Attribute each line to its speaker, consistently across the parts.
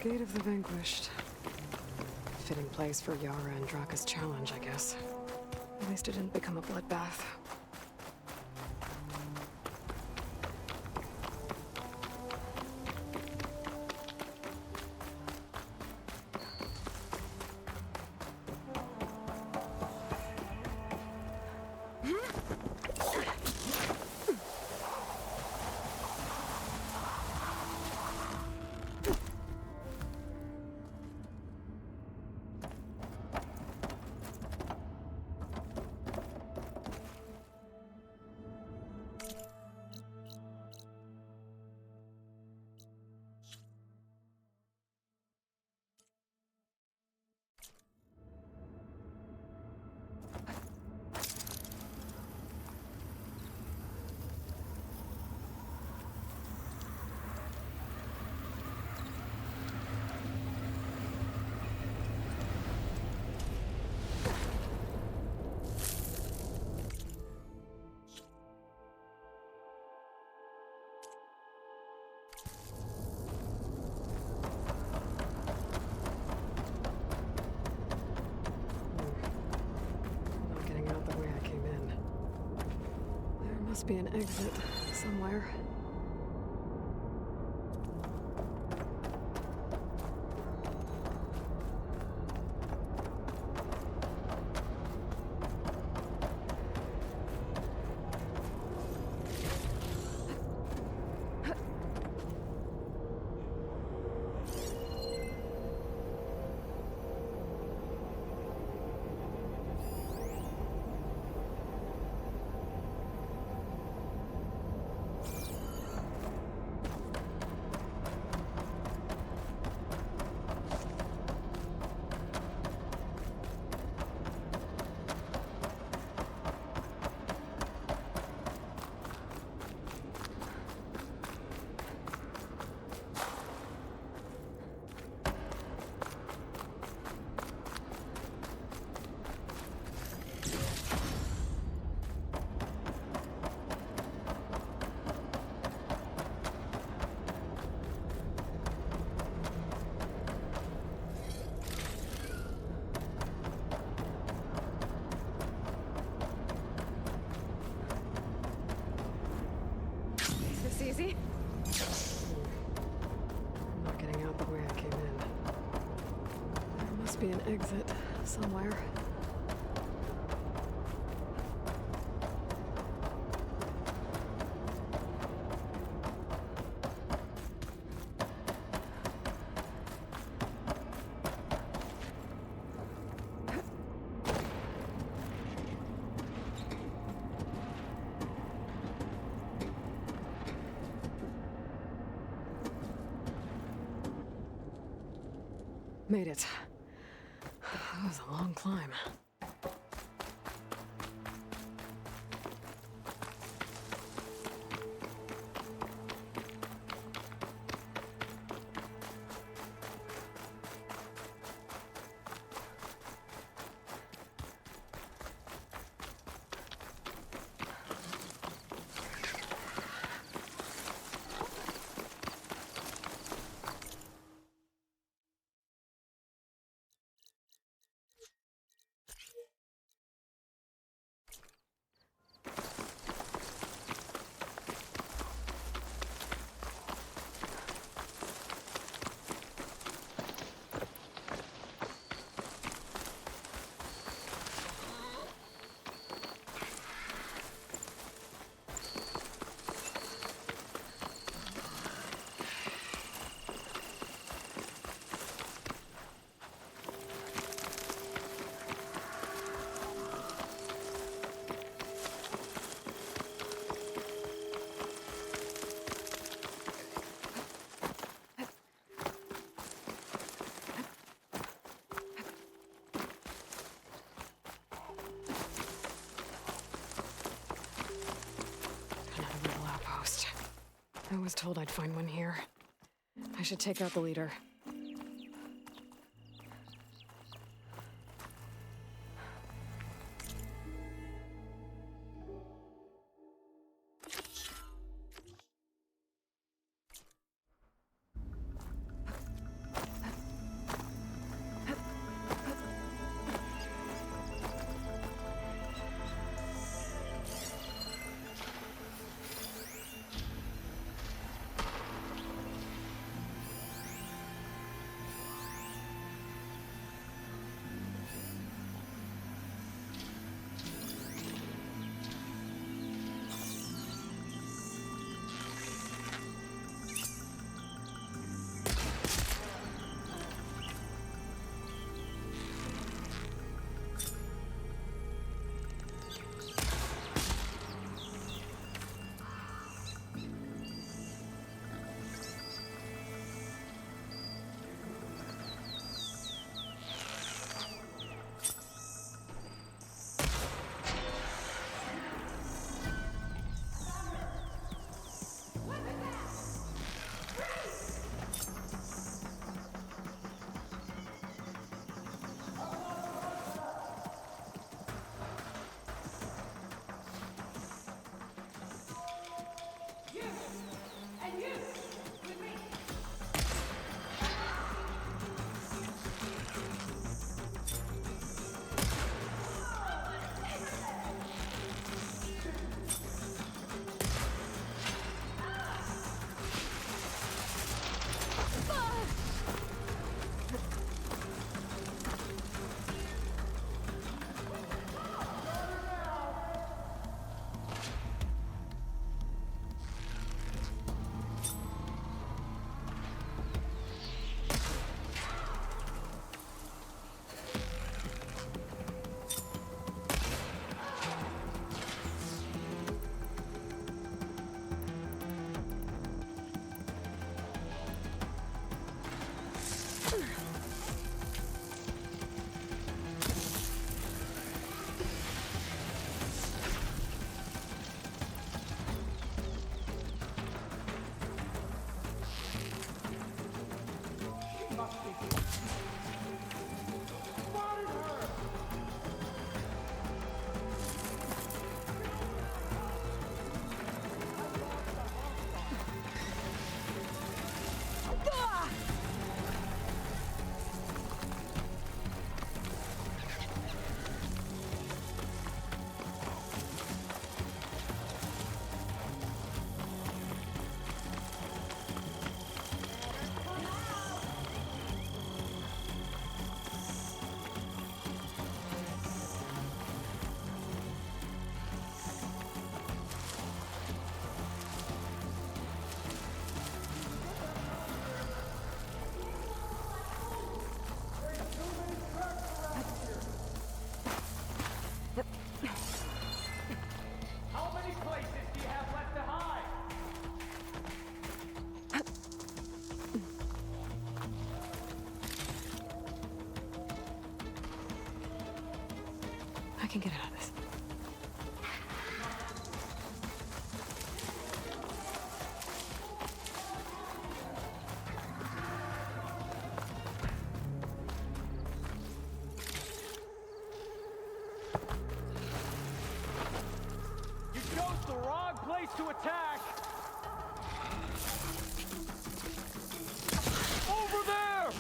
Speaker 1: Gate of the Vanquished. Fitting place for Yara and Draka's challenge, I guess. At least it didn't become a bloodbath. Must be an exit somewhere. Easy? I'm not getting out the way I came in. There must be an exit somewhere. Made it. That was a long climb. I was told I'd find one here. I should take out the leader. can get out of this.
Speaker 2: You chose the wrong place to attack! Over there!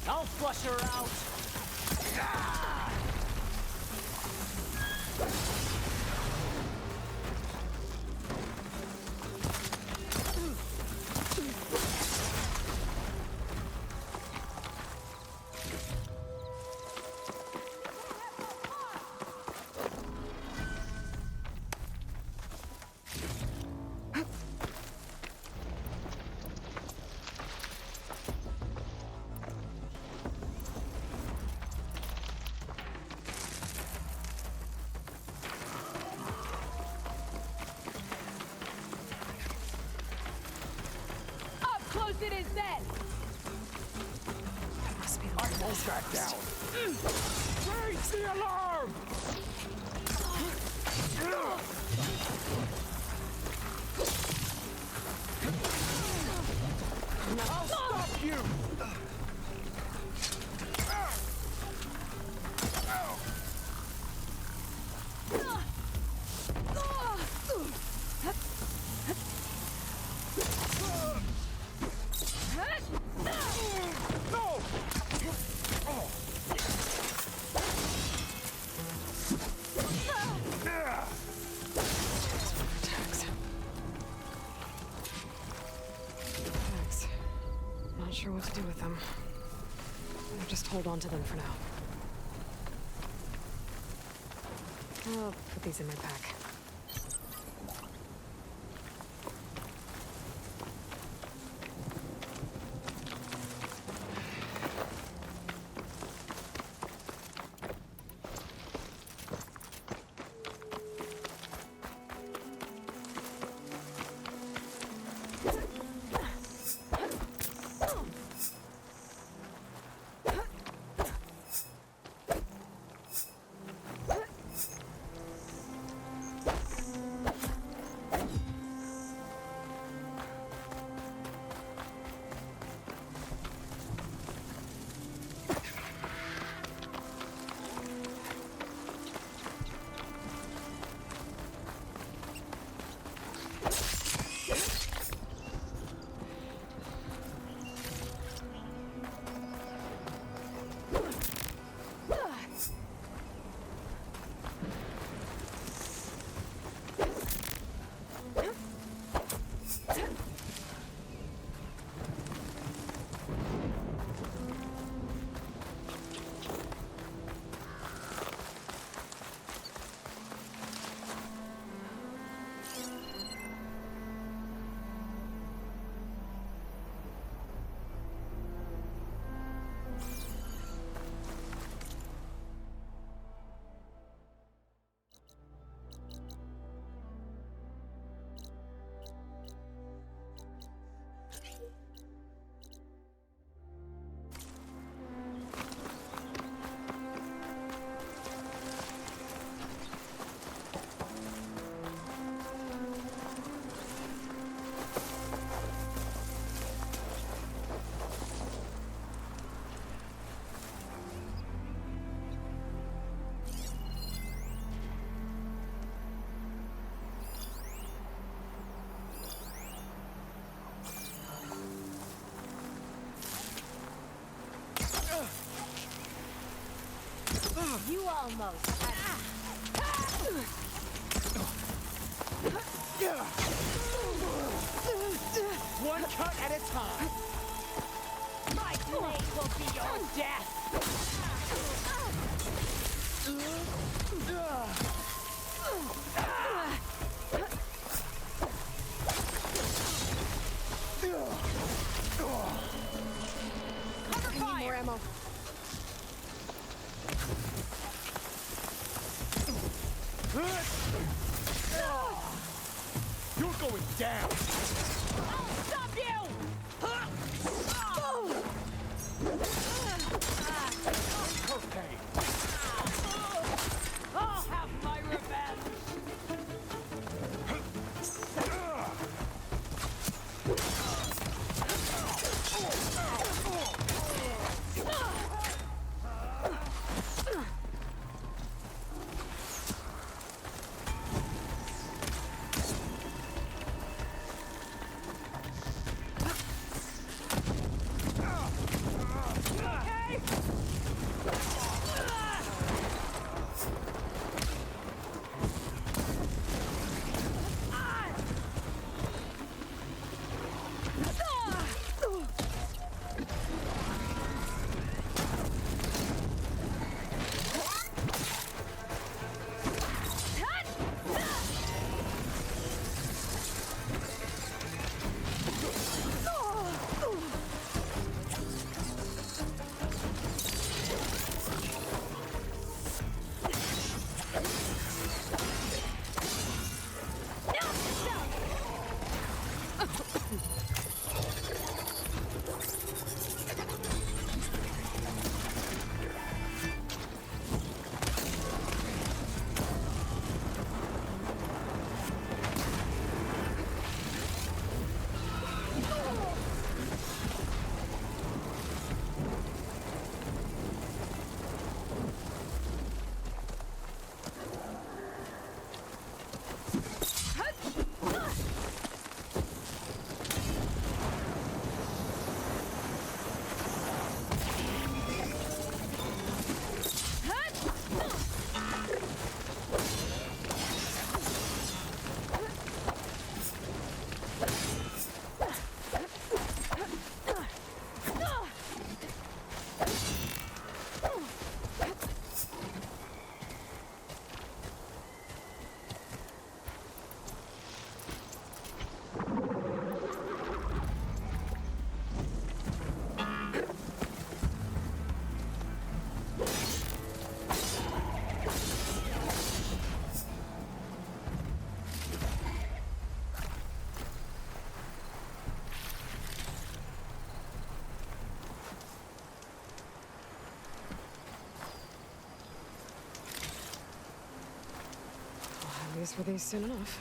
Speaker 2: I'll flush her out!
Speaker 3: Close it is then!
Speaker 1: That must be the
Speaker 2: I
Speaker 1: one
Speaker 2: won't back down! Raise the alarm! I'll stop you! No!
Speaker 1: attacks. Thanks. Not sure what to do with them. I'll just hold on to them for now. I'll put these in my pack.
Speaker 3: You almost had
Speaker 2: One cut at a time.
Speaker 3: my blade will be your death.
Speaker 1: I need more ammo.
Speaker 2: You're going down.
Speaker 3: I'll stop you!
Speaker 2: Okay.
Speaker 3: I'll have my revenge!
Speaker 1: At least for these soon enough.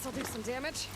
Speaker 1: This'll do some damage.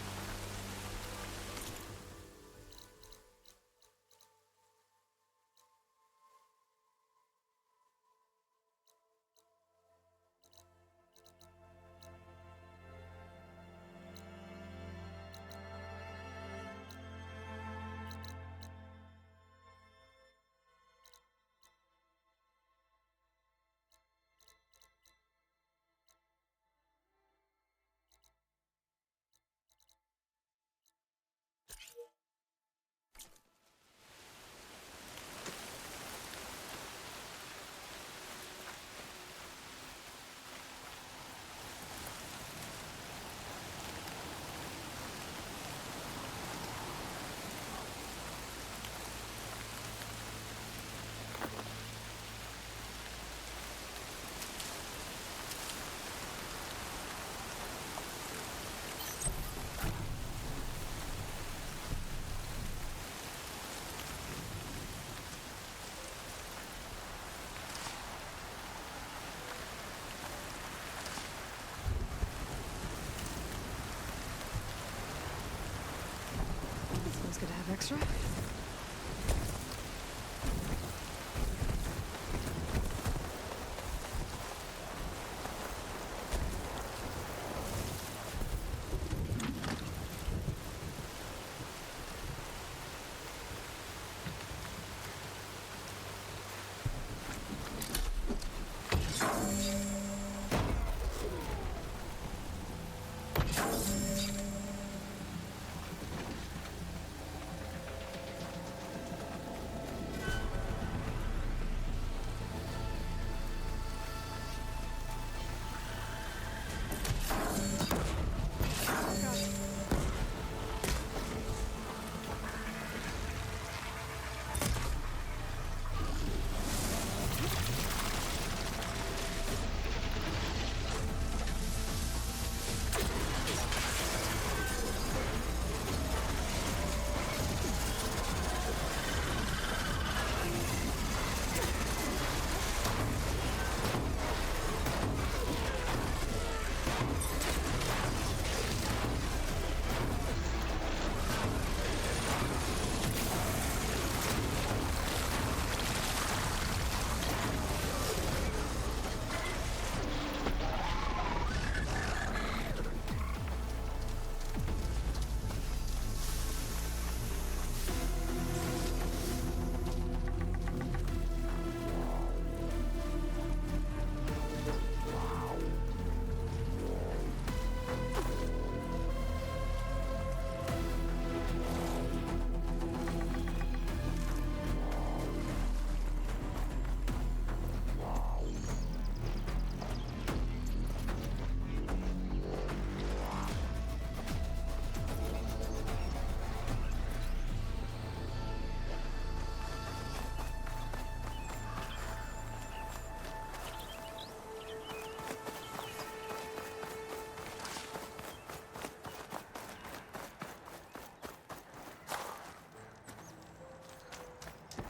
Speaker 1: Gonna have extra.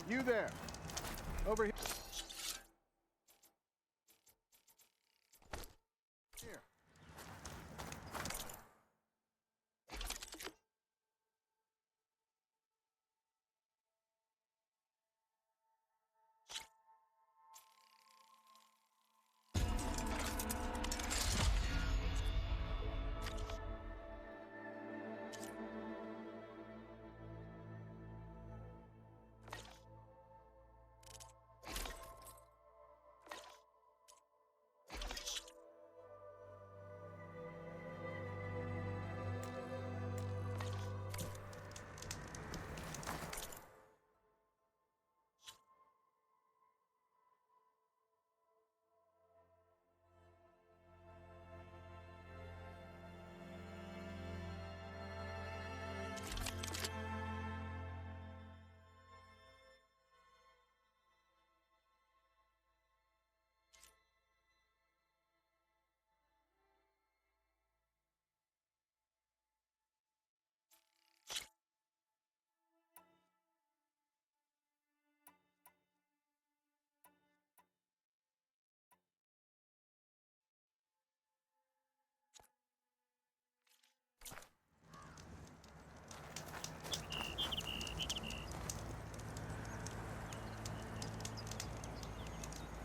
Speaker 2: You there. Over here. Here.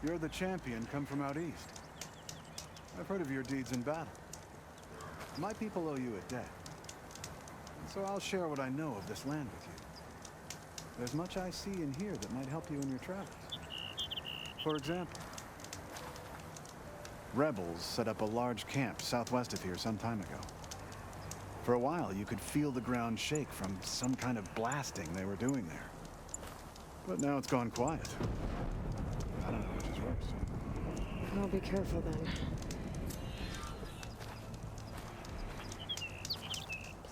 Speaker 4: You're the champion come from out east. I've heard of your deeds in battle. My people owe you a debt. And so I'll share what I know of this land with you. There's much I see and hear that might help you in your travels. For example, rebels set up a large camp southwest of here some time ago. For a while, you could feel the ground shake from some kind of blasting they were doing there. But now it's gone quiet. I don't know which is worse.
Speaker 1: I'll be careful then.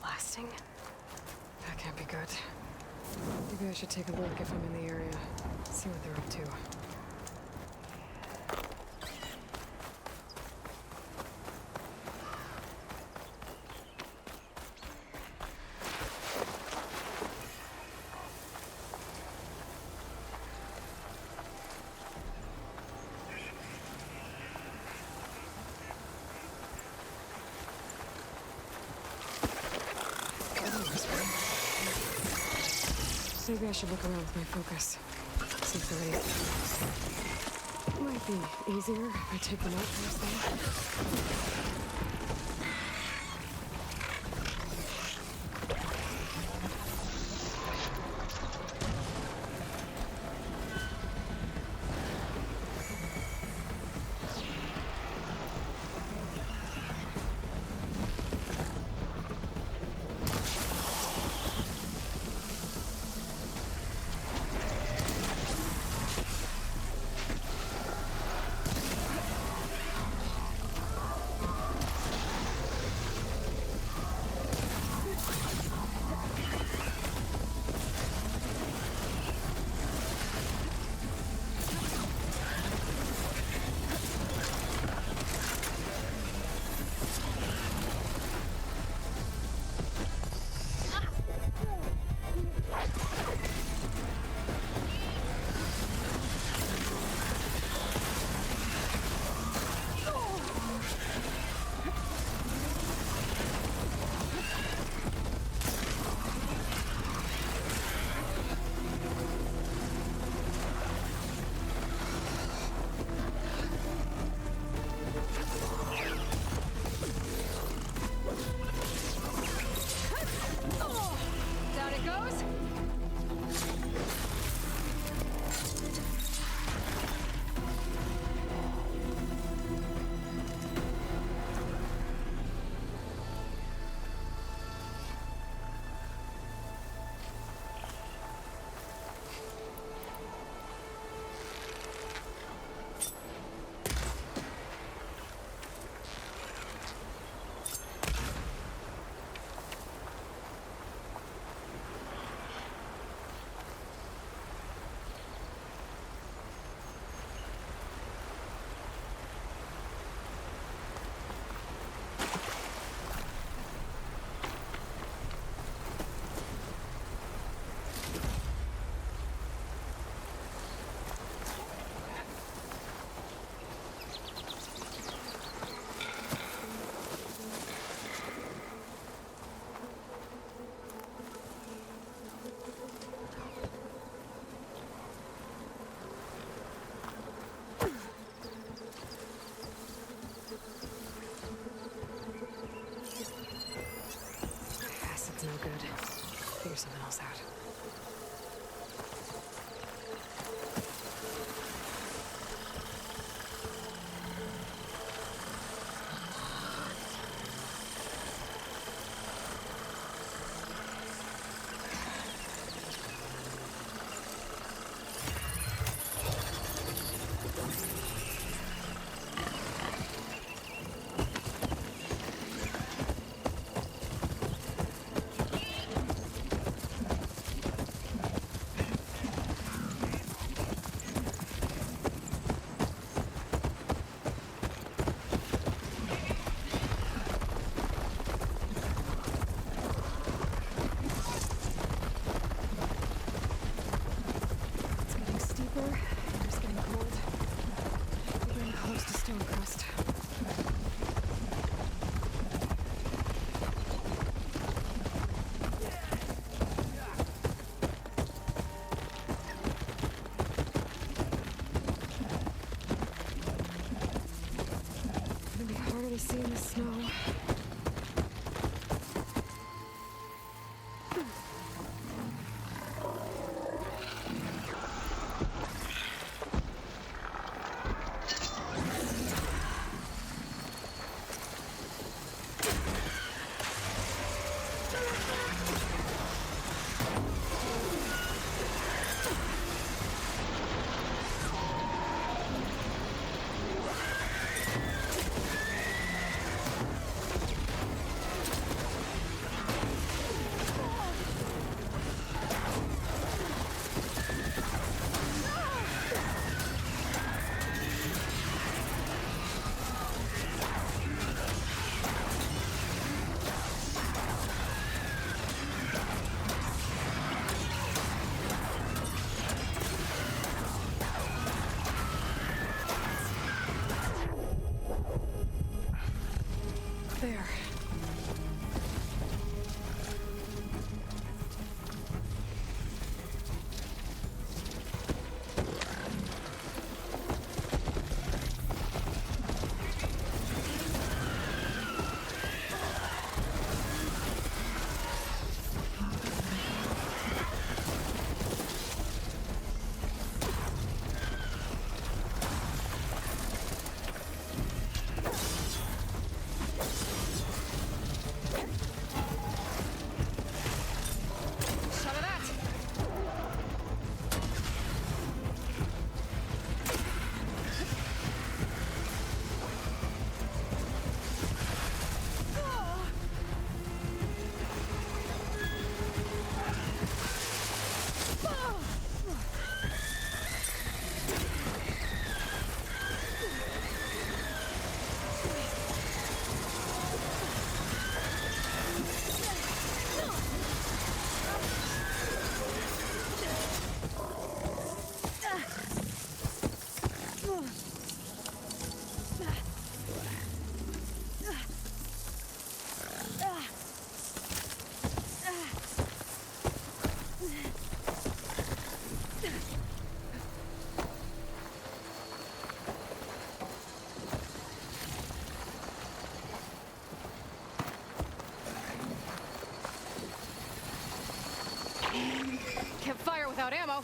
Speaker 1: Blasting? That can't be good. Maybe I should take a look if I'm in the area. See what they're up to. Maybe I should look around with my focus. See if there are any. Might be easier if I take them out first, though.
Speaker 3: Down it goes.
Speaker 1: No good. Figure something else out. out ammo.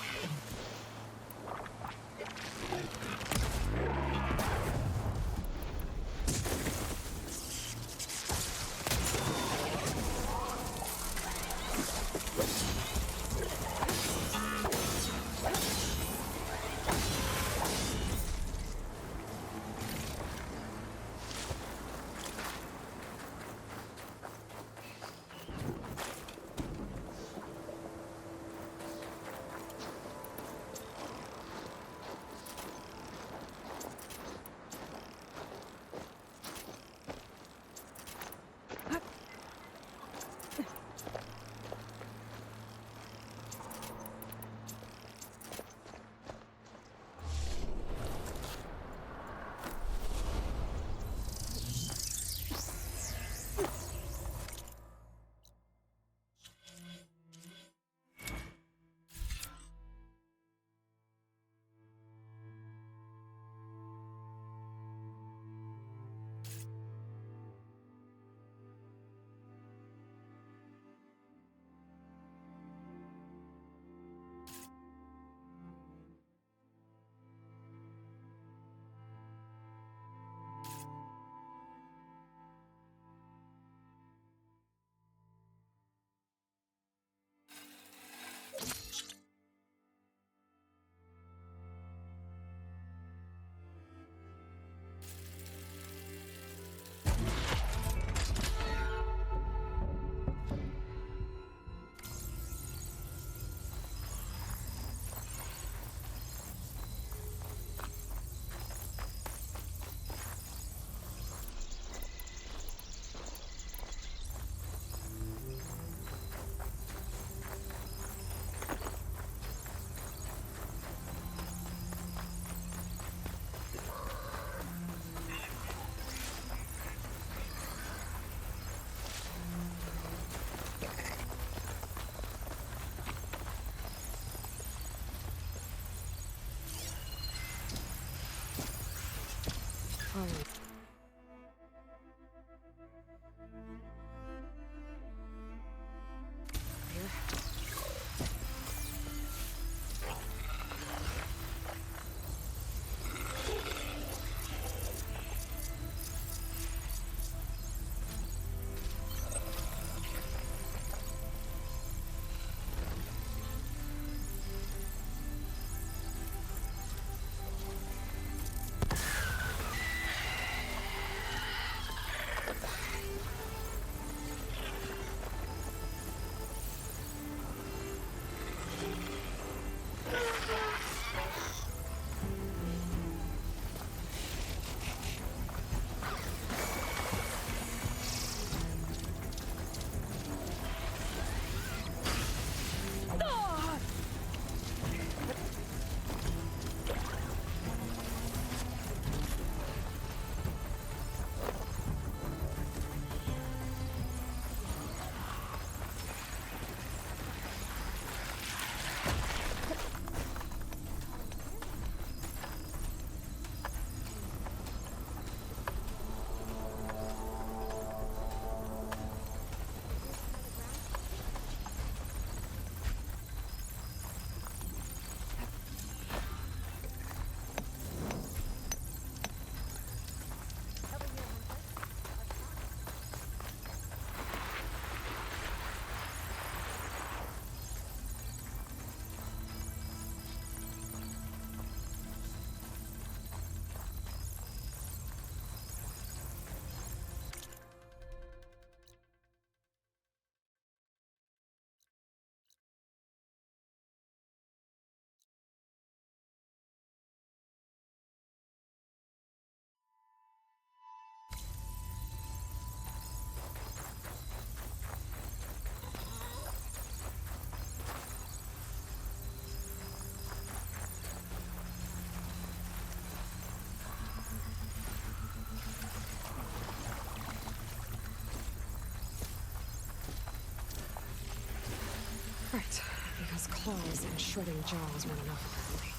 Speaker 1: Right, because claws and shredding jaws weren't enough, apparently.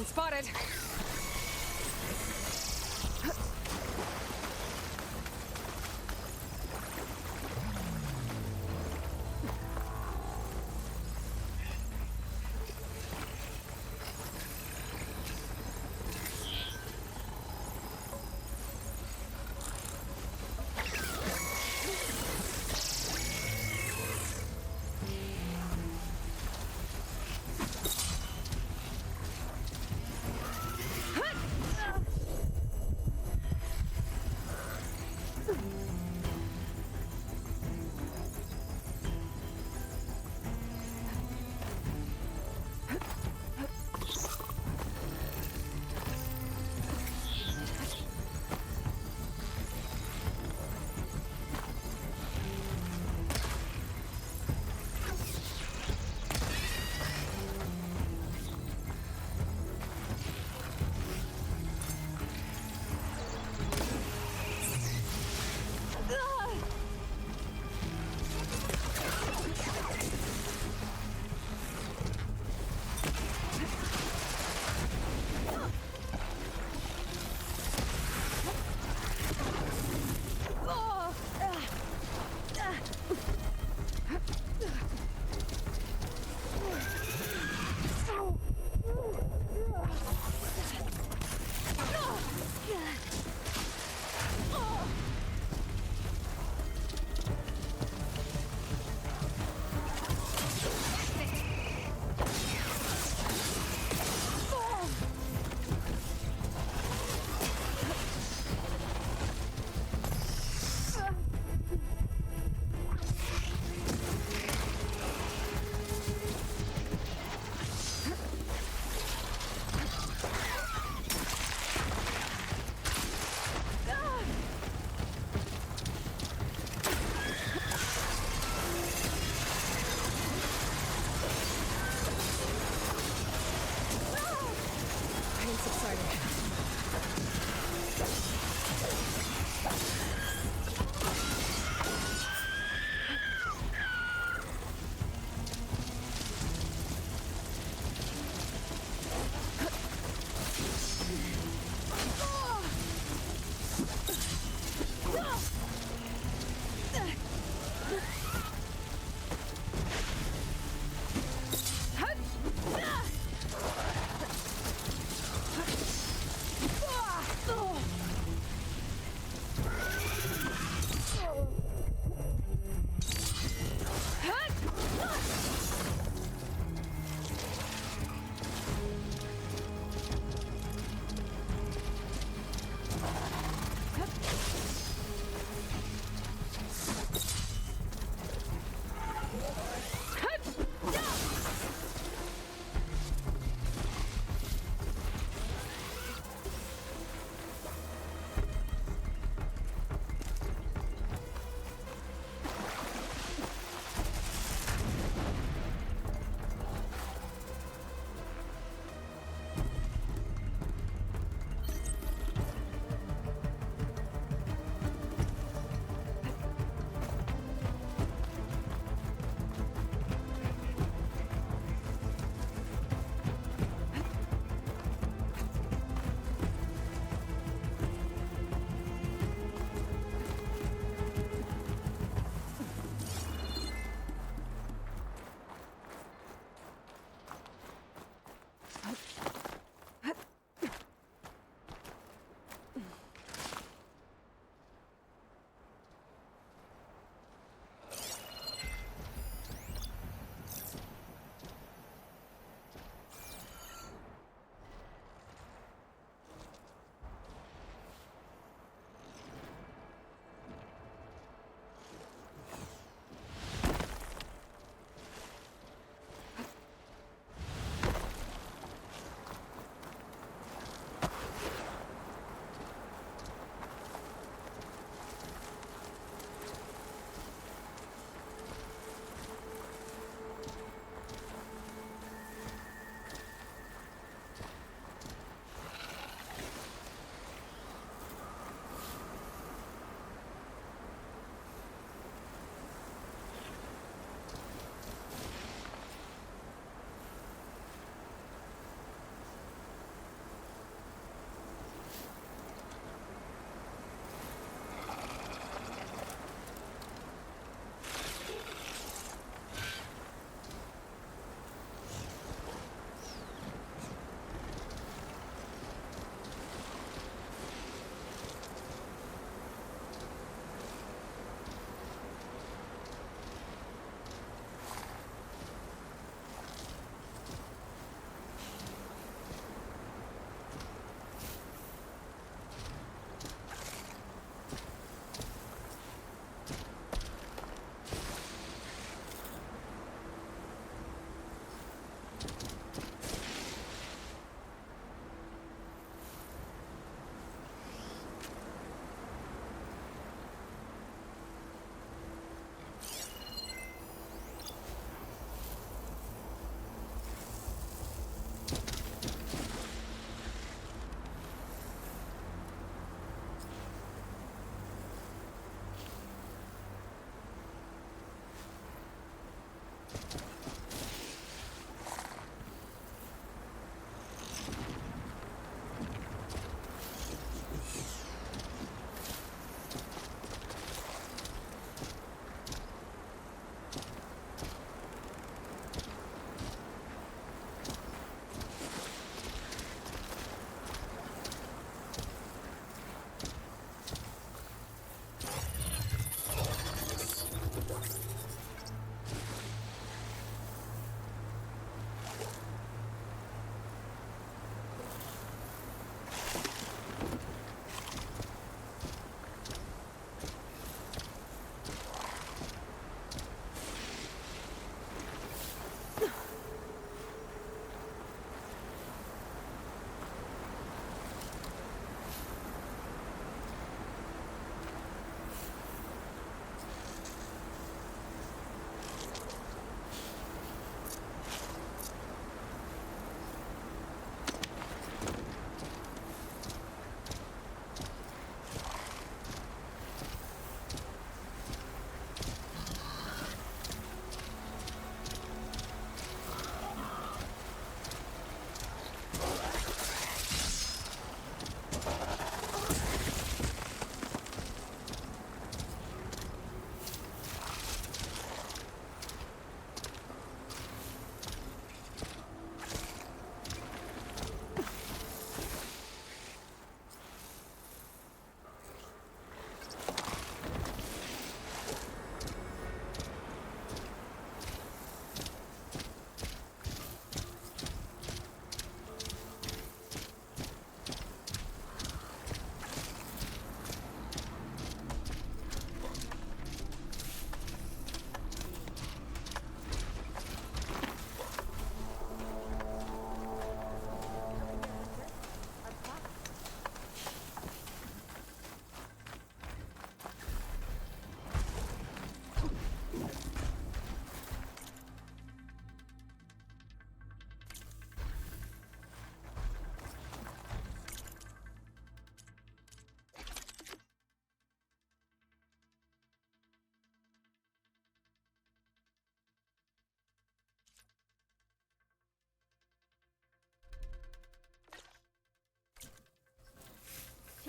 Speaker 1: spotted.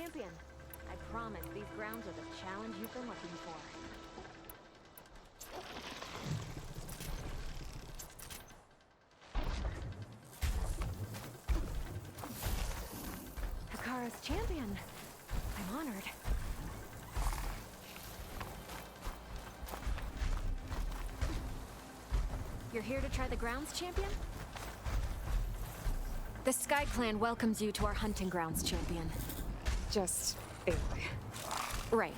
Speaker 5: champion. I promise these grounds are the challenge you've been looking for. Hakara's champion. I'm honored. You're here to try the grounds, champion? The Sky Clan welcomes you to our hunting grounds, champion.
Speaker 1: Just Aloy.
Speaker 5: Right.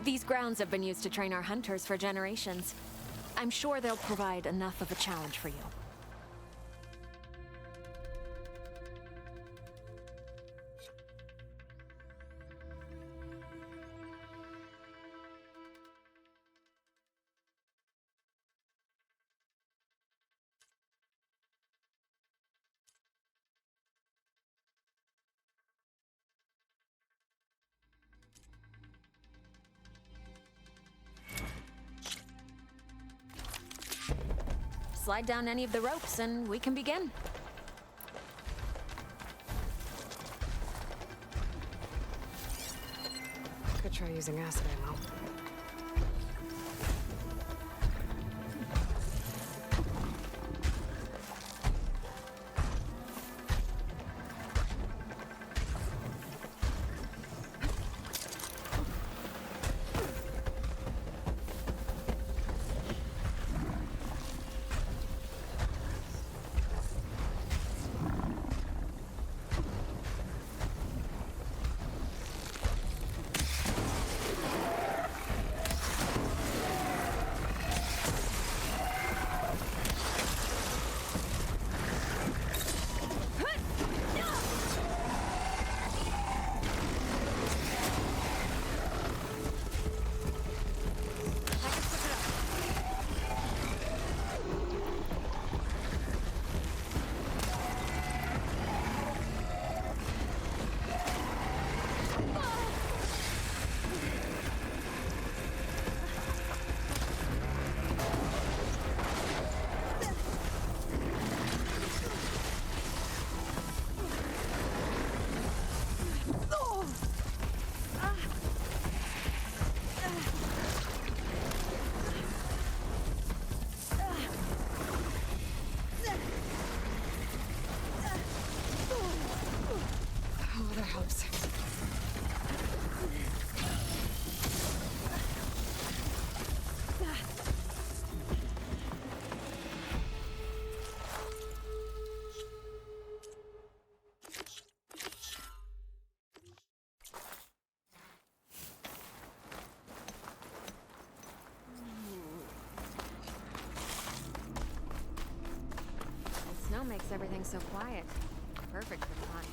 Speaker 5: These grounds have been used to train our hunters for generations. I'm sure they'll provide enough of a challenge for you. Slide down any of the ropes and we can begin.
Speaker 1: Could try using acid ammo. Oh, that helps.
Speaker 5: The snow makes everything so quiet. Perfect for the hunt.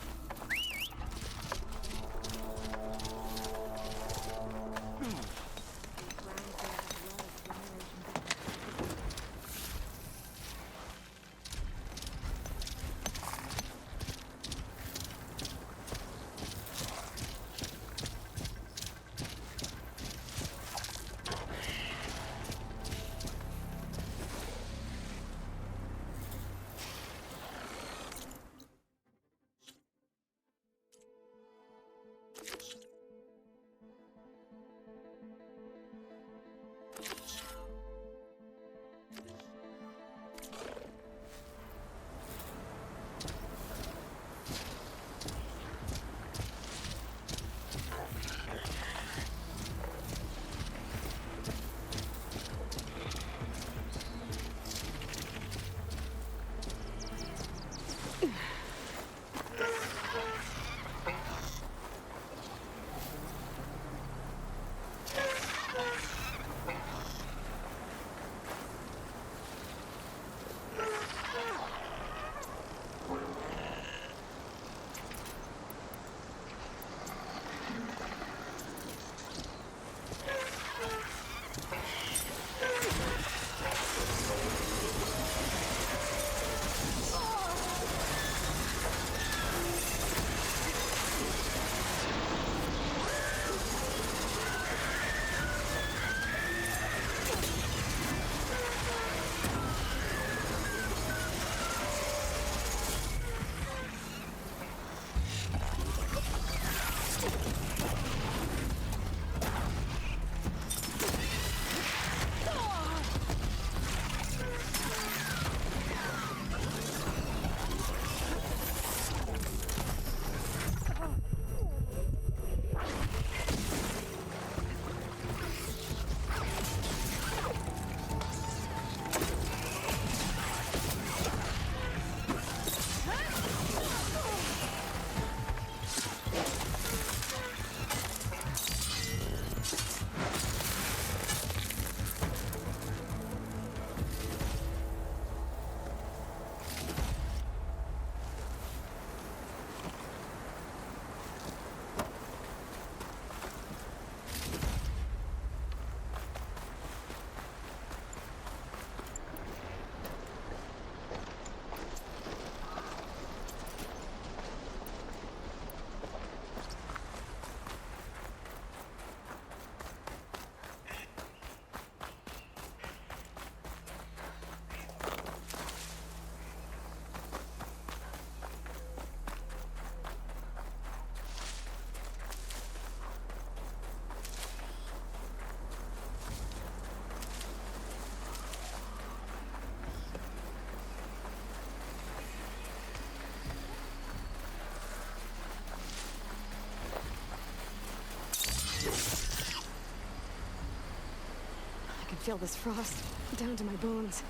Speaker 1: can feel this frost down to my bones.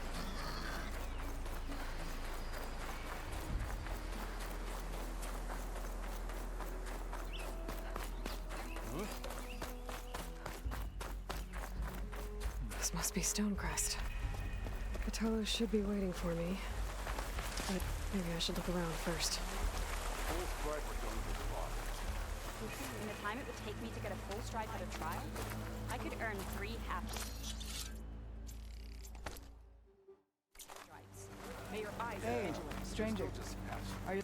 Speaker 1: This must be Stonecrest. Cthulhu should be waiting for me, but maybe I should look around first.
Speaker 3: In the time it would take me to get a full stride out of trial, I could earn 3 happy strides. May your eyes be
Speaker 6: Hey,
Speaker 3: vigilant.
Speaker 6: stranger. Are you...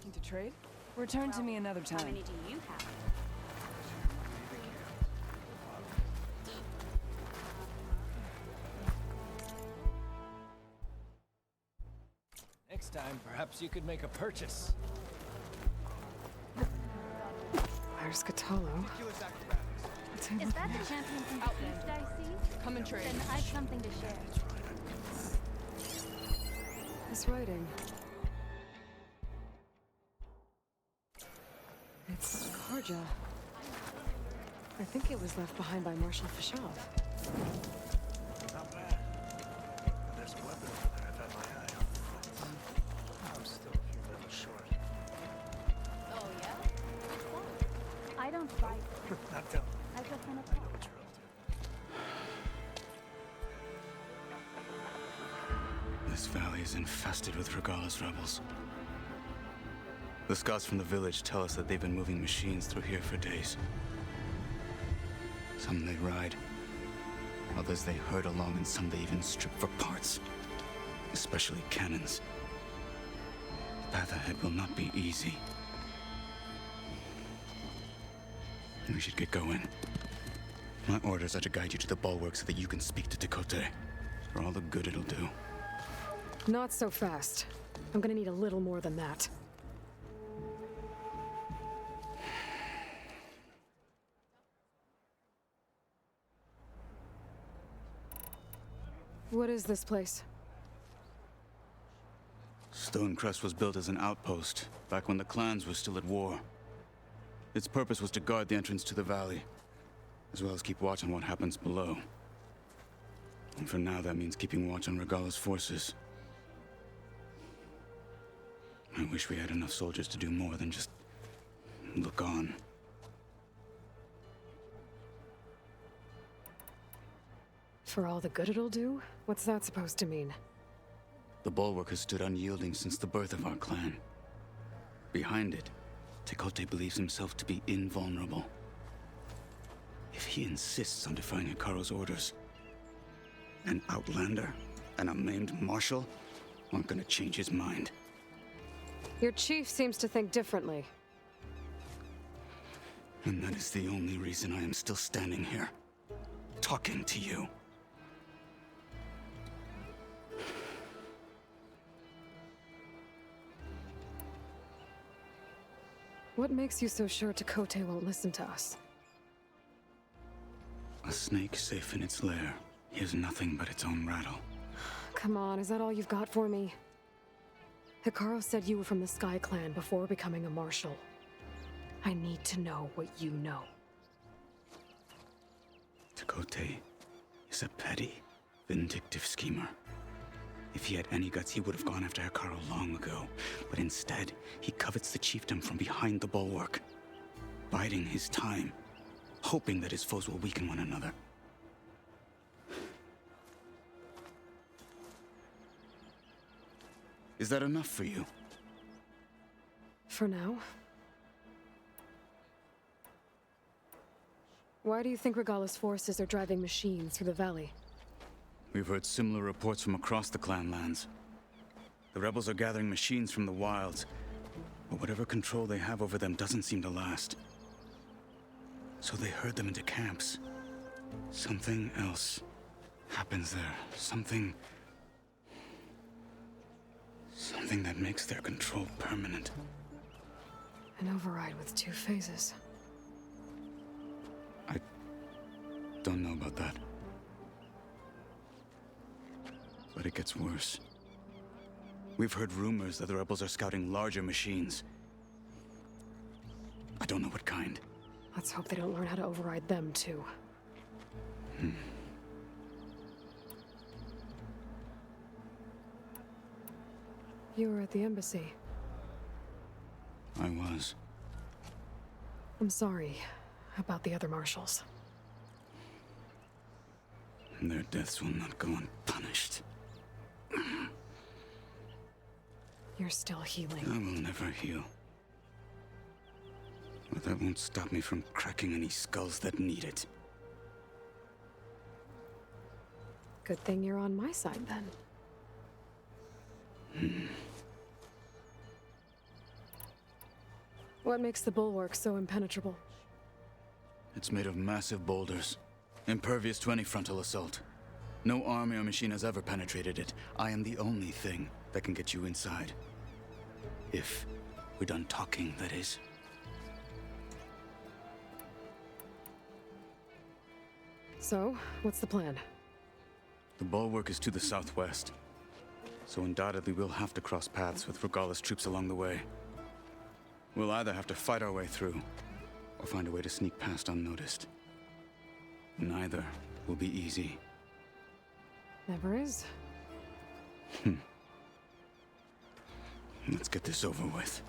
Speaker 6: looking to trade? Return to me another
Speaker 3: How
Speaker 6: time.
Speaker 3: many do you have?
Speaker 2: Next time, perhaps you could make a purchase.
Speaker 1: There's Cthulhu.
Speaker 7: Is that the champion from the East I see?
Speaker 6: Come and trade.
Speaker 7: Then I've something to share.
Speaker 1: This writing. It's Karja. I think it was left behind by Marshal Fashov.
Speaker 4: Not bad. There's a weapon over there I've had my eye on. I'm still a few levels short.
Speaker 7: Oh, yeah? Which one? I don't fight.
Speaker 4: Not telling.
Speaker 7: I just want to
Speaker 4: I know
Speaker 7: talk.
Speaker 4: what you're up to.
Speaker 8: This valley is infested with Regala's rebels. The scouts from the village tell us that they've been moving machines through here for days. Some they ride, others they herd along, and some they even strip for parts, especially cannons. The path ahead will not be easy. We should get going. My orders are to guide you to the bulwark so that you can speak to Tekote, for all the good it'll do.
Speaker 1: Not so fast. I'm gonna need a little more than that. What is this place?
Speaker 8: Stonecrest was built as an outpost, back when the clans were still at war. Its purpose was to guard the entrance to the valley, as well as keep watch on what happens below. And for now, that means keeping watch on Regala's forces. I wish we had enough soldiers to do more than just look on.
Speaker 1: For all the good it'll do? What's that supposed to mean?
Speaker 8: The bulwark has stood unyielding since the birth of our clan. Behind it, Tekote believes himself to be invulnerable. If he insists on defying Hikaru's orders, an outlander and a maimed marshal aren't gonna change his mind.
Speaker 1: Your chief seems to think differently.
Speaker 8: And that is the only reason I am still standing here, talking to you.
Speaker 1: What makes you so sure Tekote won't listen to us?
Speaker 8: A snake safe in its lair hears nothing but its own rattle.
Speaker 1: Come on, is that all you've got for me? Hikaru said you were from the Sky Clan before becoming a marshal. I need to know what you know.
Speaker 8: Tekote is a petty, vindictive schemer. If he had any guts, he would have gone after Hikaru long ago. But instead, he covets the chiefdom from behind the bulwark, biding his time, hoping that his foes will weaken one another. Is that enough for you?
Speaker 1: For now. Why do you think Regala's forces are driving machines through the valley?
Speaker 8: We've heard similar reports from across the clan lands. The rebels are gathering machines from the wilds, but whatever control they have over them doesn't seem to last. So they herd them into camps. Something else happens there. Something that makes their control permanent.
Speaker 1: An override with 2 phases.
Speaker 8: I don't know about that. But it gets worse. We've heard rumors that the rebels are scouting larger machines. I don't know what kind.
Speaker 1: Let's hope they don't learn how to override them, too. You were at the embassy.
Speaker 8: I was.
Speaker 1: I'm sorry about the other marshals.
Speaker 8: Their deaths will not go unpunished.
Speaker 1: You're still healing.
Speaker 8: I will never heal. But that won't stop me from cracking any skulls that need it.
Speaker 1: Good thing you're on my side, then. What makes the bulwark so impenetrable?
Speaker 8: It's made of massive boulders, impervious to any frontal assault. No army or machine has ever penetrated it. I am the only thing that can get you inside. If we're done talking, that is.
Speaker 1: So, what's the plan?
Speaker 8: The bulwark is to the southwest, so undoubtedly we'll have to cross paths with Regalla's troops along the way. We'll either have to fight our way through, or find a way to sneak past unnoticed. Neither will be easy.
Speaker 1: Never is.
Speaker 8: Let's get this over with.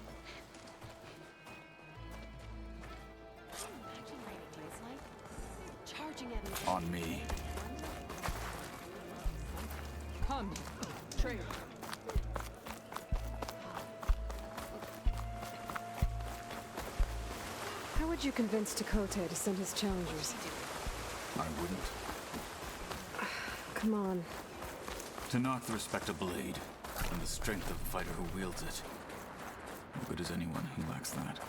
Speaker 8: On me.
Speaker 6: Come, trade.
Speaker 1: How would you convince Dakota to send his challengers?
Speaker 8: I wouldn't.
Speaker 1: Come on.
Speaker 8: To knock the respect of blade, and the strength of the fighter who wields it. No good is anyone who lacks that.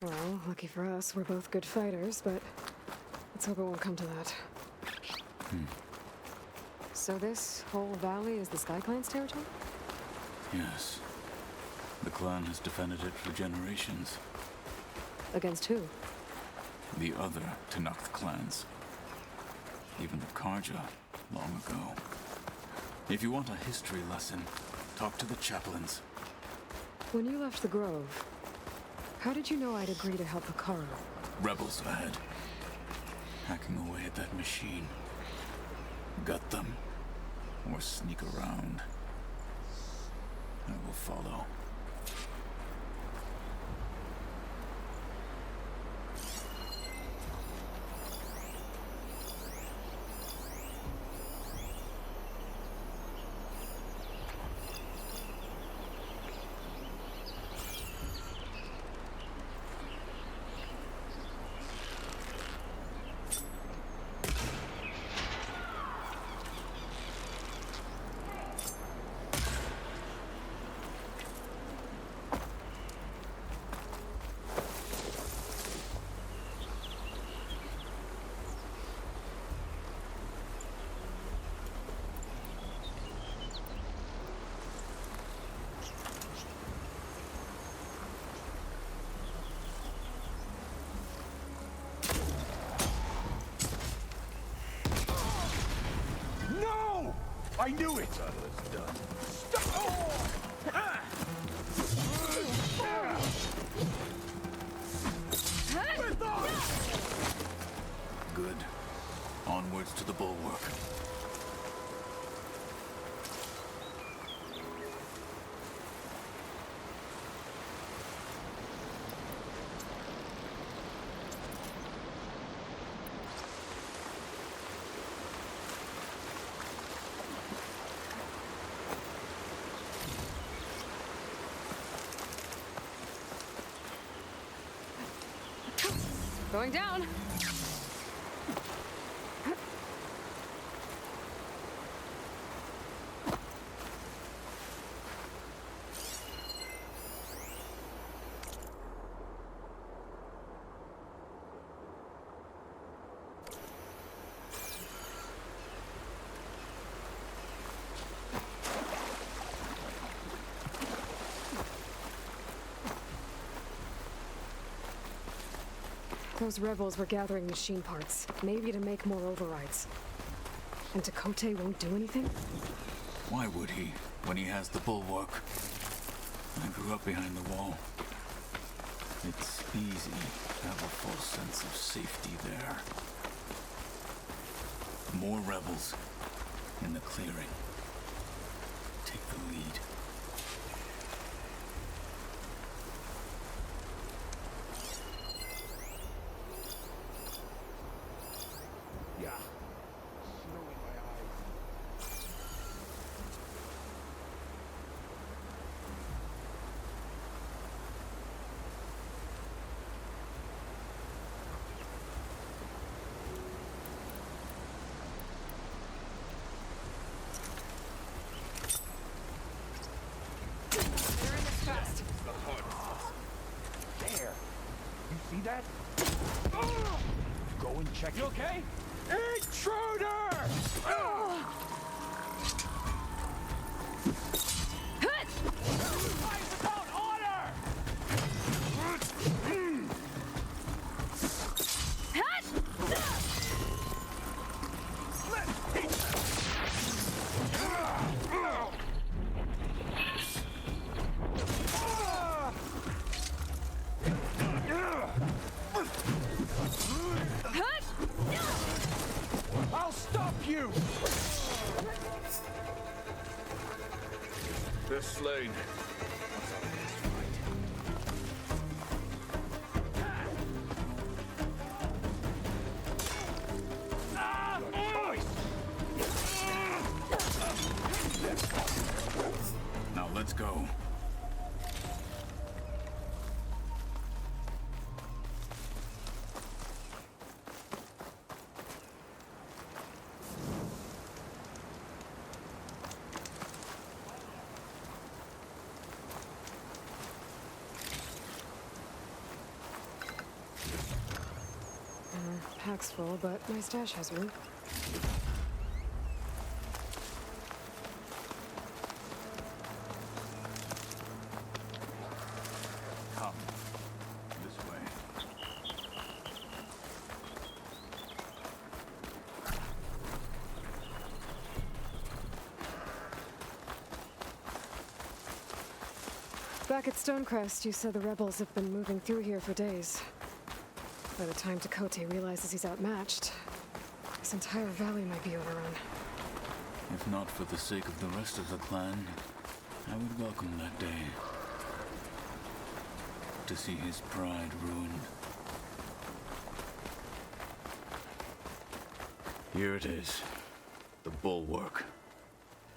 Speaker 1: Well, lucky for us, we're both good fighters, but let's hope it won't come to that. So this whole valley is the Sky Clan's territory?
Speaker 8: Yes. The clan has defended it for generations.
Speaker 1: Against who?
Speaker 8: The other Tenakth clans. Even the Karja, long ago. If you want a history lesson, talk to the chaplains.
Speaker 1: When you left the Grove, how did you know I'd agree to help Hikaru?
Speaker 8: Rebels ahead. Hacking away at that machine. Gut them. Or sneak around. I will follow.
Speaker 2: No! I knew it!
Speaker 8: Good. Onwards to the bulwark.
Speaker 1: Going down! Those rebels were gathering machine parts, maybe to make more overrides. And Tekote won't do anything?
Speaker 8: Why would he, when he has the bulwark? I grew up behind the wall. It's easy to have a false sense of safety there. More rebels in the clearing. Take the lead.
Speaker 2: Yeah. Snow in my eyes. There. You see that? Go and check. You okay? Intruder! Fight without order! I'll stop you!
Speaker 8: They're slain. Now let's go.
Speaker 1: Pack's full, but my stash has room.
Speaker 8: Come. This way.
Speaker 1: Back at Stonecrest, you said the rebels have been moving through here for days. By the time Tekote realizes he's outmatched, this entire valley might be overrun.
Speaker 8: If not for the sake of the rest of the clan, I would welcome that day. To see his pride ruined. Here it is. The bulwark.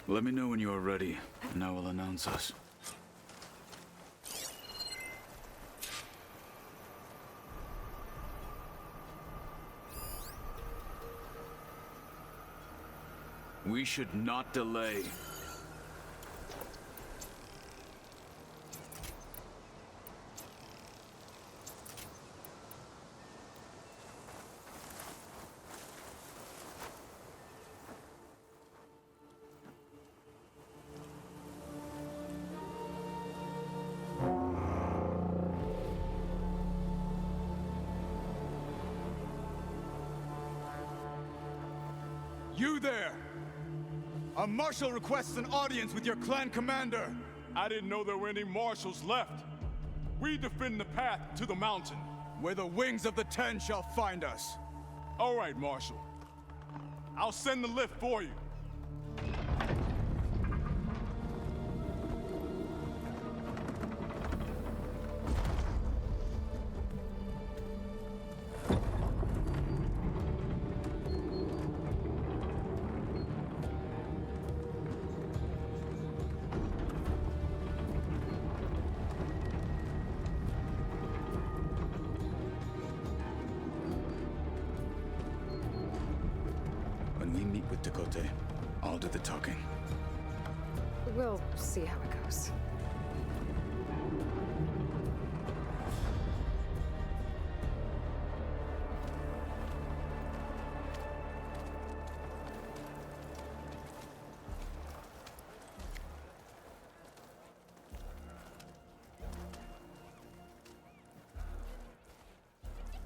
Speaker 8: Let me know when you are ready, and I will announce us. We should not delay.
Speaker 9: You there! A marshal requests an audience with your clan commander.
Speaker 2: I didn't know there were any marshals left. We defend the path to the mountain.
Speaker 9: Where the wings of the Ten shall find us.
Speaker 2: All right, Marshal. I'll send the lift for you.
Speaker 8: When we meet with Tekote, I'll do the talking.
Speaker 1: We'll see how it goes.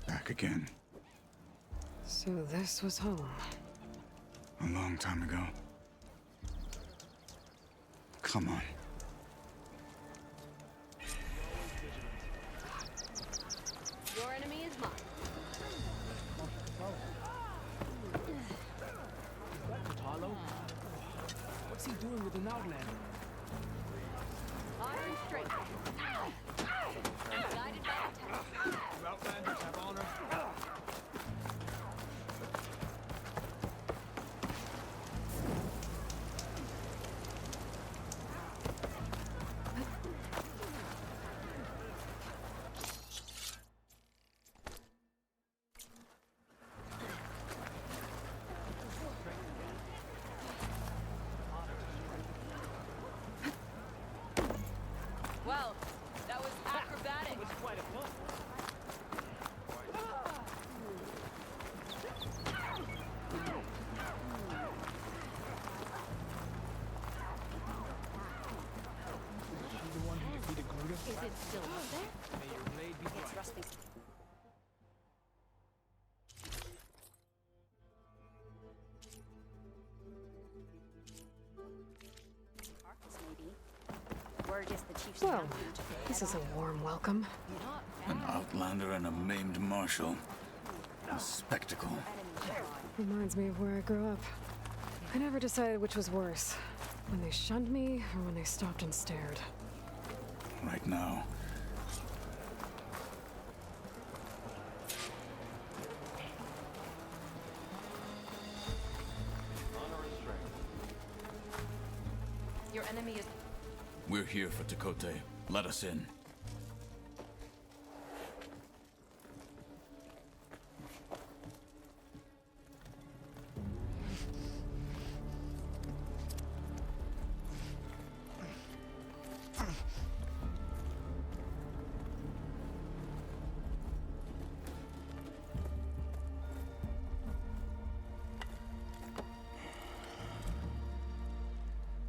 Speaker 8: Back again.
Speaker 1: So this was home.
Speaker 8: A long time ago. Come on.
Speaker 7: Your enemy is mine.
Speaker 2: What's he doing with an outlander?
Speaker 7: Honor and strength. Guided by intent.
Speaker 2: You outlanders have honor.
Speaker 7: Well, that was acrobatic.
Speaker 2: Quite a fun. The one who defeated Gruda?
Speaker 7: Is it still up there?
Speaker 2: May your blade be bright.
Speaker 3: It's rusting. Carcass, maybe. Word is the chief's
Speaker 1: Well,
Speaker 3: champion took it
Speaker 1: this
Speaker 3: head
Speaker 1: is
Speaker 3: on.
Speaker 1: a warm welcome.
Speaker 3: Not
Speaker 8: An
Speaker 3: bad.
Speaker 8: outlander and a maimed marshal. A spectacle.
Speaker 3: Enemies gone.
Speaker 1: Reminds me of where I grew up. I never decided which was worse. When they shunned me, or when they stopped and stared.
Speaker 8: Right now.
Speaker 3: Your enemy is...
Speaker 8: We're here for Tekote. Let us in.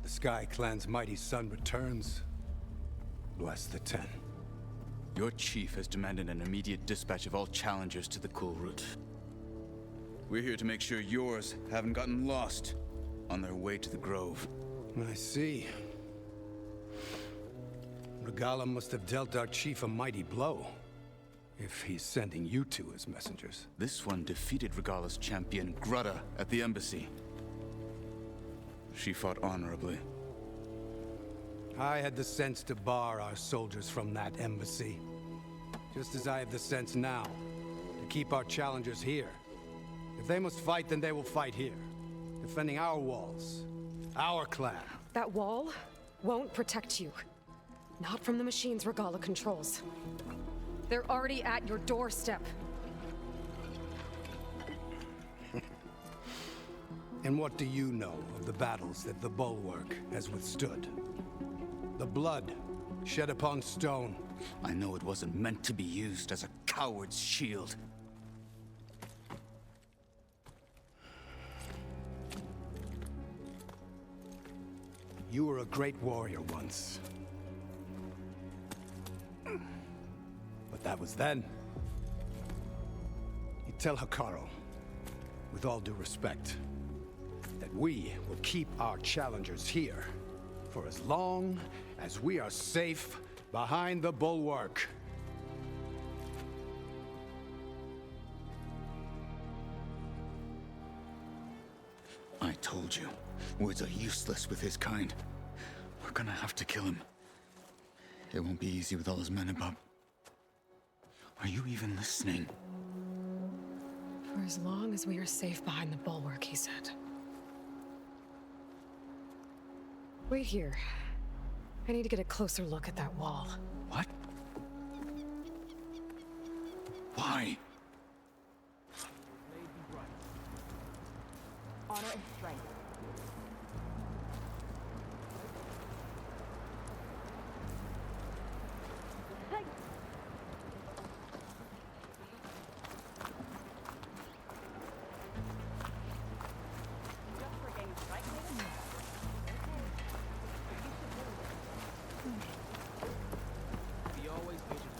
Speaker 9: The Sky Clan's mighty son returns. Bless the Ten.
Speaker 8: Your chief has demanded an immediate dispatch of all challengers to the Cool Route. We're here to make sure yours haven't gotten lost on their way to the Grove.
Speaker 9: I see. Regala must have dealt our chief a mighty blow, if he's sending you two as messengers.
Speaker 8: This one defeated Regala's champion, Grudda, at the embassy. She fought honorably.
Speaker 9: I had the sense to bar our soldiers from that embassy. Just as I have the sense now to keep our challengers here. If they must fight, then they will fight here. Defending our walls. Our clan.
Speaker 1: That wall won't protect you. Not from the machines Regala controls. They're already at your doorstep.
Speaker 9: And what do you know of the battles that the Bulwark has withstood? The blood shed upon stone.
Speaker 8: I know it wasn't meant to be used as a coward's shield.
Speaker 9: You were a great warrior once. But that was then. You tell Hikaru, with all due respect, that we will keep our challengers here for as long as we are safe behind the Bulwark.
Speaker 8: I told you, words are useless with his kind. We're gonna have to kill him. It won't be easy with all his men above. Are you even listening?
Speaker 1: For as long as we are safe behind the bulwark, he said. Wait here. I need to get a closer look at that wall.
Speaker 8: What? Why?
Speaker 3: Honor and strength. Just for a game of strike, maybe?
Speaker 2: Be always vigilant.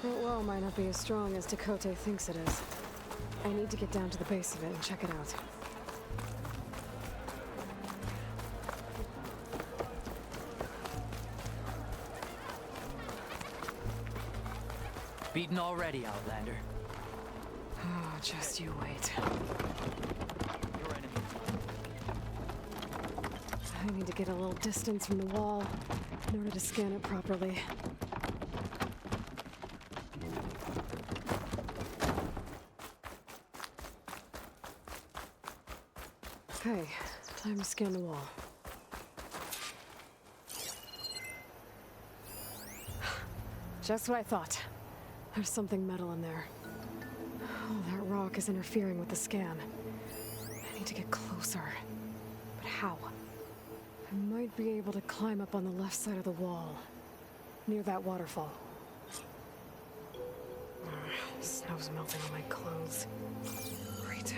Speaker 1: That wall might not be as strong as Dakota thinks it is. I need to get down to the base of it and check it out.
Speaker 10: Beaten already, Outlander.
Speaker 1: Oh, just you wait.
Speaker 10: Your enemy.
Speaker 1: I need to get a little distance from the wall in order to scan it properly. Okay, time to scan the wall. Just what I thought. There's something metal in there. Oh, that rock is interfering with the scan. I need to get closer. But how? I might be able to climb up on the left side of the wall, near that waterfall. Snow's melting on my clothes. Great.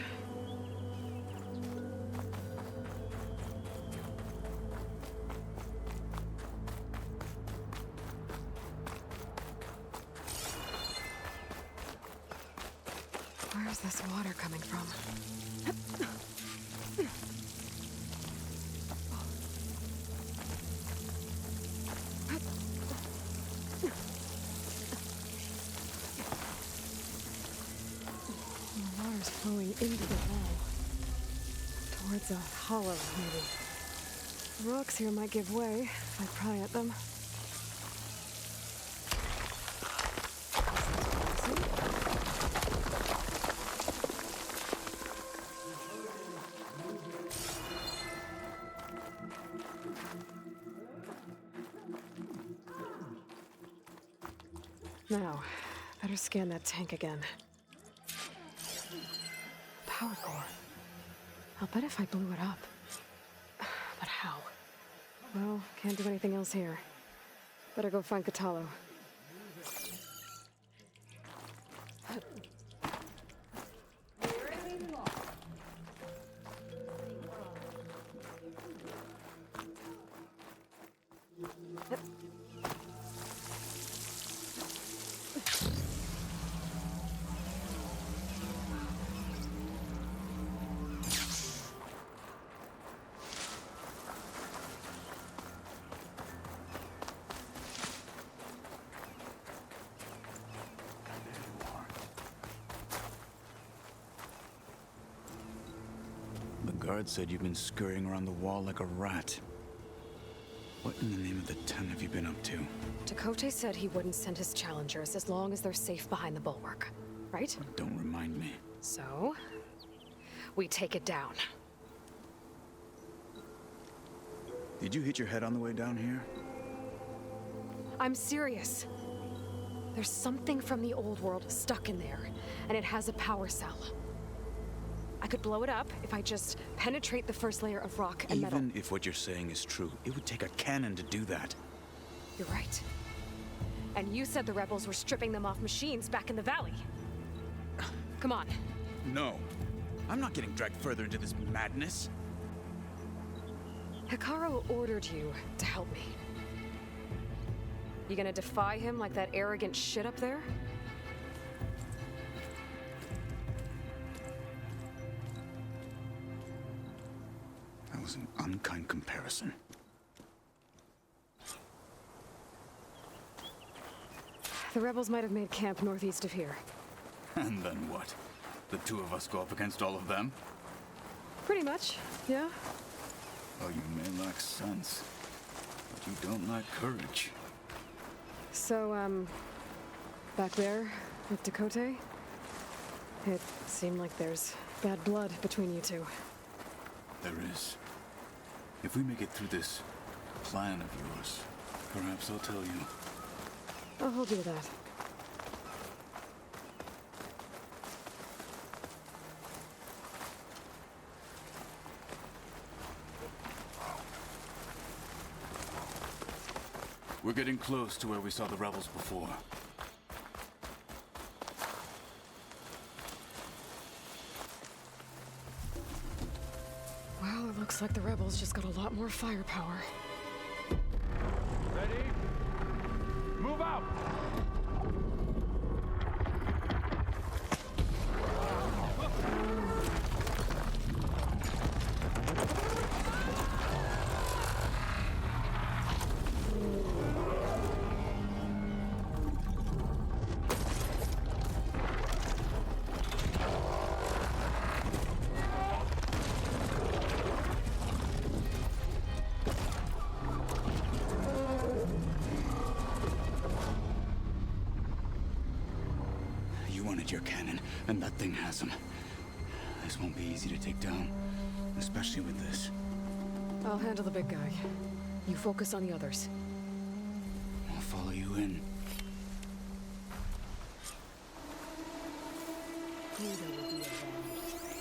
Speaker 1: Where's this water coming from? The water's flowing into the wall. Towards a hollow, maybe. The rocks here might give way if I pry at them. Now, better scan that tank again. Power core. I'll bet if I blew it up. But how? Well, can't do anything else here. Better go find Katalo.
Speaker 8: The guard said you've been scurrying around the wall like a rat. What in the name of the ten have you been up to?
Speaker 1: Dakota said he wouldn't send his challengers as long as they're safe behind the bulwark, right?
Speaker 8: Don't remind me.
Speaker 1: So, we take it down.
Speaker 8: Did you hit your head on the way down here?
Speaker 1: I'm serious. There's something from the old world stuck in there, and it has a power cell. I could blow it up if I just penetrate the first layer of rock and metal.
Speaker 8: Even if what you're saying is true, it would take a cannon to do that.
Speaker 1: You're right. And you said the rebels were stripping them off machines back in the valley. Come on.
Speaker 8: No. I'm not getting dragged further into this madness.
Speaker 1: Hikaru ordered you to help me. You gonna defy him like that arrogant shit up there?
Speaker 8: That was an unkind comparison.
Speaker 1: The rebels might have made camp northeast of here.
Speaker 8: And then what? The two of us go up against all of them?
Speaker 1: Pretty much, yeah.
Speaker 8: Oh, you may lack sense, but you don't lack courage.
Speaker 1: So, back there with Dakota, it seemed like there's bad blood between you two.
Speaker 8: There is. If we make it through this plan of yours, perhaps I'll tell you.
Speaker 1: I'll hold you to that.
Speaker 8: We're getting close to where we saw the rebels before.
Speaker 1: Well, it looks like the rebels just got a lot more firepower.
Speaker 2: Ready? Move out!
Speaker 8: wanted your cannon, and that thing has them. This won't be easy to take down, especially with this.
Speaker 1: I'll handle the big guy. You focus on the others.
Speaker 8: I'll follow you in.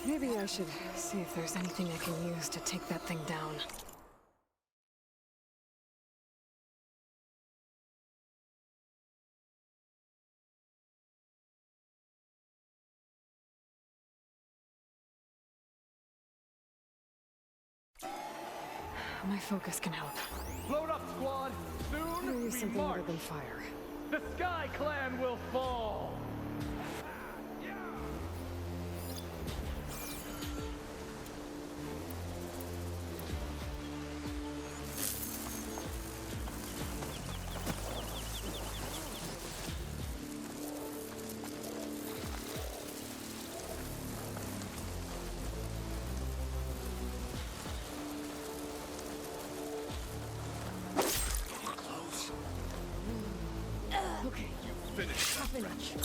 Speaker 1: Maybe I should see if there's anything I can use to take that thing down. My focus can help.
Speaker 2: Load up, squad! Soon
Speaker 1: Use
Speaker 2: we
Speaker 1: something other
Speaker 2: march!
Speaker 1: than fire.
Speaker 2: The Sky Clan will fall!
Speaker 1: Okay. Half an inch.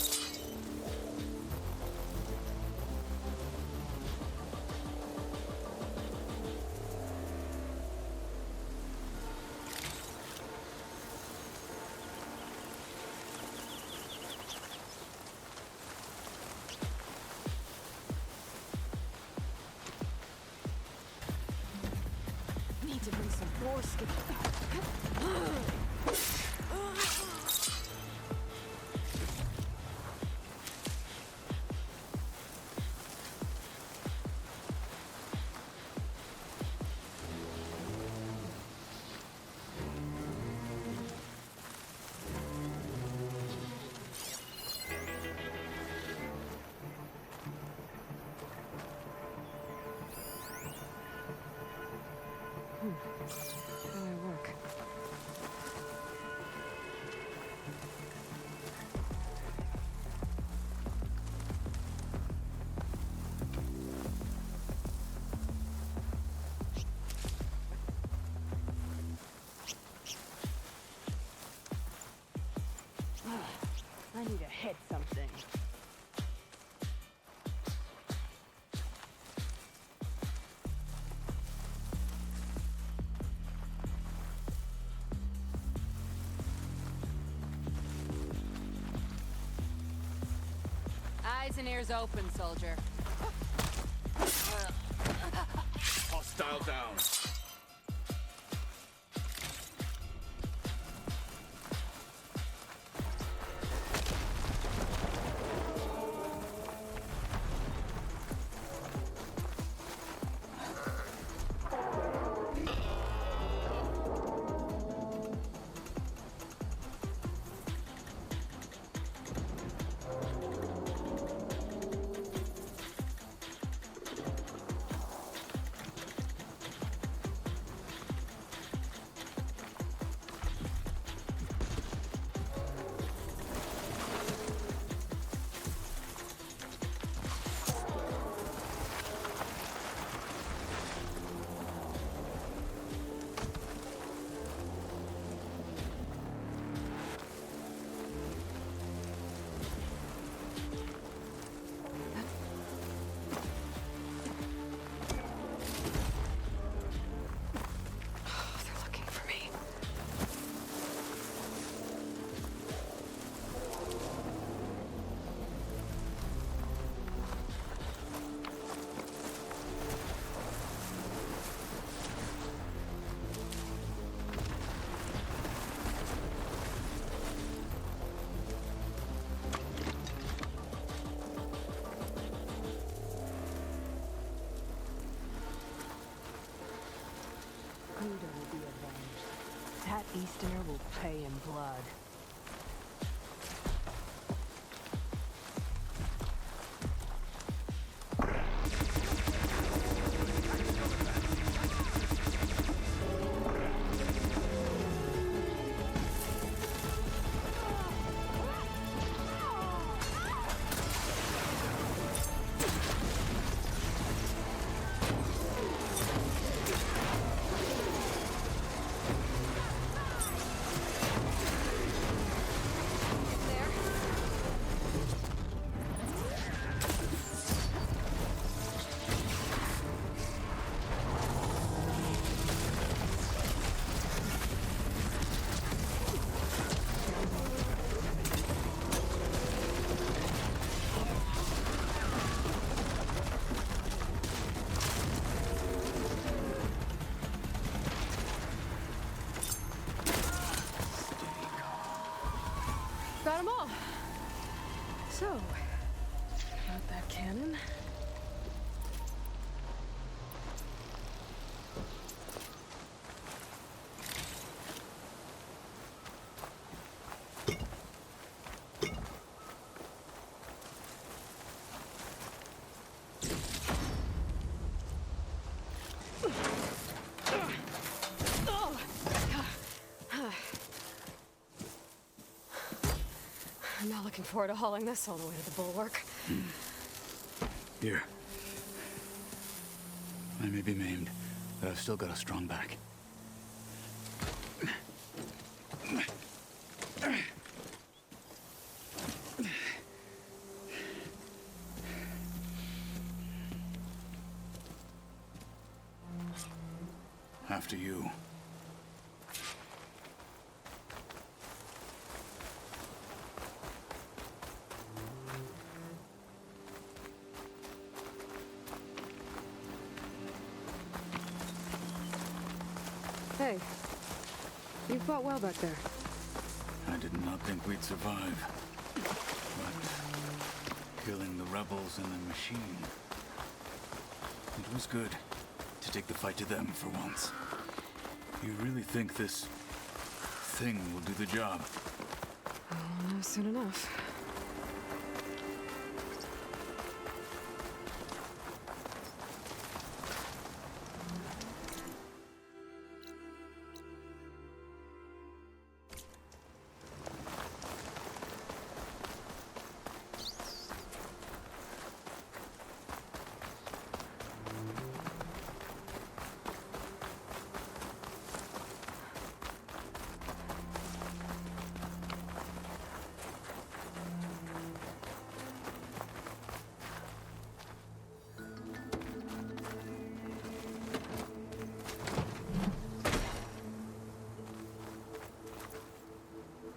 Speaker 1: Need to bring some foreskin. How do I work? I need to hit something.
Speaker 6: Eyes and ears open, soldier.
Speaker 2: Hostile down. They're looking for me.
Speaker 6: Gouda will be avenged. That Easterner will pay in blood.
Speaker 1: So, about that cannon. I'm not looking forward to hauling this all the way to the bulwark.
Speaker 8: Here. I may be maimed, but I've still got a strong back. After you.
Speaker 1: Hey, you fought well back there.
Speaker 8: I did not think we'd survive. But killing the rebels and the machine. It was good to take the fight to them for once. You really think this thing will do the job?
Speaker 1: I'll know soon enough.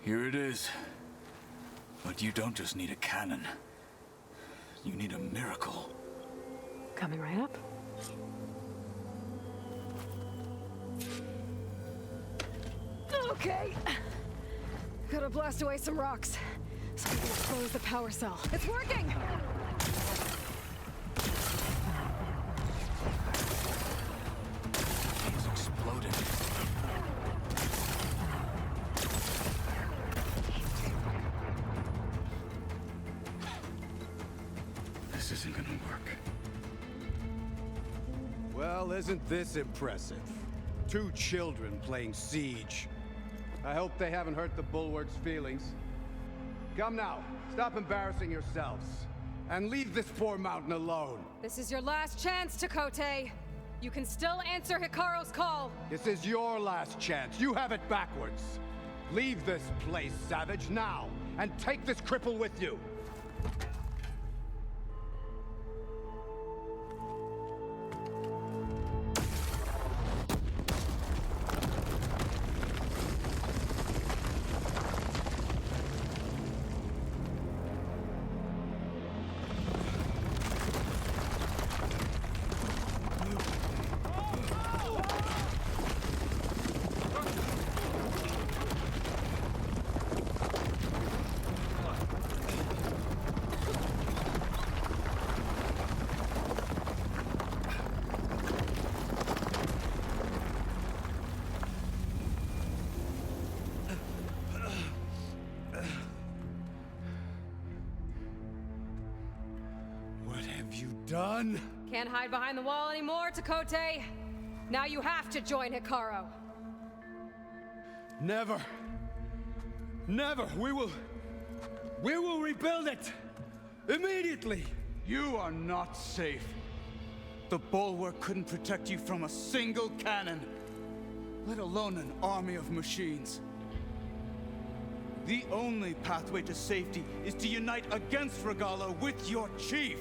Speaker 8: Here it is. But you don't just need a cannon. You need a miracle.
Speaker 1: Coming right up. Okay. Gotta blast away some rocks so we can close the power cell. It's working!
Speaker 8: It's exploded. This isn't gonna work.
Speaker 9: Well, isn't this impressive? 2 children playing siege. I hope they haven't hurt the Bulwark's feelings. Come now, stop embarrassing yourselves. And leave this poor mountain alone.
Speaker 1: This is your last chance, Takote. You can still answer Hikaru's call.
Speaker 9: This is your last chance. You have it backwards. Leave this place, Savage, now. And take this cripple with you. Done?
Speaker 1: Can't hide behind the wall anymore, Takote. Now you have to join Hikaru.
Speaker 9: Never. Never. We will rebuild it. Immediately.
Speaker 8: You are not safe. The bulwark couldn't protect you from a single cannon, let alone an army of machines. The only pathway to safety is to unite against Regala with your chief.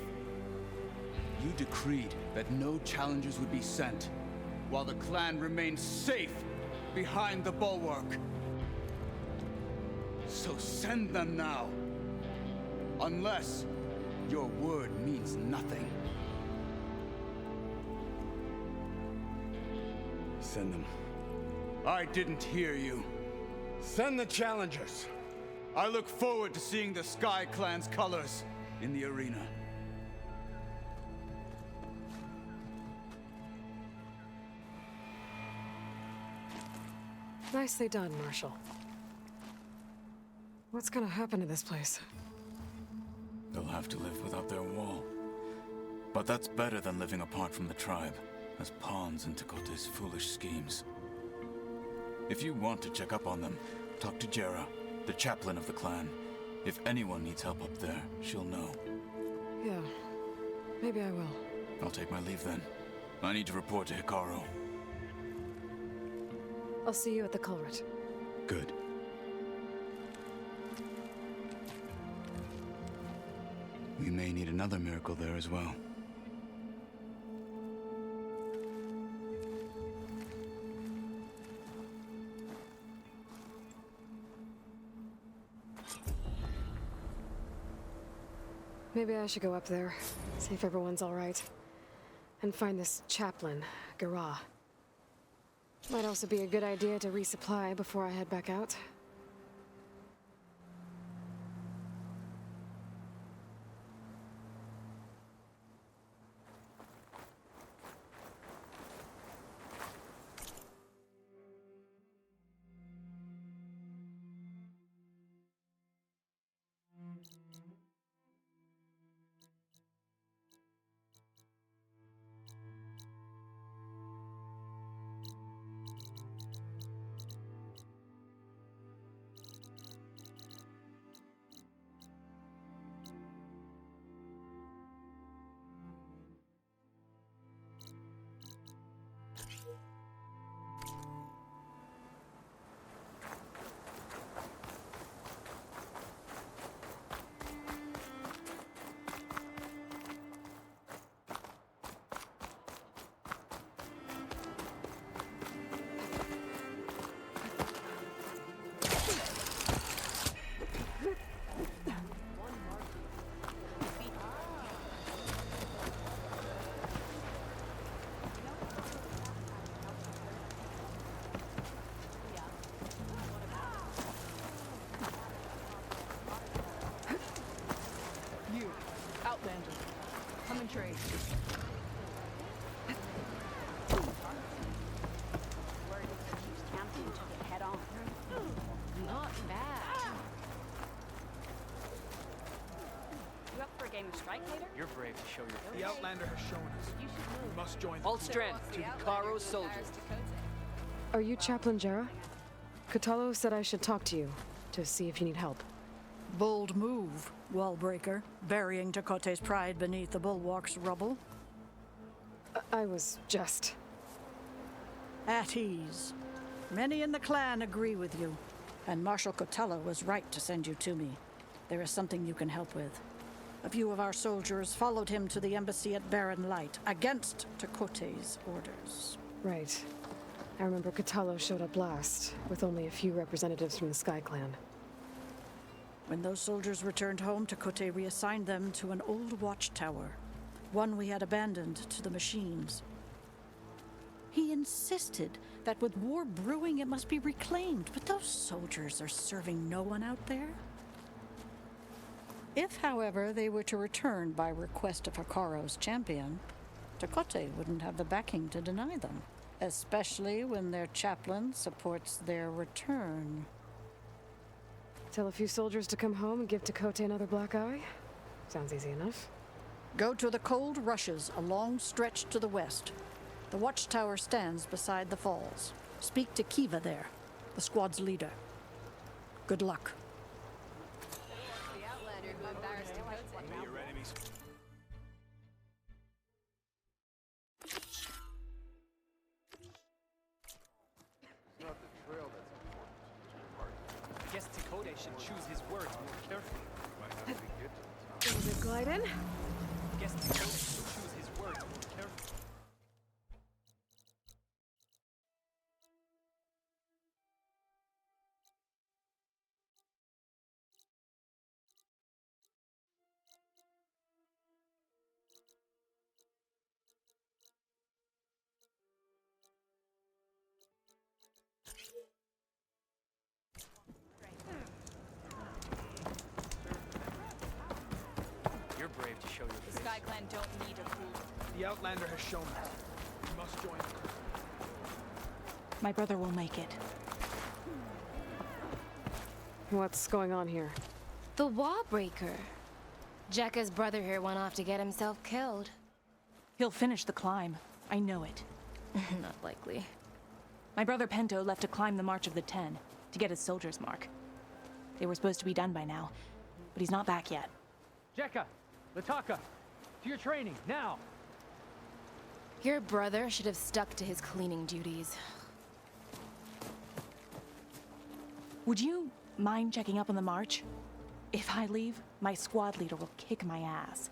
Speaker 8: You decreed that no challengers would be sent, while the clan remained safe behind the bulwark. So send them now. Unless your word means nothing.
Speaker 9: Send them.
Speaker 8: I didn't hear you.
Speaker 9: Send the challengers.
Speaker 8: I look forward to seeing the Sky Clan's colors in the arena.
Speaker 1: Nicely done, Marshal. What's gonna happen to this place?
Speaker 8: They'll have to live without their wall. But that's better than living apart from the tribe, as pawns in Tekote's foolish schemes. If you want to check up on them, talk to Jera, the chaplain of the clan. If anyone needs help up there, she'll know.
Speaker 1: Yeah, maybe I will.
Speaker 8: I'll take my leave then. I need to report to Hikaru.
Speaker 1: I'll see you at the culvert.
Speaker 8: Good. We may need another miracle there as well.
Speaker 1: Maybe I should go up there, see if everyone's all right, and find this chaplain, Gara. Might also be a good idea to resupply before I head back out.
Speaker 6: Outlander. Come and trade.
Speaker 3: Camping took it head on.
Speaker 7: Not bad.
Speaker 3: You up for a game of strike later?
Speaker 10: You're brave to show your face.
Speaker 2: The Outlander has shown us. We must join
Speaker 6: All strength to Hikaru's soldiers.
Speaker 1: Are you Chaplain Jera? Kotalo said I should talk to you, to see if you need help.
Speaker 11: Bold move, Wallbreaker, burying Tekote's pride beneath the bulwark's rubble.
Speaker 1: I was just...
Speaker 11: At ease. Many in the clan agree with you, and Marshal Kotalo was right to send you to me. There is something you can help with. A few of our soldiers followed him to the embassy at Barren Light, against Tekote's orders.
Speaker 1: Right. I remember Kotalo showed up last, with only a few representatives from the Sky Clan.
Speaker 11: When those soldiers returned home, Tekote reassigned them to an old watchtower, one we had abandoned to the machines. He insisted that with war brewing it must be reclaimed, but those soldiers are serving no one out there. If, however, they were to return by request of Hikaru's champion, Tekote wouldn't have the backing to deny them, especially when their chaplain supports their return.
Speaker 1: Tell a few soldiers to come home and give Tekote another black eye? Sounds easy enough.
Speaker 11: Go to the cold rushes, a long stretch to the west. The watchtower stands beside the falls. Speak to Kiva there, the squad's leader. Good luck.
Speaker 7: The Outlander who embarrassed Tekote.
Speaker 2: May your enemies.
Speaker 10: I guess Tekote should choose his words more carefully.
Speaker 1: Is it glide in?
Speaker 10: I guess Tekote should choose his words more carefully.
Speaker 3: Sky Clan don't need a ruler.
Speaker 10: The Outlander has shown us. We must join the crew.
Speaker 6: My brother will make it.
Speaker 1: What's going on here?
Speaker 12: The wall breaker. Jekka's brother here went off to get himself killed.
Speaker 6: He'll finish the climb. I know it.
Speaker 12: Not likely.
Speaker 6: My brother Pento left to climb the March of the Ten, to get his soldier's mark. They were supposed to be done by now, but he's not back yet.
Speaker 10: Jekka! Lataka! To your training, now!
Speaker 12: Your brother should have stuck to his cleaning duties.
Speaker 6: Would you mind checking up on the march? If I leave, my squad leader will kick my ass.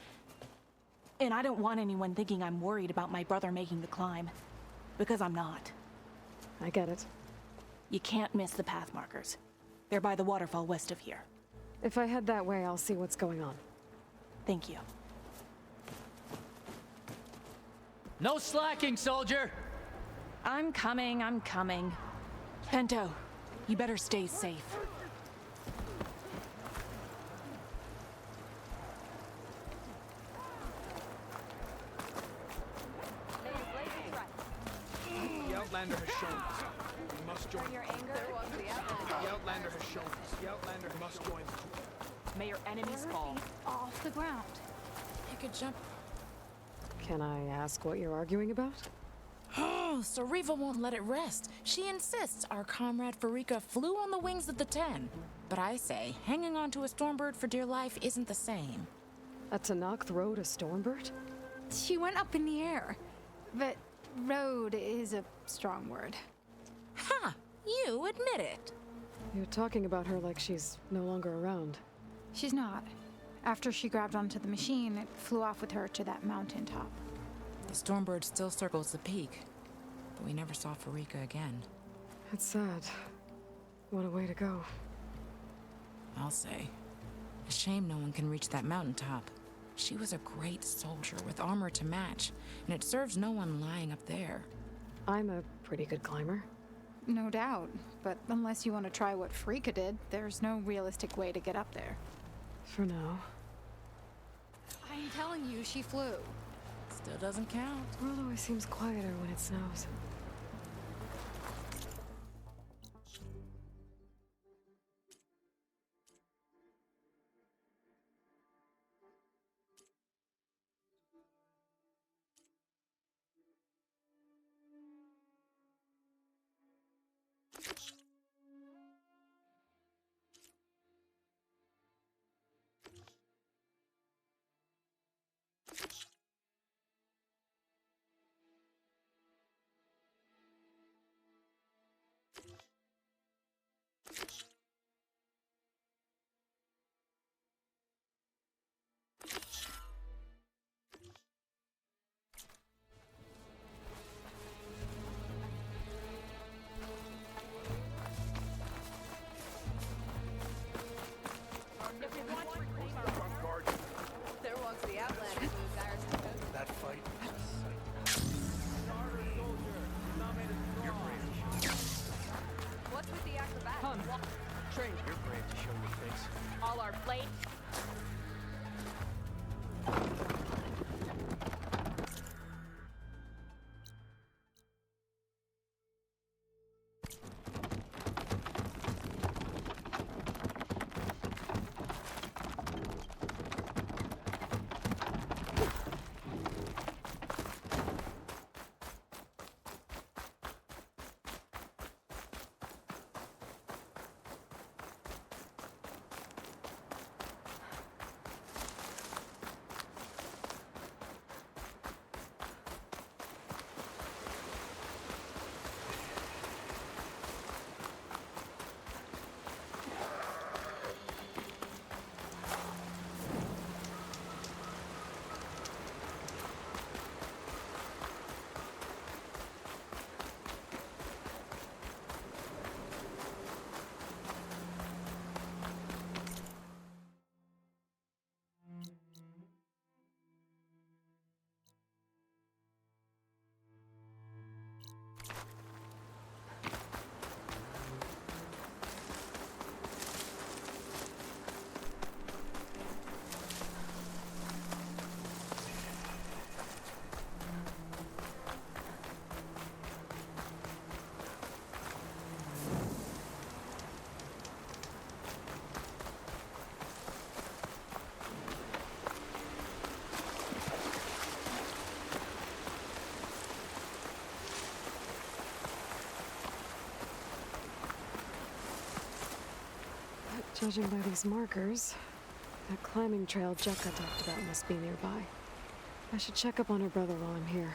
Speaker 6: And I don't want anyone thinking I'm worried about my brother making the climb. Because I'm not.
Speaker 1: I get it.
Speaker 6: You can't miss the path markers. They're by the waterfall west of here.
Speaker 1: If I head that way, I'll see what's going on.
Speaker 6: Thank you.
Speaker 10: No slacking, soldier!
Speaker 6: I'm coming. Pento, you better stay safe.
Speaker 10: The Outlander has shown us. We must join the crew. The Outlander has shown us. The Outlander must join the crew.
Speaker 6: May your enemies fall.
Speaker 7: Off the ground.
Speaker 13: You could jump.
Speaker 1: Can I ask what you're arguing about?
Speaker 13: Oh, so Riva won't let it rest. She insists our comrade Farika flew on the wings of the Ten. But I say, hanging onto a Stormbird for dear life isn't the same.
Speaker 1: A Tanakh rode a Stormbird?
Speaker 7: She went up in the air. But road is a strong word.
Speaker 13: Ha! You admit it.
Speaker 1: You're talking about her like she's no longer around.
Speaker 7: She's not. After she grabbed onto the machine, it flew off with her to that mountaintop.
Speaker 13: The Stormbird still circles the peak, but we never saw Farika again.
Speaker 1: It's sad. What a way to go.
Speaker 13: I'll say. A shame no one can reach that mountaintop. She was a great soldier with armor to match, and it serves no one lying up there.
Speaker 1: I'm a pretty good climber.
Speaker 7: No doubt, but unless you want to try what Farika did, there's no realistic way to get up there.
Speaker 1: For now.
Speaker 7: I'm telling you, she flew.
Speaker 13: Still doesn't count.
Speaker 1: The world always seems quieter when it snows. Judging by these markers, that climbing trail Jekka talked about must be nearby. I should check up on her brother while I'm here.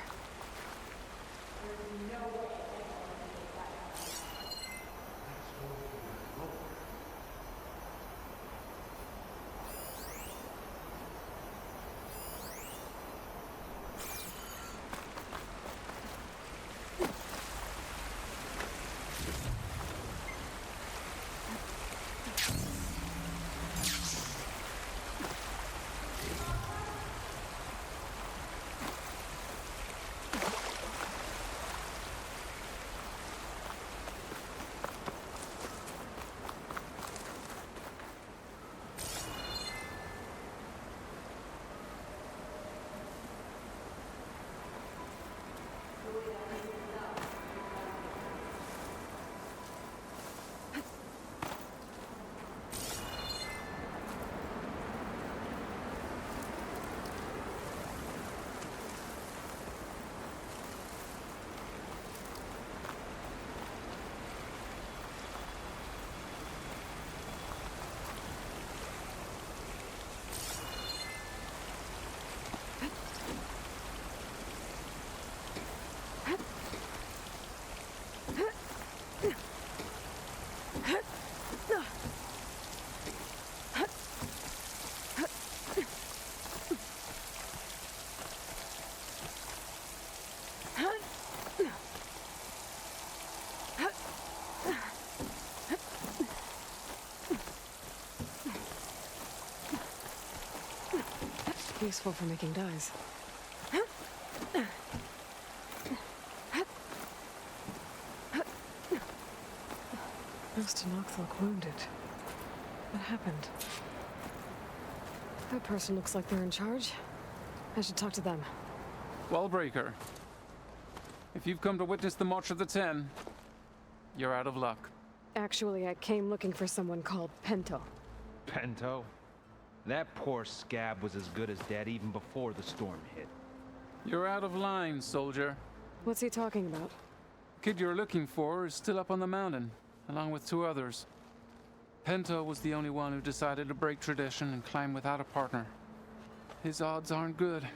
Speaker 1: Useful for making dyes. Most Tanakh look wounded. What happened? That person looks like they're in charge. I should talk to them.
Speaker 14: Wallbreaker. If you've come to witness the March of the Ten, you're out of luck.
Speaker 1: Actually, I came looking for someone called Pento.
Speaker 15: Pento? That poor scab was as good as dead even before the storm hit.
Speaker 14: You're out of line, soldier.
Speaker 1: What's he talking about?
Speaker 14: The kid you're looking for is still up on the mountain, along with 2 others. Pento was the only one who decided to break tradition and climb without a partner. His odds aren't good.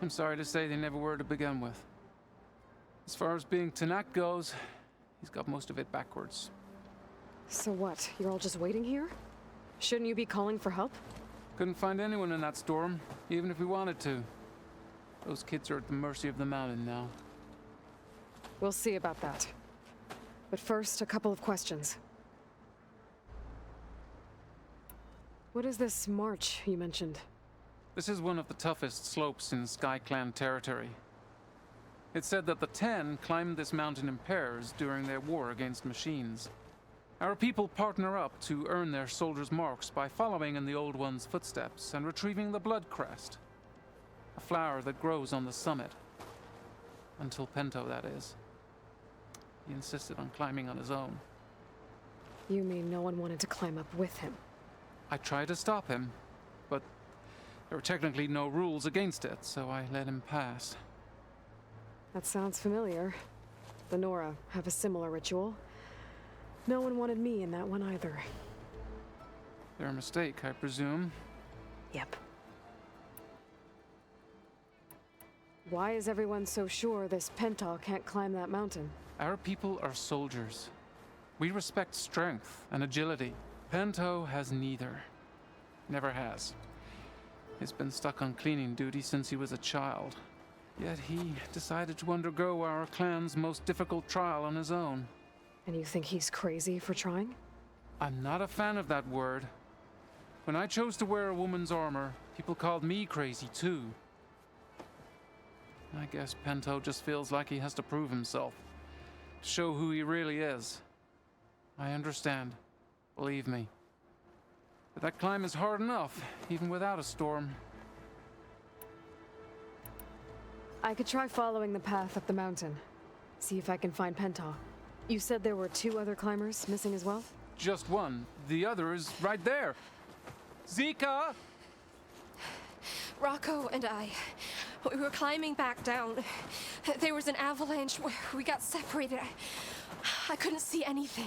Speaker 14: I'm sorry to say they never were to begin with. As far as being Tanakh goes, he's got most of it backwards.
Speaker 1: So what? You're all just waiting here? Shouldn't you be calling for help?
Speaker 14: Couldn't find anyone in that storm, even if we wanted to. Those kids are at the mercy of the mountain now.
Speaker 1: We'll see about that. But first, a couple of questions. What is this march you mentioned?
Speaker 14: This is one of the toughest slopes in Sky Clan territory. It's said that the Ten climbed this mountain in pairs during their war against machines. Our people partner up to earn their soldiers' marks by following in the Old One's footsteps and retrieving the Blood Crest, a flower that grows on the summit. Until Pento, that is. He insisted on climbing on his own.
Speaker 1: You mean no one wanted to climb up with him?
Speaker 14: I tried to stop him, but there were technically no rules against it, so I let him pass.
Speaker 1: That sounds familiar. The Nora have a similar ritual. No one wanted me in that one either.
Speaker 14: Their mistake, I presume.
Speaker 1: Yep. Why is everyone so sure this Pento can't climb that mountain?
Speaker 14: Our people are soldiers. We respect strength and agility. Pento has neither. Never has. He's been stuck on cleaning duty since he was a child. Yet he decided to undergo our clan's most difficult trial on his own.
Speaker 1: And you think he's crazy for trying?
Speaker 14: I'm not a fan of that word. When I chose to wear a woman's armor, people called me crazy too. I guess Pento just feels like he has to prove himself, to show who he really is. I understand, believe me. But that climb is hard enough, even without a storm.
Speaker 1: I could try following the path up the mountain. See if I can find Pento. You said there were 2 other climbers missing as well?
Speaker 14: Just one. The other is right there. Zika!
Speaker 12: Rocco and I, we were climbing back down. There was an avalanche where we got separated. I couldn't see anything.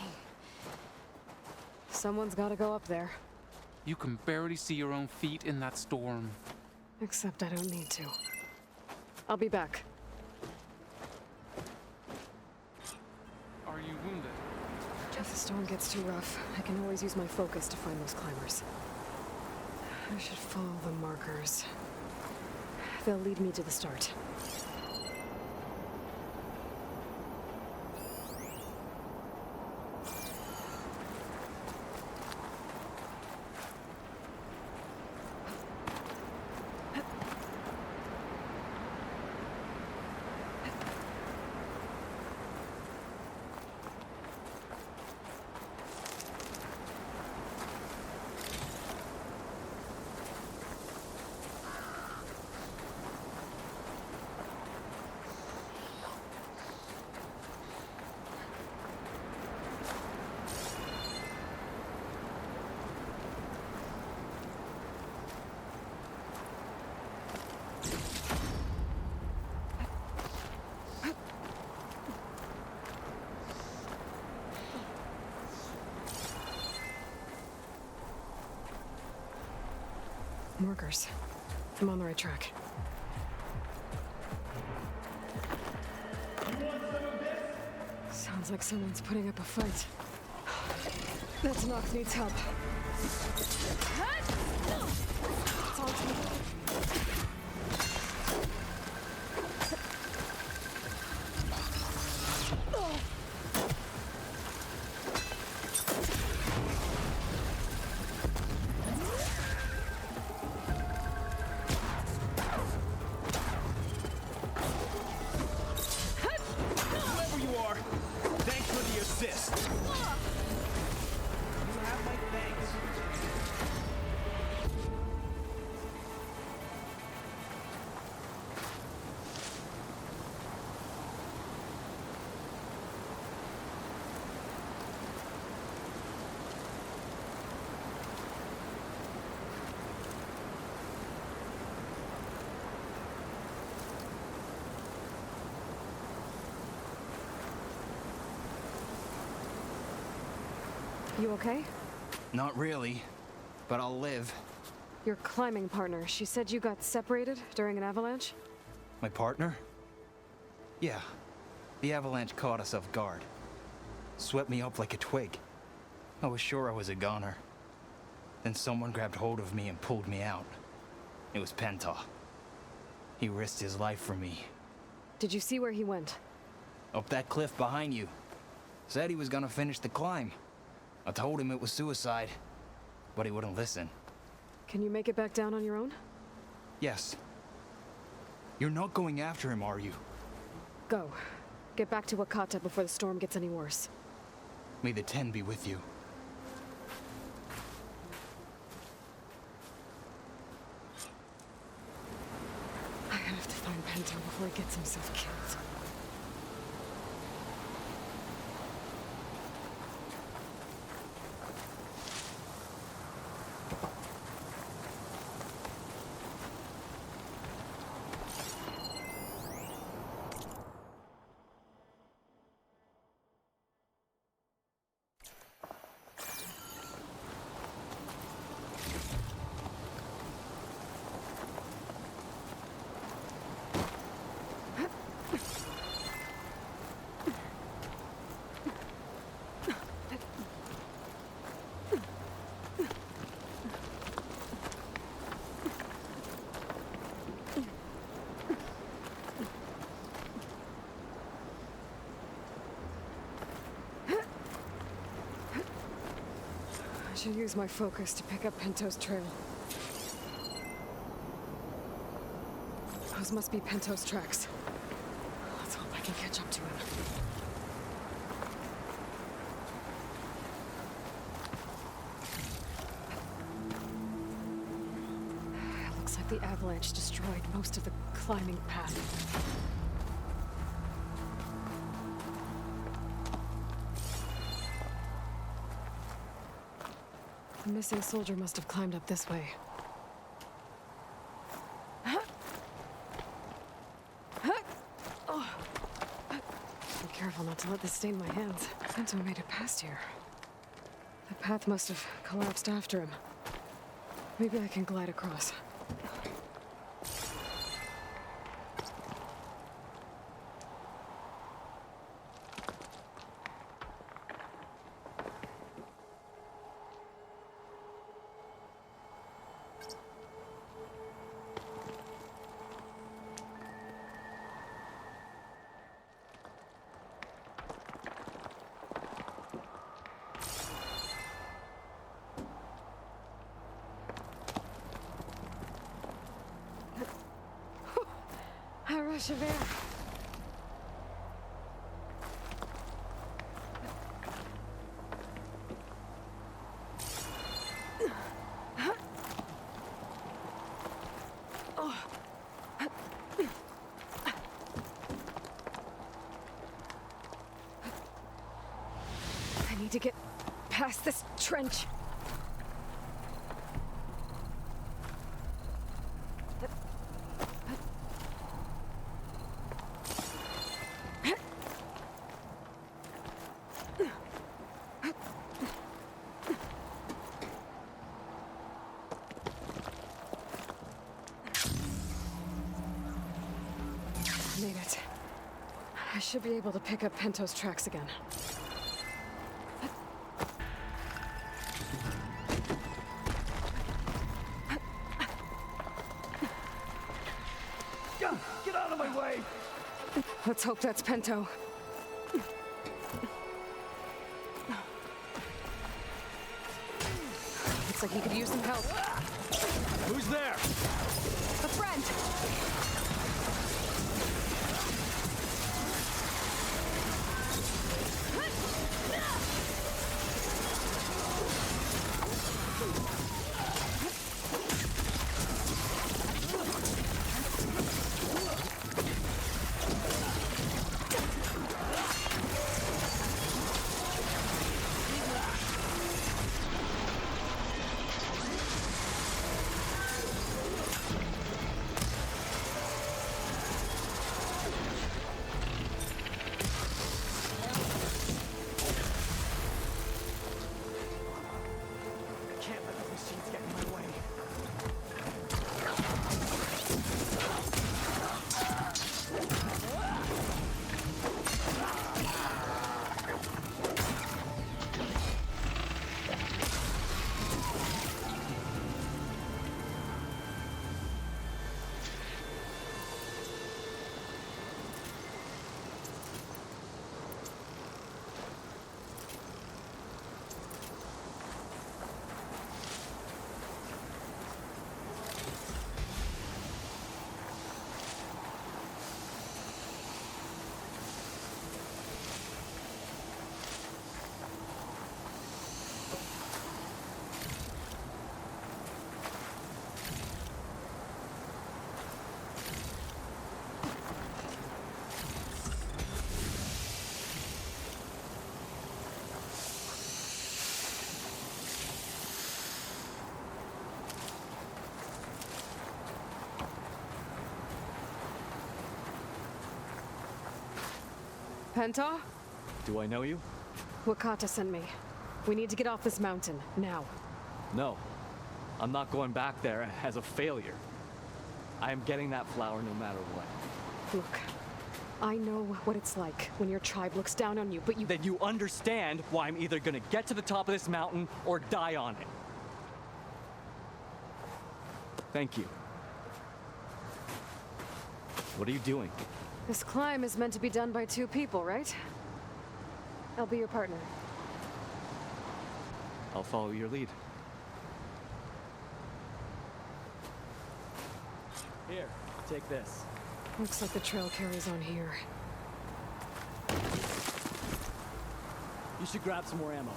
Speaker 1: Someone's gotta go up there.
Speaker 14: You can barely see your own feet in that storm.
Speaker 1: Except I don't need to. I'll be back.
Speaker 14: Are you wounded?
Speaker 1: If the storm gets too rough, I can always use my focus to find those climbers. I should follow the markers. They'll lead me to the start. Markers. I'm on the right track. Sounds like someone's putting up a fight. That knock needs help. It's on to me. You okay?
Speaker 16: Not really, but I'll live.
Speaker 1: Your climbing partner, she said you got separated during an avalanche?
Speaker 16: My partner? Yeah. The avalanche caught us off guard. Swept me up like a twig. I was sure I was a goner. Then someone grabbed hold of me and pulled me out. It was Penta. He risked his life for me.
Speaker 1: Did you see where he went?
Speaker 16: Up that cliff behind you. Said he was gonna finish the climb. I told him it was suicide, but he wouldn't listen.
Speaker 1: Can you make it back down on your own?
Speaker 16: Yes. You're not going after him, are you?
Speaker 1: Go. Get back to Wakata before the storm gets any worse.
Speaker 16: May the 10 be with you.
Speaker 1: I have to find Penta before he gets himself killed. I should use my focus to pick up Pento's trail. Those must be Pento's tracks. Let's hope I can catch up to him. Looks like the avalanche destroyed most of the climbing path. The missing soldier must have climbed up this way. Be careful not to let this stain my hands. Pento made it past here. The path must have collapsed after him. Maybe I can glide across. A rush of air. I need to get past this trench. Made it. I should be able to pick up Pento's tracks again.
Speaker 2: Get out of my way!
Speaker 1: Let's hope that's Pento. Looks like he could use some help.
Speaker 2: Who's there?
Speaker 1: A friend!
Speaker 2: Can't let the machines get in my way.
Speaker 1: Pento?
Speaker 17: Do I know you?
Speaker 1: Wakata sent me. We need to get off this mountain, now.
Speaker 17: No. I'm not going back there as a failure. I am getting that flower no matter what.
Speaker 1: Look, I know what it's like when your tribe looks down on you, but you—
Speaker 17: Then you understand why I'm either gonna get to the top of this mountain or die on it. Thank you. What are you doing?
Speaker 1: This climb is meant to be done by two people, right? I'll be your partner.
Speaker 17: I'll follow your lead. Here, take this.
Speaker 1: Looks like the trail carries on here.
Speaker 17: You should grab some more ammo.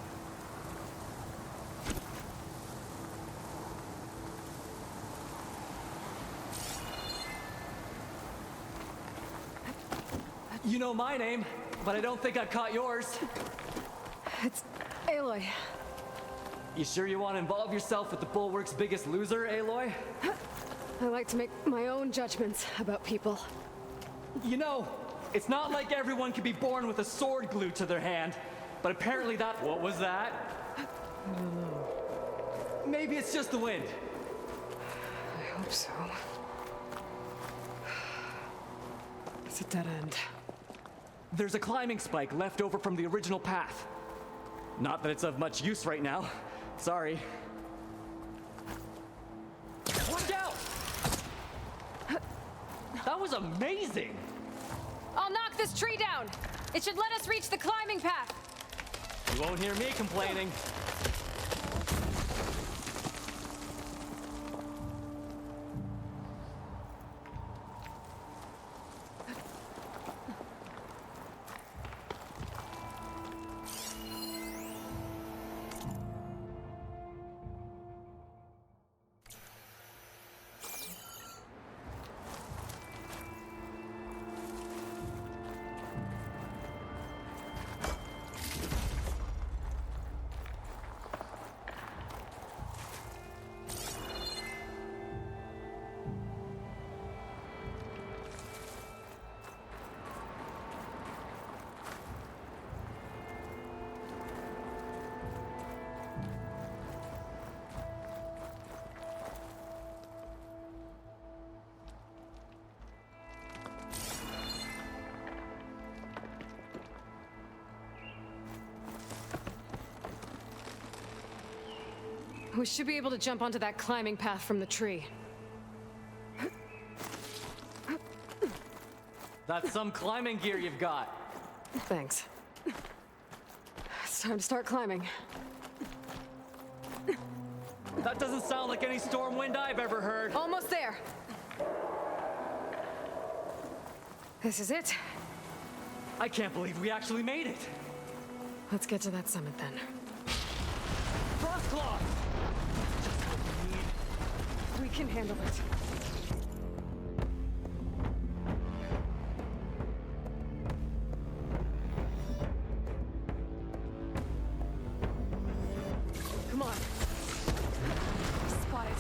Speaker 17: You know my name, but I don't think I've caught yours.
Speaker 1: It's Aloy.
Speaker 17: You sure you want to involve yourself with the Bulwark's biggest loser, Aloy?
Speaker 1: I like to make my own judgments about people.
Speaker 17: You know, it's not like everyone can be born with a sword glued to their hand, but apparently that— What was that?
Speaker 1: I don't know.
Speaker 17: Maybe it's just the wind.
Speaker 1: I hope so. It's a dead end.
Speaker 17: There's a climbing spike left over from the original path. Not that it's of much use right now. Sorry. Watch out! That was amazing!
Speaker 1: I'll knock this tree down! It should let us reach the climbing path!
Speaker 17: You won't hear me complaining.
Speaker 1: We should be able to jump onto that climbing path from the tree.
Speaker 17: That's some climbing gear you've got.
Speaker 1: Thanks. It's time to start climbing.
Speaker 17: That doesn't sound like any storm wind I've ever heard.
Speaker 1: Almost there. This is it.
Speaker 17: I can't believe we actually made it.
Speaker 1: Let's get to that summit then.
Speaker 17: Frost claws!
Speaker 1: We can handle it. Come on. Spot it.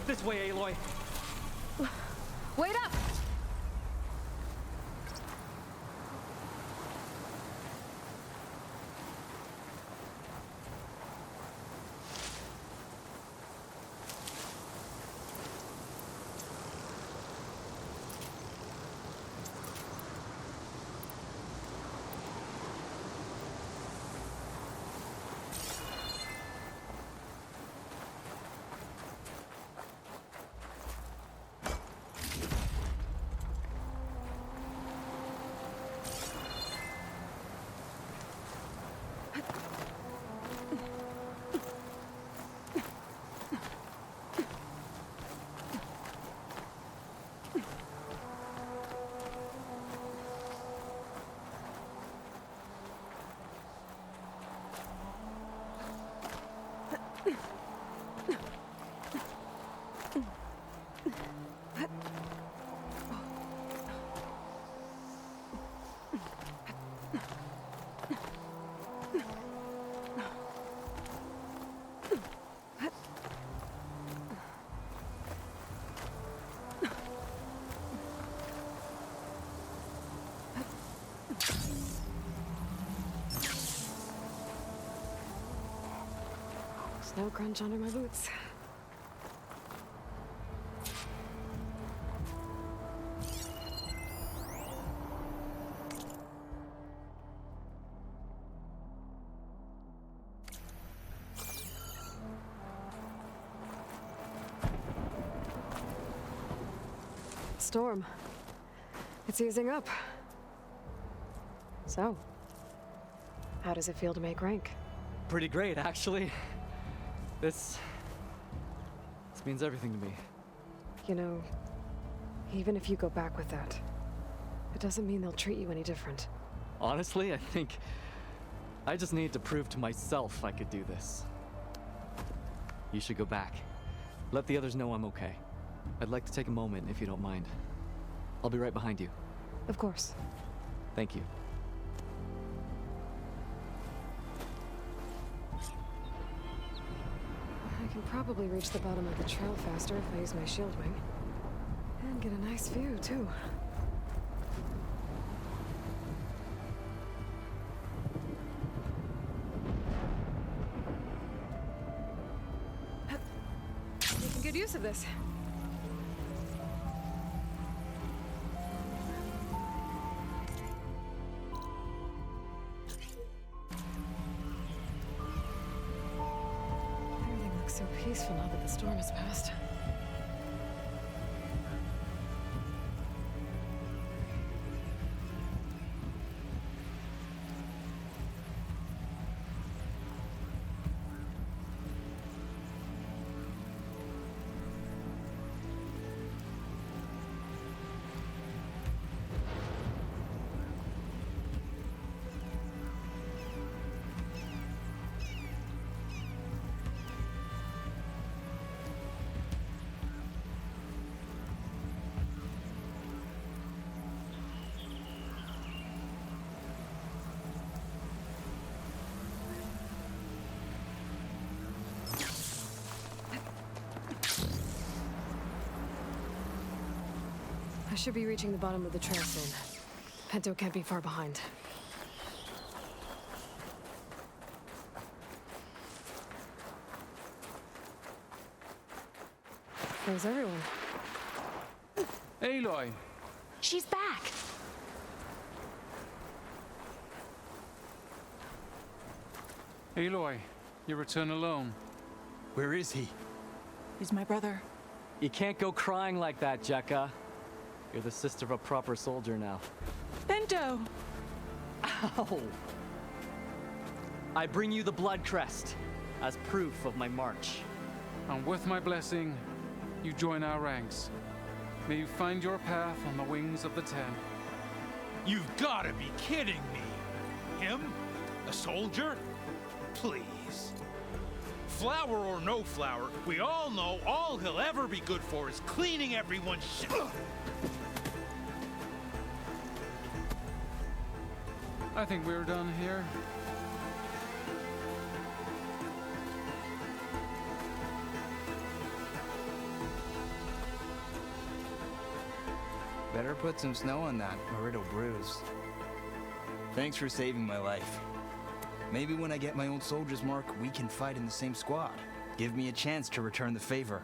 Speaker 17: This way, Aloy.
Speaker 1: Wait up! Snow crunch under my boots. Storm. It's easing up. So, how does it feel to make rank?
Speaker 17: Pretty great, actually. This means everything to me.
Speaker 1: You know, even if you go back with that, it doesn't mean they'll treat you any different.
Speaker 17: Honestly, I think I just need to prove to myself I could do this. You should go back. Let the others know I'm okay. I'd like to take a moment, if you don't mind. I'll be right behind you.
Speaker 1: Of course.
Speaker 17: Thank you.
Speaker 1: I can probably reach the bottom of the trail faster if I use my shield wing. And get a nice view, too. Making good use of this. Everything looks so peaceful now that the storm has passed. I should be reaching the bottom of the trail soon. Pinto can't be far behind. There's everyone.
Speaker 14: Aloy!
Speaker 6: She's back!
Speaker 14: Aloy, you return alone.
Speaker 16: Where is he?
Speaker 6: He's my brother.
Speaker 17: You can't go crying like that, Jekka. You're the sister of a proper soldier now.
Speaker 6: Bento!
Speaker 17: Ow! I bring you the blood crest as proof of my march.
Speaker 14: And with my blessing, you join our ranks. May you find your path on the wings of the Ten.
Speaker 2: You've got to be kidding me. Him? A soldier? Please. Flower or no flower, we all know all he'll ever be good for is cleaning everyone's shit.
Speaker 14: I think we're done here.
Speaker 16: Better put some snow on that, or it'll bruise. Thanks for saving my life. Maybe when I get my old soldier's mark, we can fight in the same squad. Give me a chance to return the favor.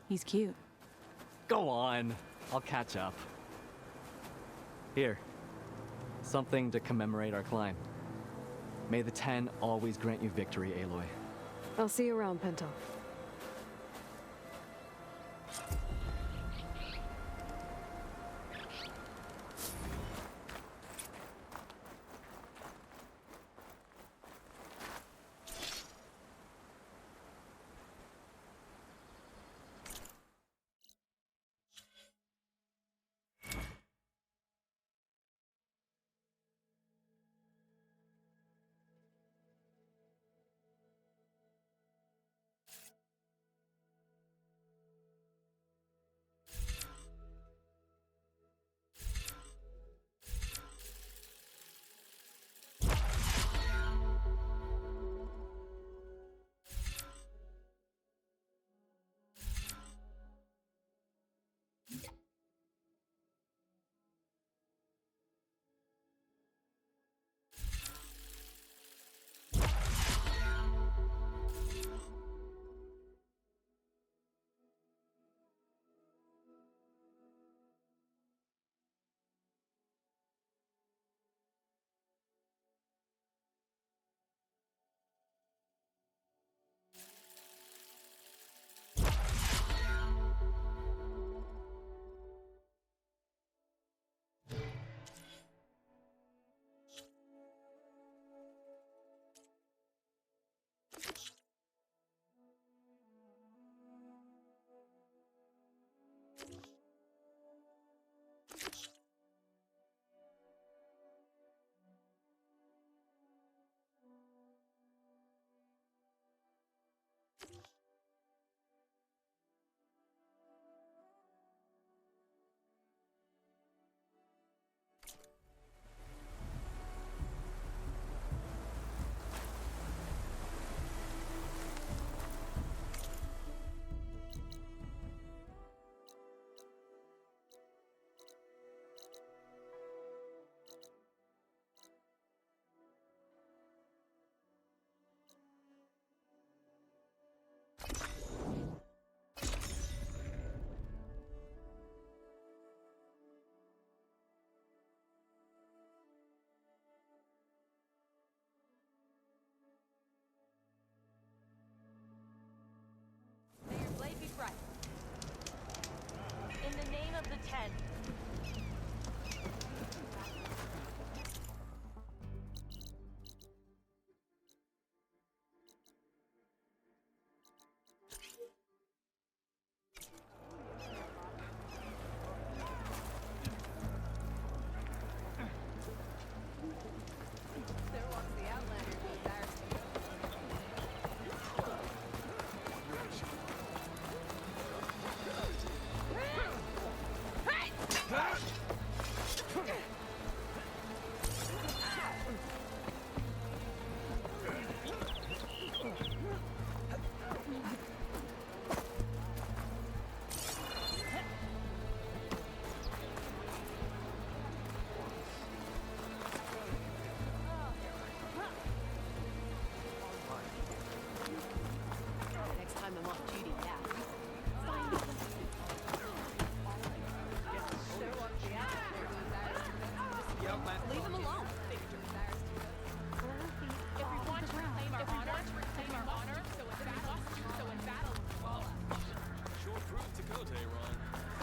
Speaker 6: He's cute.
Speaker 17: Go on. I'll catch up. Here. Something to commemorate our climb. May the Ten always grant you victory, Aloy.
Speaker 1: I'll see you around, Pinto.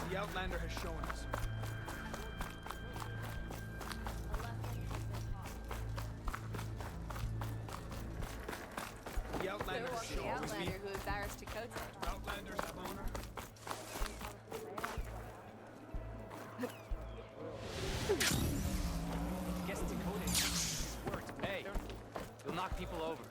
Speaker 10: The Outlander has shown us. The Outlander has shown us.
Speaker 3: who embarrassed Dakota.
Speaker 10: Outlanders have honor.
Speaker 16: Guess Dakota worked. Hey, you'll knock people over.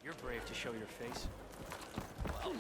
Speaker 16: You're brave to show your face. Well.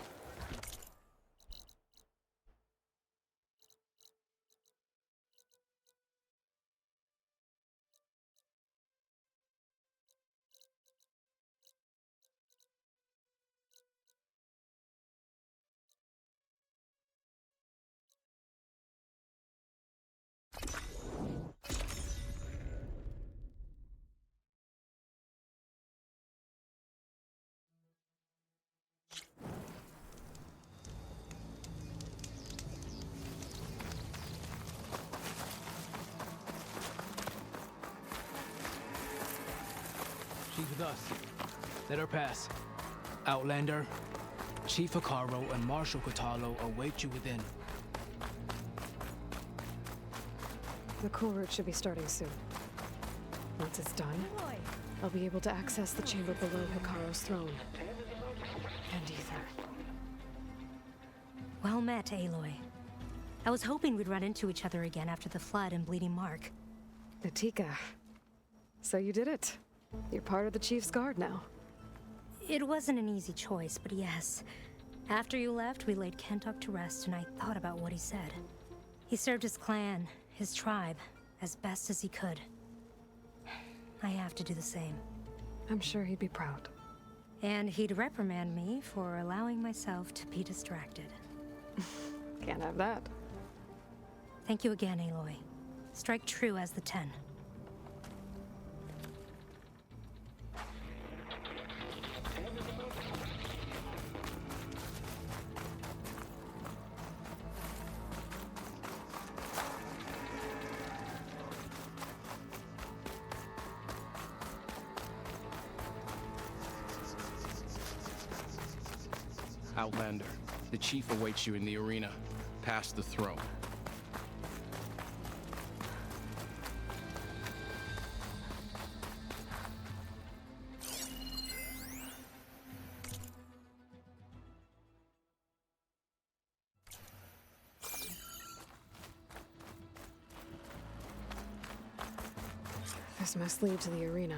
Speaker 10: She's with us. Let her pass. Outlander, Chief Hikaru and Marshal Kotalo await you within.
Speaker 1: The cool route should be starting soon. Once it's done, I'll be able to access the chamber below Hikaru's throne. And Ether.
Speaker 18: Well met, Aloy. I was hoping we'd run into each other again after the flood and Bleeding Mark.
Speaker 1: Natika. So you did it. You're part of the Chief's Guard now.
Speaker 18: It wasn't an easy choice, but yes. After you left, we laid Kentuck to rest, and I thought about what he said. He served his clan, his tribe, as best as he could. I have to do the same.
Speaker 1: I'm sure he'd be proud.
Speaker 18: And he'd reprimand me for allowing myself to be distracted.
Speaker 1: Can't have that.
Speaker 18: Thank you again, Aloy. Strike true as the 10.
Speaker 10: Outlander, the Chief awaits you in the arena, past the throne.
Speaker 1: This must lead to the arena.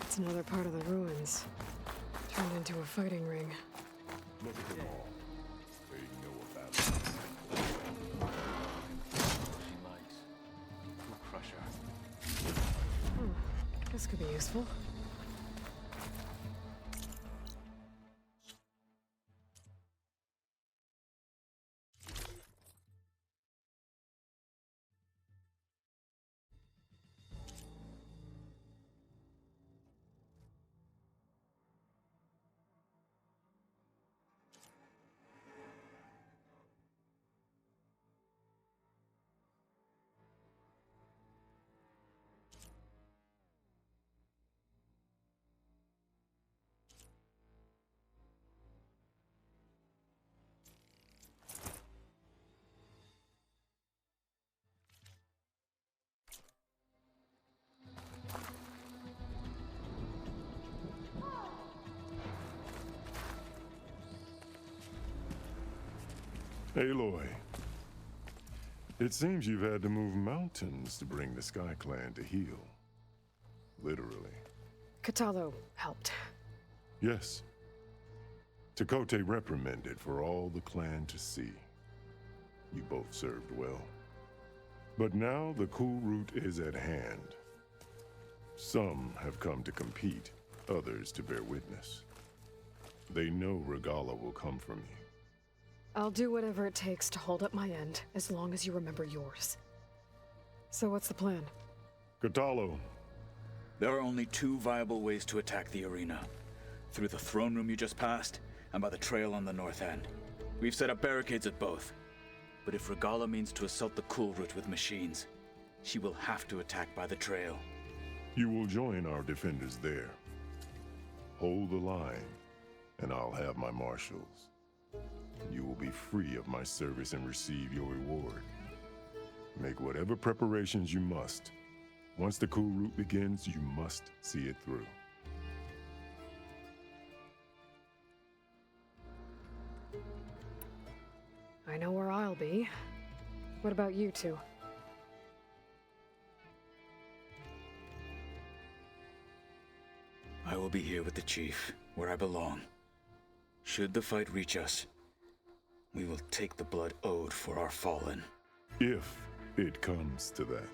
Speaker 1: It's another part of the ruins, turned into a fighting ring.
Speaker 19: Look at them all. They know about it.
Speaker 16: She likes. We'll crush her.
Speaker 1: This could be useful.
Speaker 19: Aloy, it seems you've had to move mountains to bring the Sky Clan to heel. Literally.
Speaker 1: Katalo helped.
Speaker 19: Yes. Tekote reprimanded for all the clan to see. You both served well. But now the cool route is at hand. Some have come to compete, others to bear witness. They know Regala will come for me.
Speaker 1: I'll do whatever it takes to hold up my end, as long as you remember yours. So what's the plan?
Speaker 19: Katalo.
Speaker 8: There are only two viable ways to attack the arena. Through the throne room you just passed, and by the trail on the north end. We've set up barricades at both. But if Regala means to assault the cool route with machines, she will have to attack by the trail.
Speaker 19: You will join our defenders there. Hold the line, and I'll have my marshals. You will be free of my service and receive your reward. Make whatever preparations you must. Once the cool route begins, you must see it through.
Speaker 1: I know where I'll be. What about you two?
Speaker 8: I will be here with the chief, where I belong. Should the fight reach us, we will take the blood owed for our fallen.
Speaker 19: If it comes to that,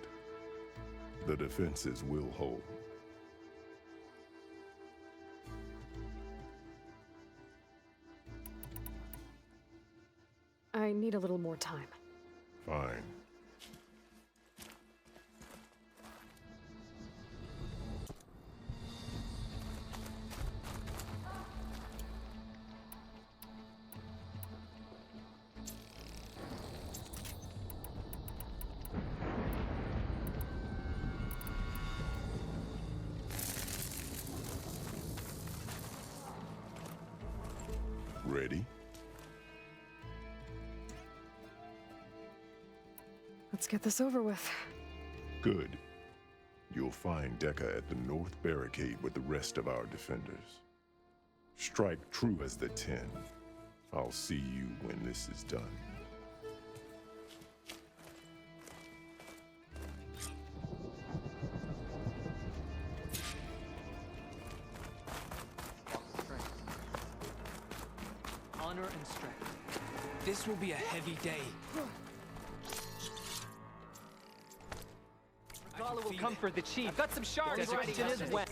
Speaker 19: the defenses will hold.
Speaker 1: I need a little more time.
Speaker 19: Fine. Ready?
Speaker 1: Let's get this over with.
Speaker 19: Good. You'll find Dekka at the north barricade with the rest of our defenders. Strike true as the 10. I'll see you when this is done.
Speaker 10: Honor and strength. This will be a heavy day. Regala will come for the chief. I've got some shards ready. Is wet.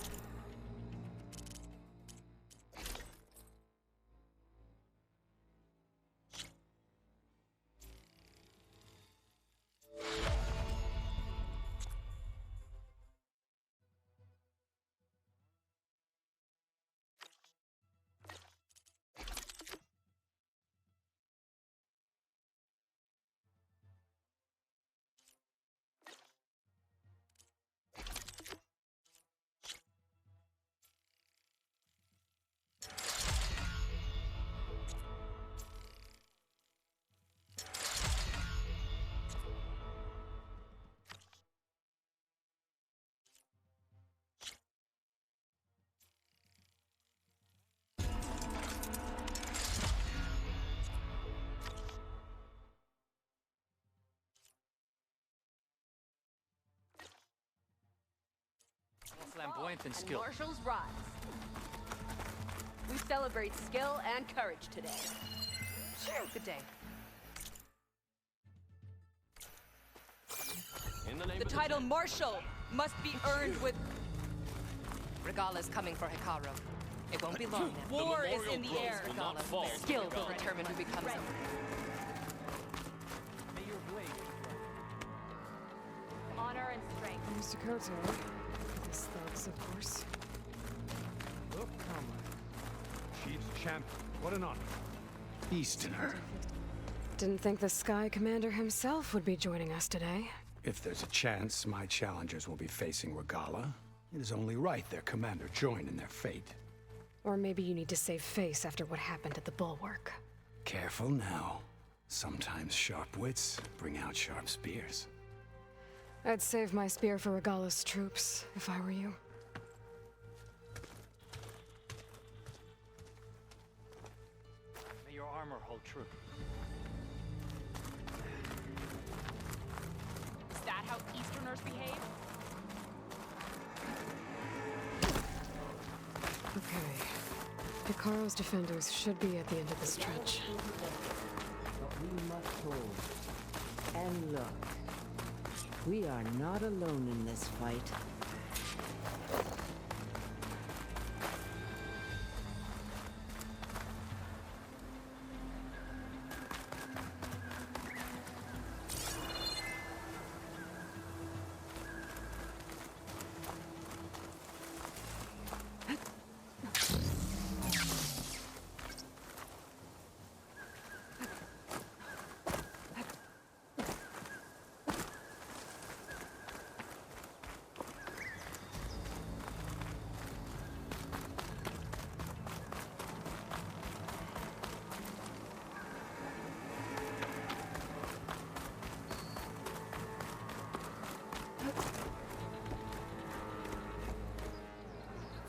Speaker 10: Flamboyant and skill.
Speaker 20: Marshals rise. We celebrate skill and courage today. Sure. Good day. The title Marshal must be earned with... Regala's coming for Hikaru. It won't be long now. War is in the air, Regala. Skill will determine who becomes emperor.
Speaker 10: May your blade.
Speaker 20: Honor and strength.
Speaker 1: Mr. Koto. These thugs, of course.
Speaker 9: Look, comrade. Chief's champion. What an honor. Easterner.
Speaker 1: Didn't think the Sky Commander himself would be joining us today.
Speaker 9: If there's a chance my challengers will be facing Regala, it is only right their commander join in their fate.
Speaker 1: Or maybe you need to save face after what happened at the Bulwark.
Speaker 9: Careful now. Sometimes sharp wits bring out sharp spears.
Speaker 1: I'd save my spear for Regala's troops, if I were you.
Speaker 10: May your armor hold true.
Speaker 13: how Easterners behave?
Speaker 1: Okay. Hikaru's defenders should be at the end of the stretch.
Speaker 21: But we must hold. And look, we are not alone in this fight.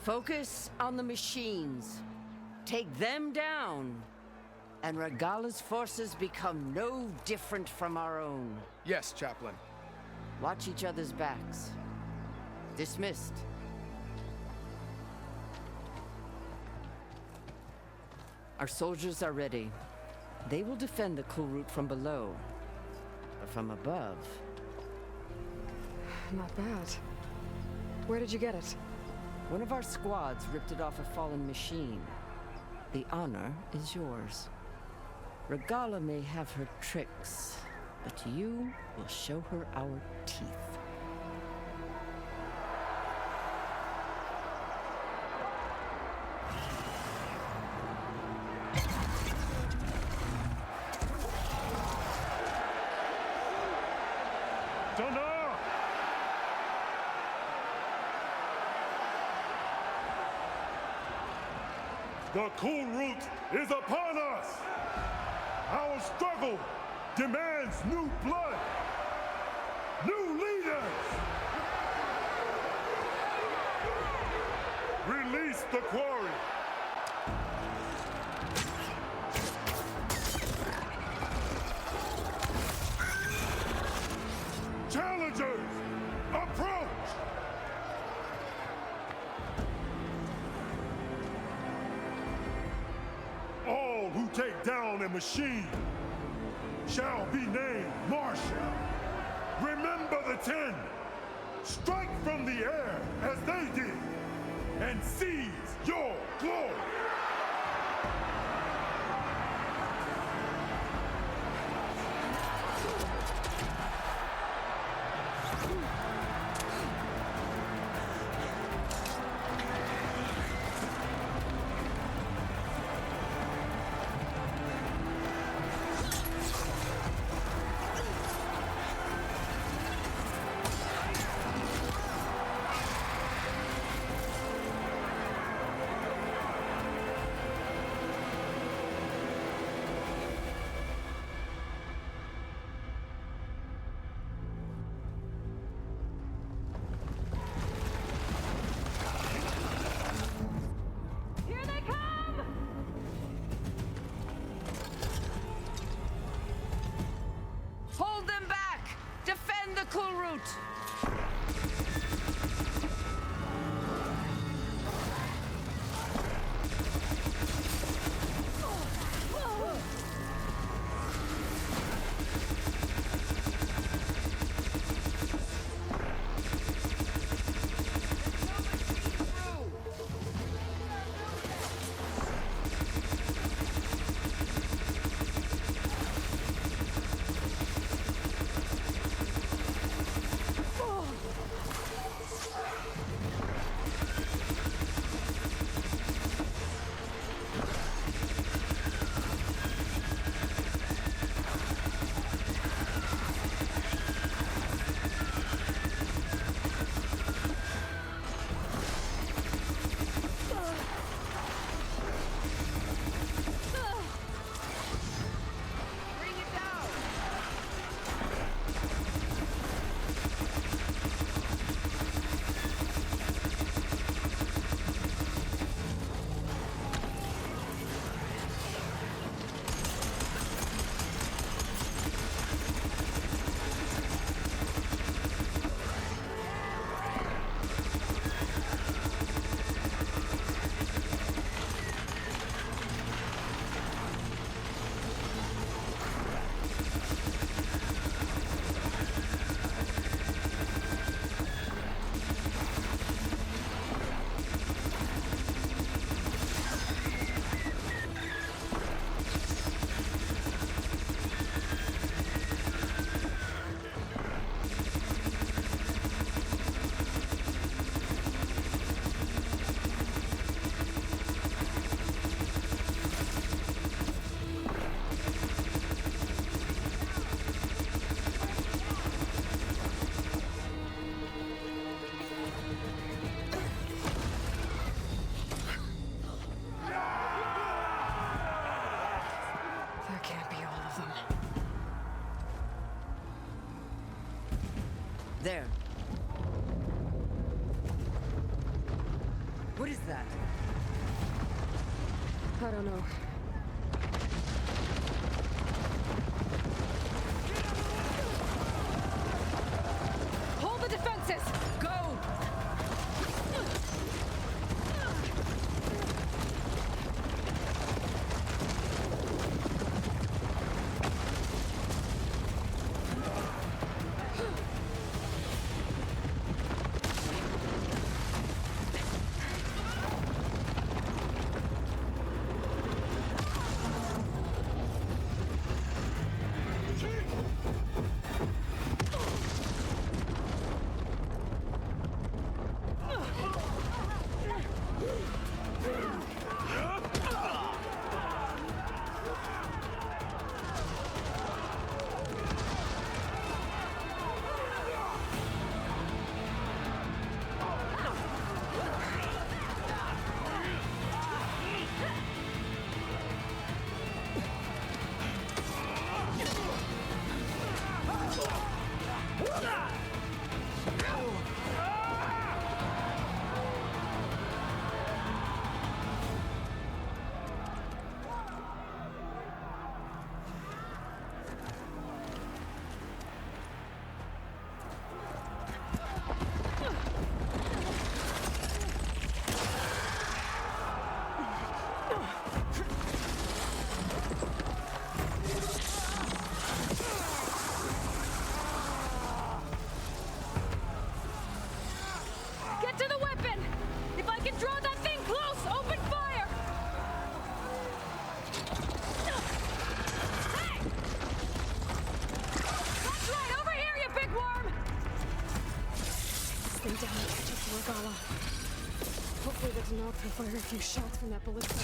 Speaker 21: Focus on the machines. Take them down. And Regala's forces become no different from our own.
Speaker 10: Yes, Chaplain.
Speaker 21: Watch each other's backs. Dismissed. Our soldiers are ready. They will defend the cool route from below. But from above...
Speaker 1: Not bad. Where did you get it?
Speaker 21: One of our squads ripped it off a fallen machine. The honor is yours. Regala may have her tricks, but you will show her our teeth.
Speaker 19: The cool route is upon us! Our struggle demands new blood! New leaders! Release the quarry! Challengers, approach! All who take down a machine shall be named marshal. Remember the 10. Strike from the air as they did and seize your glory.
Speaker 21: Hold them back! Defend the cool route! is that?
Speaker 1: I don't know.
Speaker 20: Hold the defenses! Go! Get to the weapon! If I can draw that thing close, open fire! Hey! That's right, over here, you big worm!
Speaker 1: Stay down and catch up to Regala. Hopefully the Denok can fire a few shots from that ballista.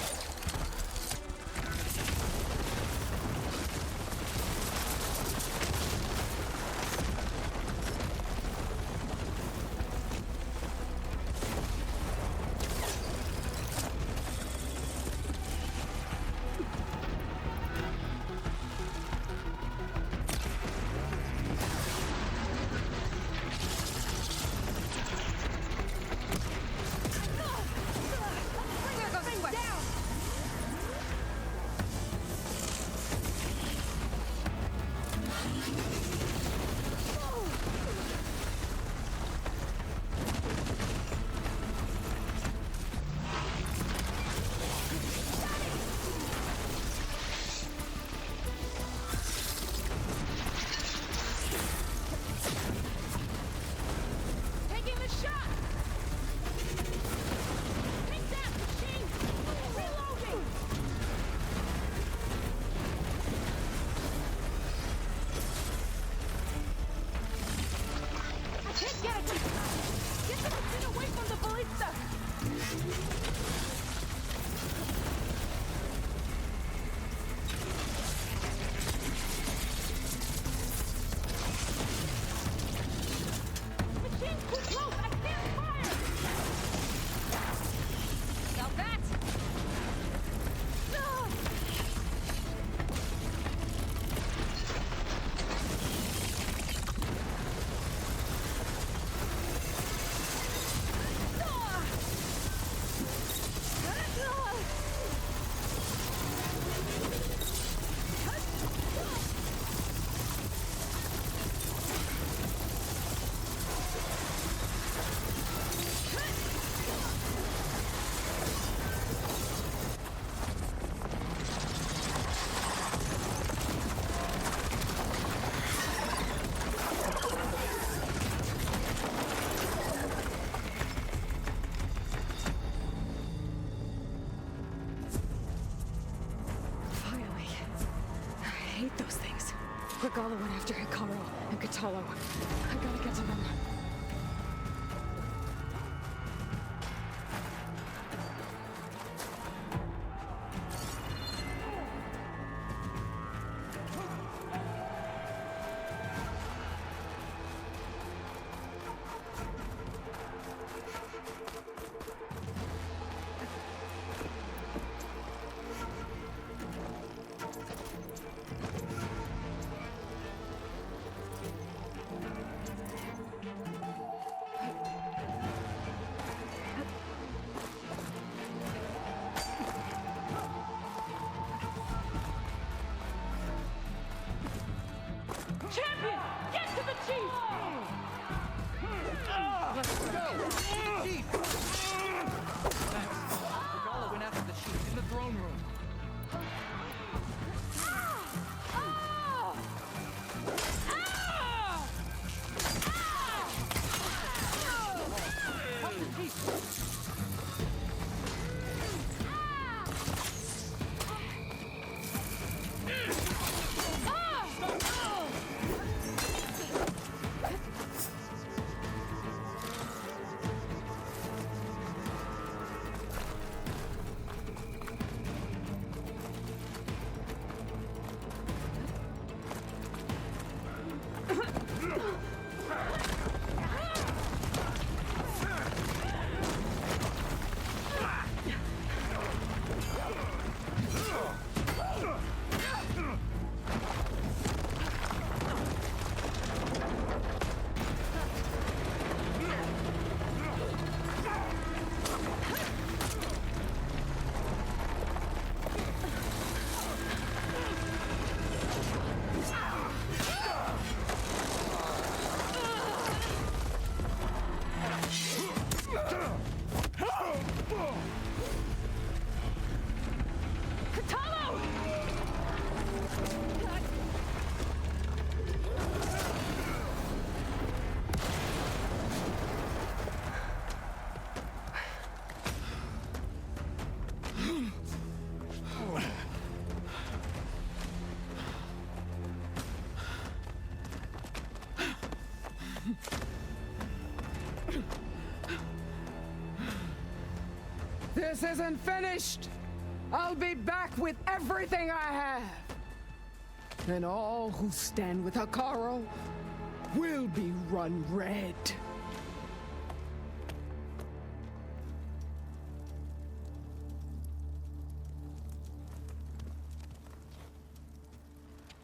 Speaker 1: Regala went after Hikaru and Katalo. I gotta get to them.
Speaker 10: This isn't finished! I'll be back with everything I have! Then all who stand with Hekarro will be run red.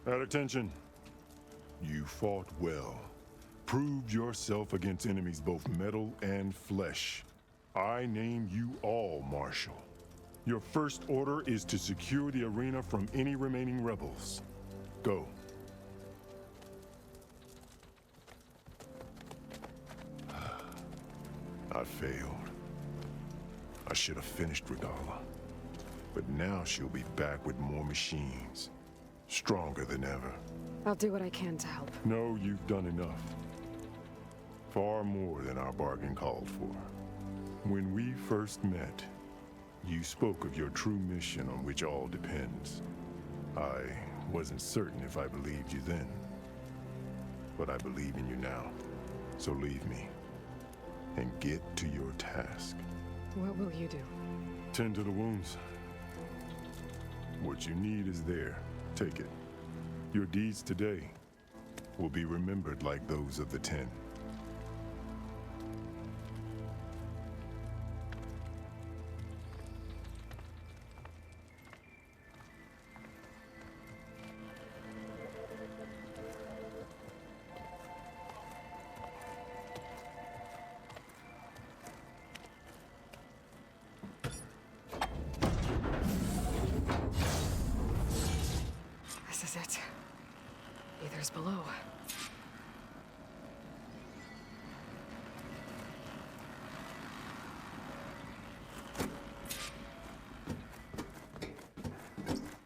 Speaker 19: At attention. You fought well. Proved yourself against enemies both metal and flesh. I name you all Marshal. Your first order is to secure the arena from any remaining rebels. Go. I failed. I should have finished Regala. But now she'll be back with more machines. Stronger than ever.
Speaker 1: I'll do what I can to help.
Speaker 19: No, you've done enough. Far more than our bargain called for. When we first met, you spoke of your true mission on which all depends. I wasn't certain if I believed you then. But I believe in you now. So leave me. And get to your task.
Speaker 1: What will you do?
Speaker 19: Tend to the wounds. What you need is there. Take it. Your deeds today will be remembered like those of the 10.
Speaker 1: This is it. Ether's below.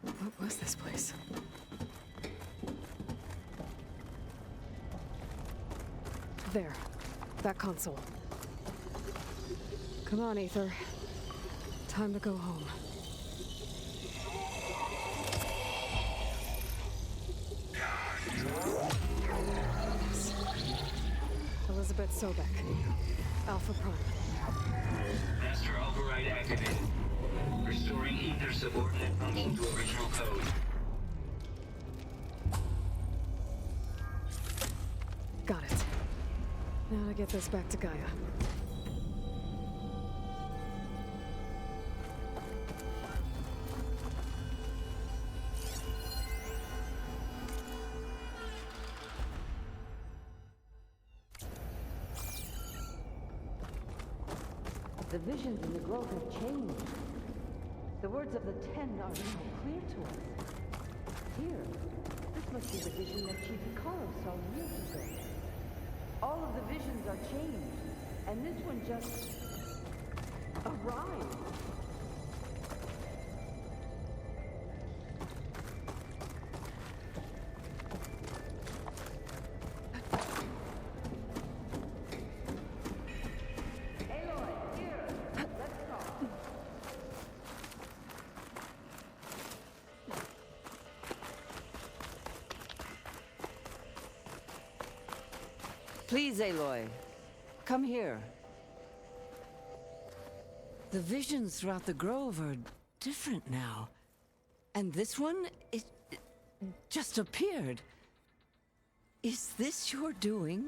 Speaker 1: What was this place? There. That console. Come on, Ether. Time to go home. Elizabeth Sobek. Alpha Prime.
Speaker 5: Master override activated. Restoring ether subordinate function to original code.
Speaker 1: Got it. Now to get this back to Gaia.
Speaker 11: The visions in the grove have changed. The words of the 10 are now clear to us. Here, this must be the vision that Chief Hekarro saw years ago. All of the visions are changed, and this one just arrived.
Speaker 22: Please, Aloy, come here. The visions throughout the grove are different now. And this one, it just appeared. Is this your doing?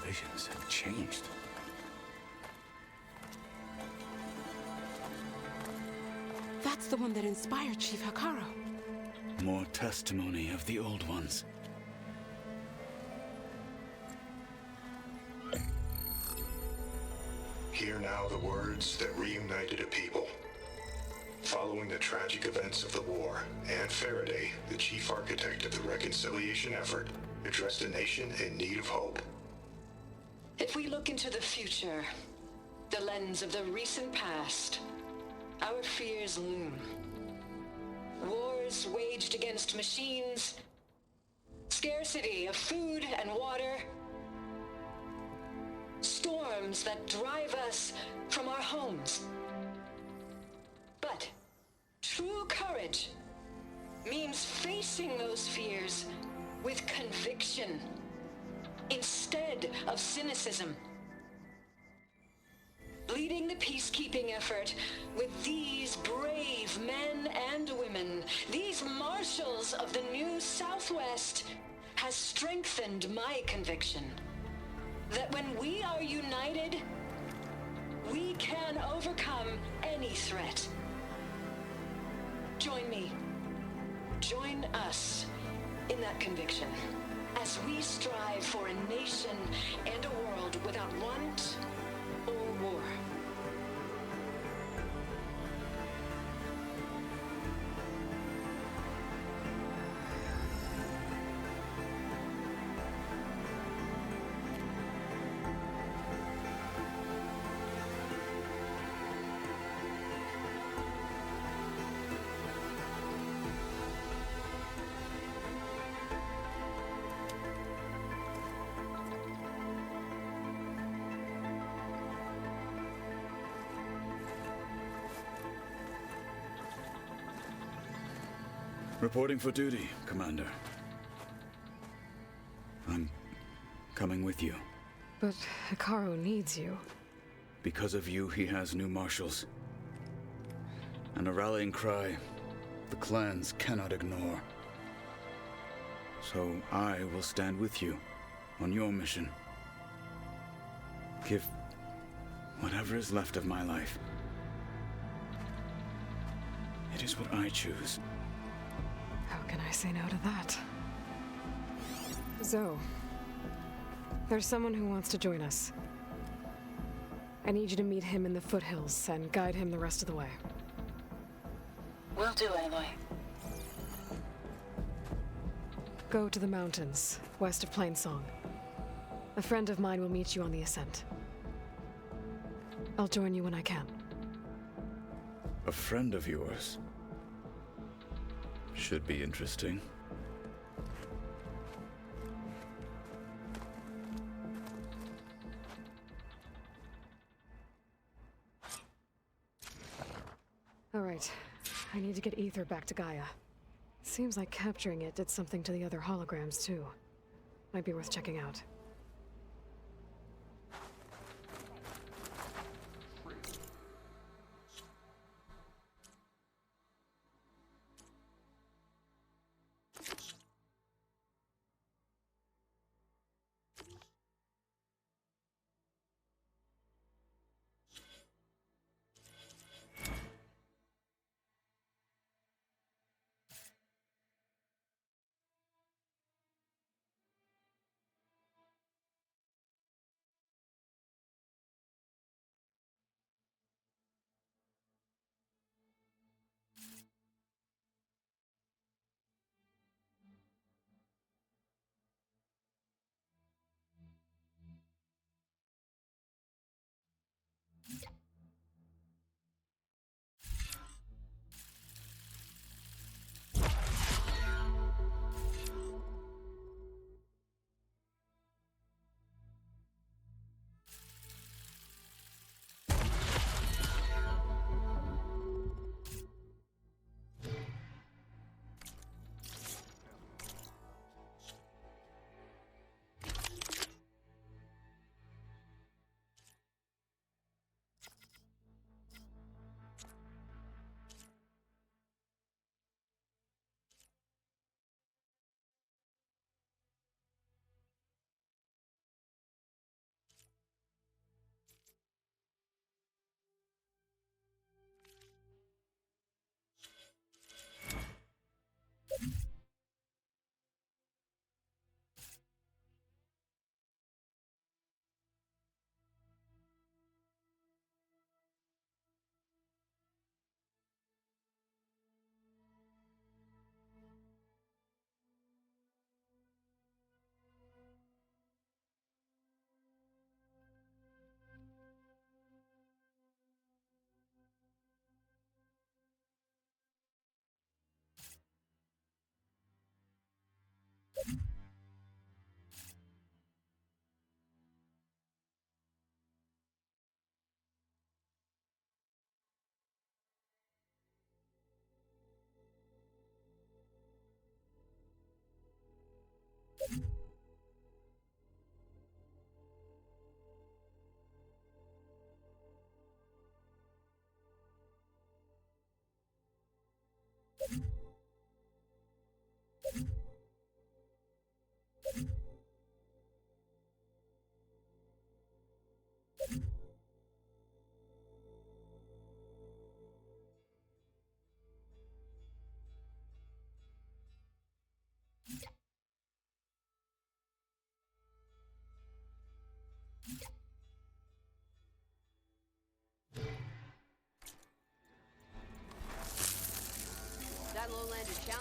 Speaker 8: Visions have changed.
Speaker 6: That's the one that inspired Chief Hekarro.
Speaker 8: More testimony of the old ones.
Speaker 23: Hear now the words that reunited a people. Following the tragic events of the war, Anne Faraday, the chief architect of the reconciliation effort, addressed a nation in need of hope.
Speaker 24: If we look into the future, the lens of the recent past, our fears loom. Wars waged against machines, scarcity of food and water, storms that drive us from our homes. But true courage means facing those fears with conviction instead of cynicism. leading the peacekeeping effort with these brave men and women, these marshals of the new Southwest, has strengthened my conviction that when we are united, we can overcome any threat. Join me. Join us in that conviction as we strive for a nation and a world without want or war.
Speaker 8: Reporting for duty, Commander. I'm coming with you.
Speaker 1: But Hikaru needs you.
Speaker 8: Because of you, he has new marshals. And a rallying cry the clans cannot ignore. So I will stand with you on your mission. Give whatever is left of my life. It is what I choose.
Speaker 1: How can I say no to that? Zoe, there's someone who wants to join us. I need you to meet him in the foothills and guide him the rest of the way.
Speaker 4: Will do, Aloy.
Speaker 1: Go to the mountains, west of Plainsong. A friend of mine will meet you on the ascent. I'll join you when I can.
Speaker 8: A friend of yours? Should be interesting.
Speaker 1: All right. I need to get Ether back to Gaia. Seems like capturing it did something to the other holograms, too. Might be worth checking out.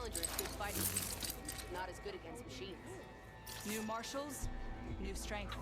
Speaker 20: Challenger is good fighting. Not as good against machines. New marshals, new strength.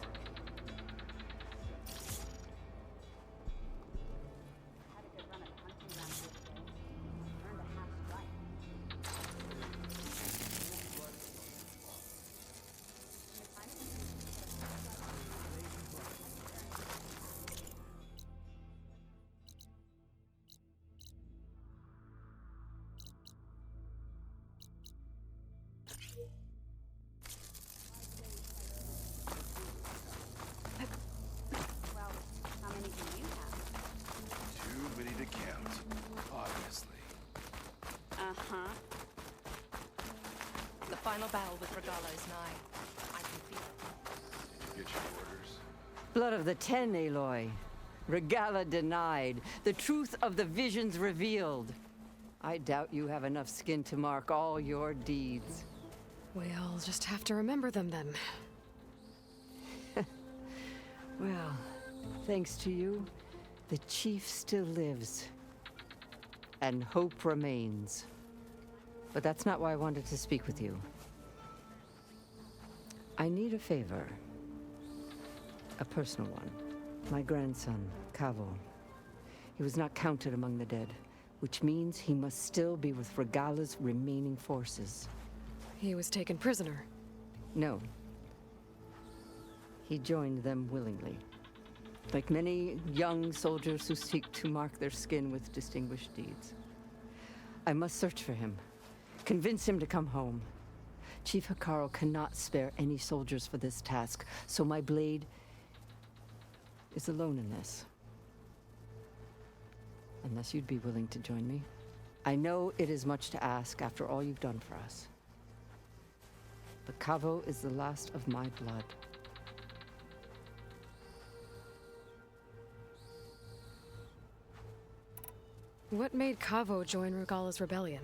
Speaker 20: The final battle with Regala is nigh. I can feel it.
Speaker 19: Get your orders.
Speaker 22: Blood of the Ten, Aloy. Regala denied. The truth of the visions revealed. I doubt you have enough skin to mark all your deeds.
Speaker 1: We'll just have to remember them then.
Speaker 22: Well, thanks to you, the Chief still lives. And hope remains. But that's not why I wanted to speak with you. I need a favor. A personal one. My grandson, Cavo. He was not counted among the dead, which means he must still be with Regala's remaining forces.
Speaker 1: He was taken prisoner.
Speaker 22: No. He joined them willingly. Like many young soldiers who seek to mark their skin with distinguished deeds. I must search for him. Convince him to come home. Chief Hekarro cannot spare any soldiers for this task, so my blade is alone in this. Unless you'd be willing to join me. I know it is much to ask after all you've done for us. But Cavo is the last of my blood.
Speaker 1: What made Cavo join Regala's rebellion?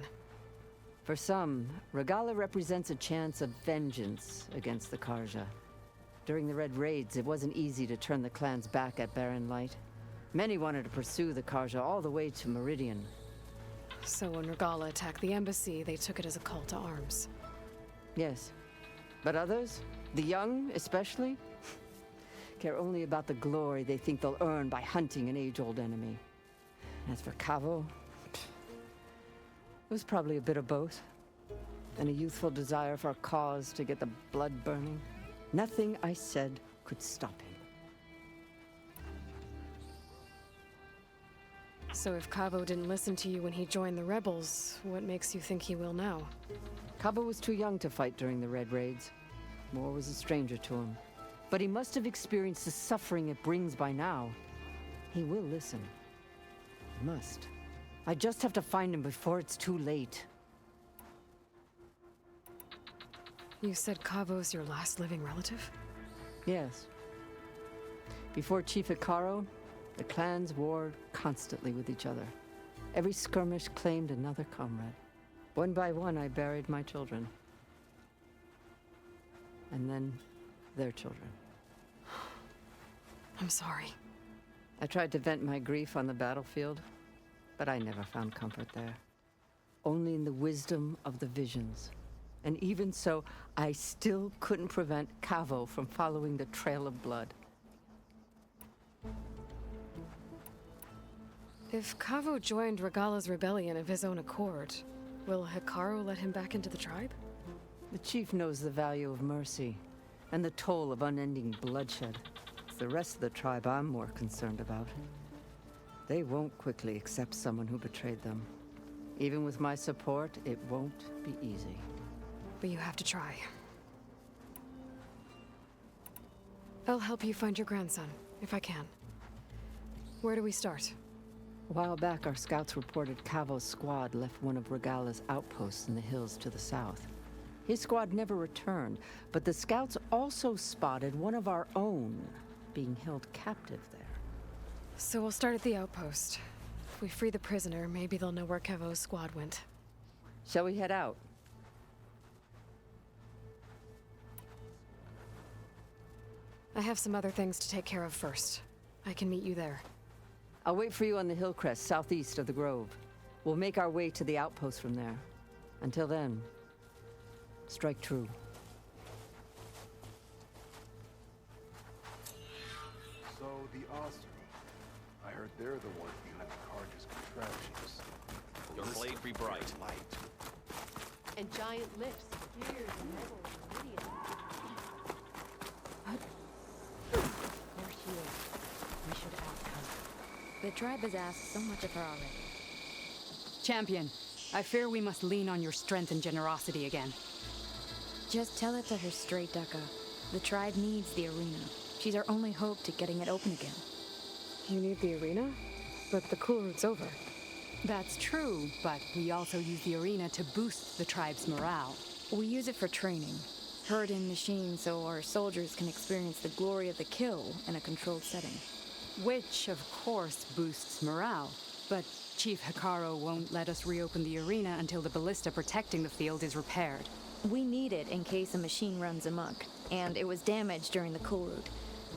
Speaker 22: For some, Regala represents a chance of vengeance against the Karja. During the Red Raids, it wasn't easy to turn the clan's back at Barren Light. Many wanted to pursue the Karja all the way to Meridian.
Speaker 1: So when Regala attacked the embassy, they took it as a call to arms.
Speaker 22: Yes. But others, the young especially, care only about the glory they think they'll earn by hunting an age-old enemy. As for Cavo, it was probably a bit of both. And a youthful desire for a cause to get the blood burning. Nothing I said could stop him.
Speaker 1: So if Cavo didn't listen to you when he joined the rebels, what makes you think he will now?
Speaker 22: Cavo was too young to fight during the Red Raids. War was a stranger to him. But he must have experienced the suffering it brings by now. He will listen. He must. I just have to find him before it's too late.
Speaker 1: You said Cavo's your last living relative?
Speaker 22: Yes. Before Chief Hekarro, the clans warred constantly with each other. Every skirmish claimed another comrade. One by one, I buried my children. And then their children.
Speaker 1: I'm sorry.
Speaker 22: I tried to vent my grief on the battlefield, but I never found comfort there. Only in the wisdom of the visions. And even so, I still couldn't prevent Cavo from following the trail of blood.
Speaker 1: If Cavo joined Regala's rebellion of his own accord, will Hekarro let him back into the tribe?
Speaker 22: The chief knows the value of mercy, and the toll of unending bloodshed. It's the rest of the tribe I'm more concerned about. They won't quickly accept someone who betrayed them. Even with my support, it won't be easy.
Speaker 1: But you have to try. I'll help you find your grandson, if I can. Where do we start?
Speaker 22: A while back, our scouts reported Cavo's squad left one of Regala's outposts in the hills to the south. His squad never returned, but the scouts also spotted one of our own being held captive there.
Speaker 1: So we'll start at the outpost. If we free the prisoner, maybe they'll know where Cavo's squad went.
Speaker 22: Shall we head out?
Speaker 1: I have some other things to take care of first. I can meet you there.
Speaker 22: I'll wait for you on the hill crest southeast of the grove. We'll make our way to the outpost from there. Until then, strike true.
Speaker 2: So, the Oster. I heard they're the ones behind the carcass contraptions.
Speaker 7: Your blade be bright.
Speaker 2: Light.
Speaker 12: And giant lifts, gears, and metal, and iridium. There she is. We should ask her.
Speaker 15: The tribe has asked so much of her already.
Speaker 25: Champion, I fear we must lean on your strength and generosity again.
Speaker 15: Just tell it to her straight, Ducka. The tribe needs the arena. She's our only hope to getting it open again.
Speaker 1: You need the arena? But the cool route's over.
Speaker 25: That's true, but we also use the arena to boost the tribe's morale.
Speaker 15: We use it for training. Herd in machines so our soldiers can experience the glory of the kill in a controlled setting.
Speaker 25: Which, of course, boosts morale. But Chief Hikaru won't let us reopen the arena until the ballista protecting the field is repaired.
Speaker 15: We need it in case a machine runs amok, and it was damaged during the cool route.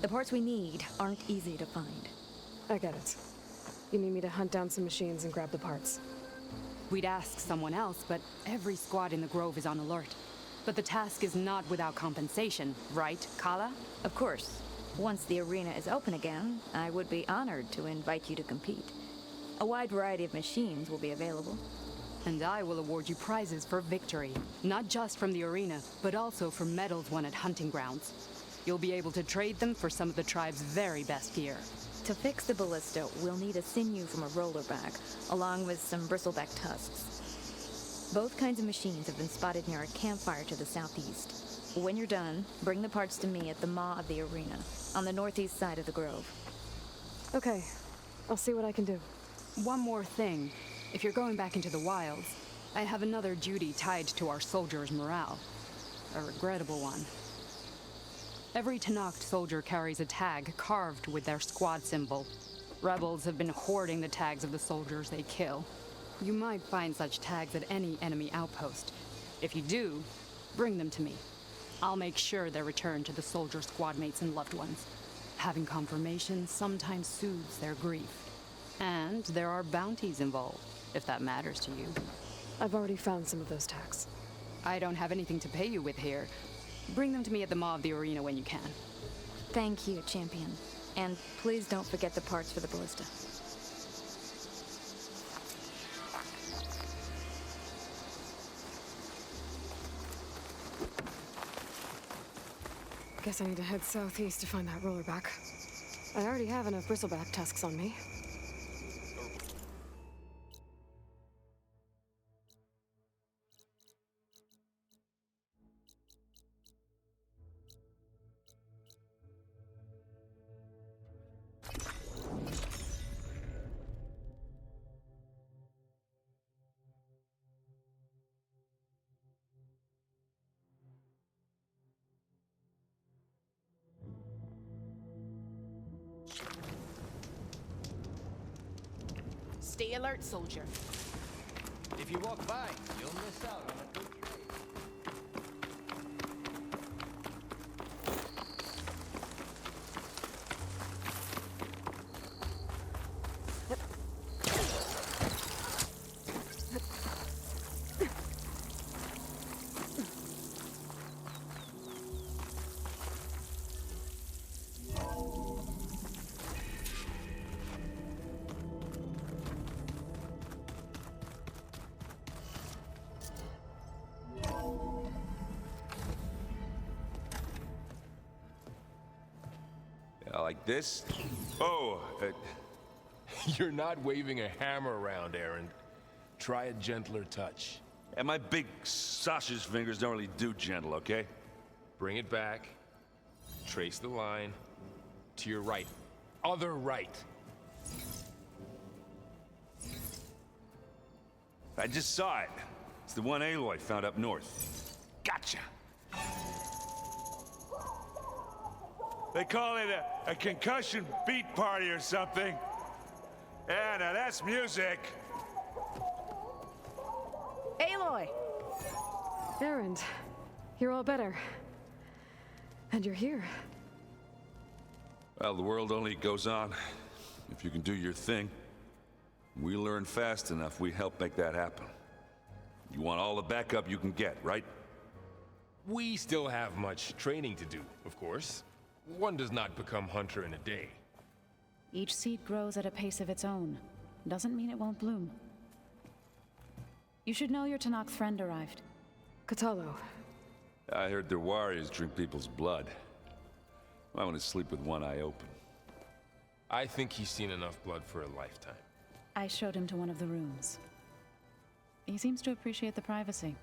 Speaker 15: The parts we need aren't easy to find.
Speaker 1: I get it. You need me to hunt down some machines and grab the parts.
Speaker 25: We'd ask someone else, but every squad in the Grove is on alert. But the task is not without compensation, right, Kala?
Speaker 15: Of course. Once the arena is open again, I would be honored to invite you to compete. A wide variety of machines will be available.
Speaker 25: And I will award you prizes for victory, not just from the arena, but also for medals won at hunting grounds. You'll be able to trade them for some of the tribe's very best gear.
Speaker 15: To fix the ballista, we'll need a sinew from a rollerback, along with some bristleback tusks. Both kinds of machines have been spotted near a campfire to the southeast. When you're done, bring the parts to me at the maw of the arena, on the northeast side of the grove.
Speaker 1: Okay, I'll see what I can do.
Speaker 25: One more thing. If you're going back into the wilds, I have another duty tied to our soldiers' morale. A regrettable one. Every Tenakth soldier carries a tag carved with their squad symbol. Rebels have been hoarding the tags of the soldiers they kill. You might find such tags at any enemy outpost. If you do, bring them to me. I'll make sure they're returned to the soldier squad mates and loved ones. Having confirmation sometimes soothes their grief. And there are bounties involved, if that matters to you.
Speaker 1: I've already found some of those tags.
Speaker 25: I don't have anything to pay you with here. Bring them to me at the maw of the arena when you can.
Speaker 15: Thank you, Champion. And please don't forget the parts for the ballista.
Speaker 1: Guess I need to head southeast to find that rollerback. I already have enough bristleback tusks on me.
Speaker 13: Stay alert, soldier.
Speaker 16: If you walk by, you'll miss out on a good trade.
Speaker 26: Like this? Oh,
Speaker 2: You're not waving a hammer around, Aaron. Try a gentler touch.
Speaker 26: And my big sausage fingers don't really do gentle, okay?
Speaker 2: Bring it back. Trace the line. To your right. Other right.
Speaker 26: I just saw it. It's the one Aloy found up north. Gotcha! They call it a concussion beat party or something. Yeah, now that's music.
Speaker 1: Aloy! Erend, you're all better. And you're here.
Speaker 26: Well, the world only goes on if you can do your thing. We learn fast enough, we help make that happen.
Speaker 3: You want all the backup you can get, right?
Speaker 2: We still have much training to do, of course. One does not become hunter in a day.
Speaker 9: Each seed grows at a pace of its own. Doesn't mean it won't bloom. You should know your Tanakh friend arrived.
Speaker 1: Katalo.
Speaker 3: I heard their warriors drink people's blood. I want to sleep with one eye open.
Speaker 2: I think he's seen enough blood for a lifetime.
Speaker 9: I showed him to one of the rooms. He seems to appreciate the privacy.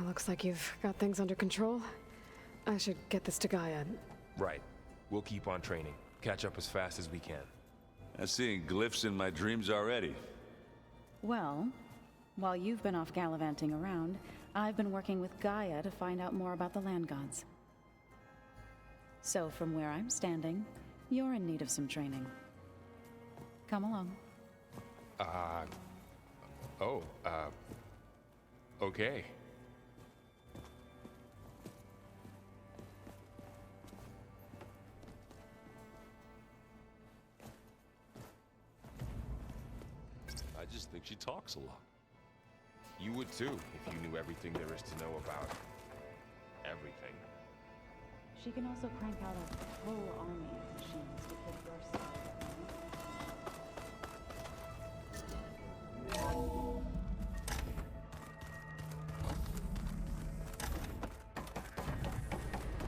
Speaker 1: Looks like you've got things under control. I should get this to Gaia.
Speaker 2: Right. We'll keep on training. Catch up as fast as we can.
Speaker 3: I'm seeing glyphs in my dreams already.
Speaker 9: Well, while you've been off gallivanting around, I've been working with Gaia to find out more about the land gods. So from where I'm standing, you're in need of some training. Come along.
Speaker 2: Okay.
Speaker 3: I just think she talks a lot.
Speaker 2: You would too, if you knew everything there is to know about everything.
Speaker 9: She can also crank out a whole army of machines to kick your side.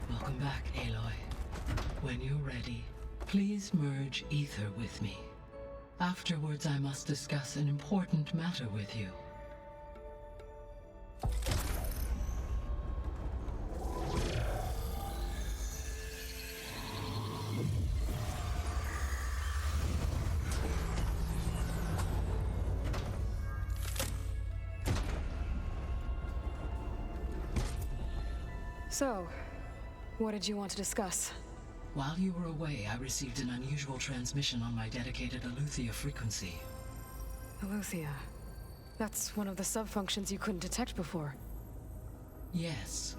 Speaker 14: Welcome back, Aloy. When you're ready, please merge ether with me. Afterwards, I must discuss an important matter with you.
Speaker 1: So, what did you want to discuss?
Speaker 14: While you were away, I received an unusual transmission on my dedicated Aletheia frequency.
Speaker 1: Aletheia. That's one of the sub-functions you couldn't detect before.
Speaker 14: Yes.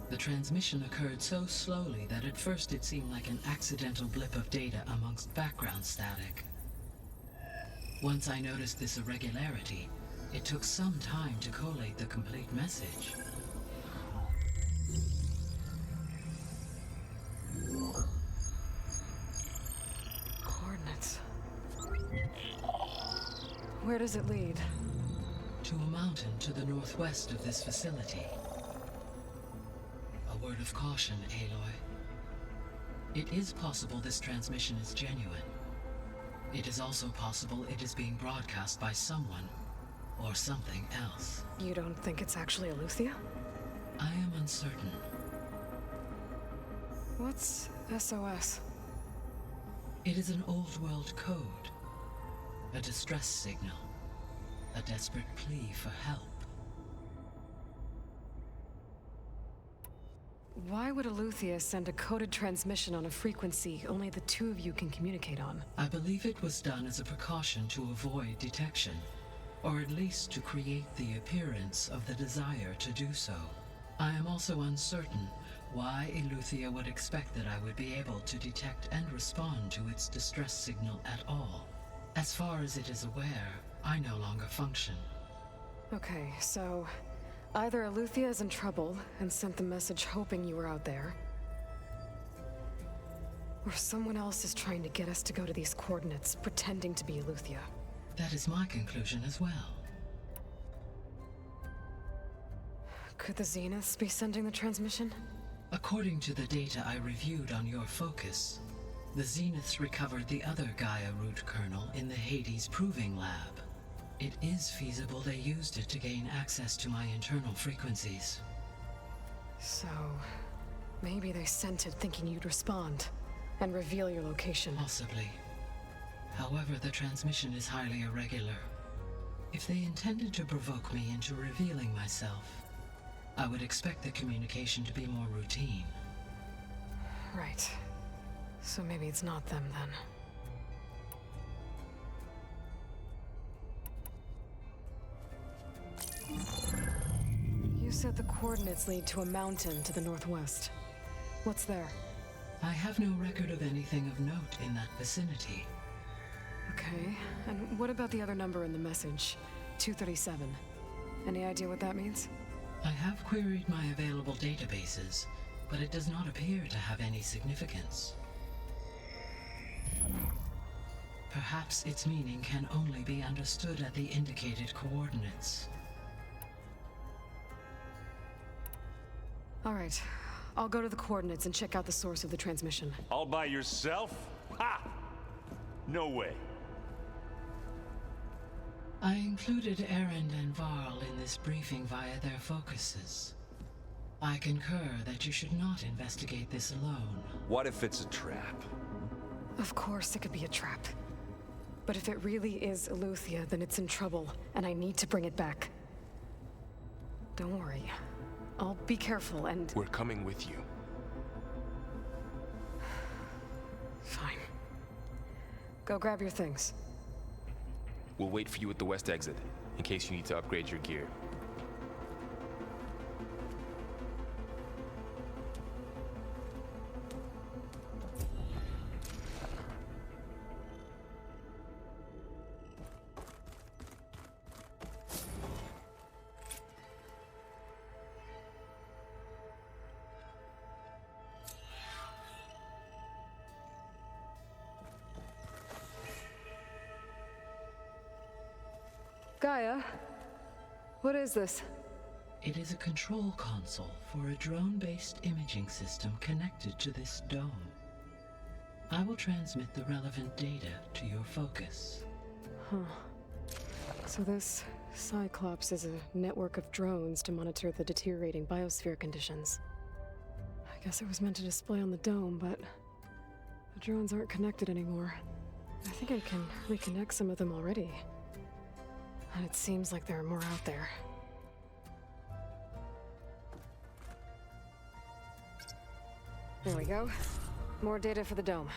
Speaker 14: The transmission occurred so slowly that at first it seemed like an accidental blip of data amongst background static. Once I noticed this irregularity, it took some time to collate the complete message.
Speaker 1: Coordinates. Where does it lead?
Speaker 14: To a mountain to the northwest of this facility. A word of caution, Aloy. It is possible this transmission is genuine. It is also possible it is being broadcast by someone or something else.
Speaker 1: You don't think it's actually Aletheia?
Speaker 14: I am uncertain.
Speaker 1: What's SOS?
Speaker 14: It is an old world code. A distress signal. A desperate plea for help.
Speaker 1: Why would Aletheia send a coded transmission on a frequency only the two of you can communicate on?
Speaker 14: I believe it was done as a precaution to avoid detection, or at least to create the appearance of the desire to do so. I am also uncertain why Aletheia would expect that I would be able to detect and respond to its distress signal at all. As far as it is aware, I no longer function.
Speaker 1: Okay, so either Aletheia is in trouble and sent the message hoping you were out there, or someone else is trying to get us to go to these coordinates, pretending to be Aletheia.
Speaker 14: That is my conclusion as well.
Speaker 1: Could the Zeniths be sending the transmission?
Speaker 14: According to the data I reviewed on your focus, the Zeniths recovered the other Gaia root kernel in the Hades Proving Lab. It is feasible they used it to gain access to my internal frequencies.
Speaker 1: So, maybe they sent it thinking you'd respond and reveal your location.
Speaker 14: Possibly. However, the transmission is highly irregular. If they intended to provoke me into revealing myself, I would expect the communication to be more routine.
Speaker 1: Right. So maybe it's not them then. You said the coordinates lead to a mountain to the northwest. What's there?
Speaker 14: I have no record of anything of note in that vicinity.
Speaker 1: Okay, and what about the other number in the message? 237. Any idea what that means?
Speaker 14: I have queried my available databases, but it does not appear to have any significance. Perhaps its meaning can only be understood at the indicated coordinates.
Speaker 1: All right. I'll go to the coordinates and check out the source of the transmission.
Speaker 26: All by yourself? Ha! No way.
Speaker 14: I included Erend and Varl in this briefing via their focuses. I concur that you should not investigate this alone.
Speaker 3: What if it's a trap?
Speaker 1: Of course it could be a trap. But if it really is Eleuthia, then it's in trouble, and I need to bring it back. Don't worry. I'll be careful and...
Speaker 2: We're coming with you.
Speaker 1: Fine. Go grab your things.
Speaker 2: We'll wait for you at the west exit, in case you need to upgrade your gear.
Speaker 1: Gaia, what is this?
Speaker 14: It is a control console for a drone-based imaging system connected to this dome. I will transmit the relevant data to your focus.
Speaker 1: Huh. So this Cyclops is a network of drones to monitor the deteriorating biosphere conditions. I guess it was meant to display on the dome, but the drones aren't connected anymore. I think I can reconnect some of them already. And it seems like there are more out there. There we go. More data for the dome.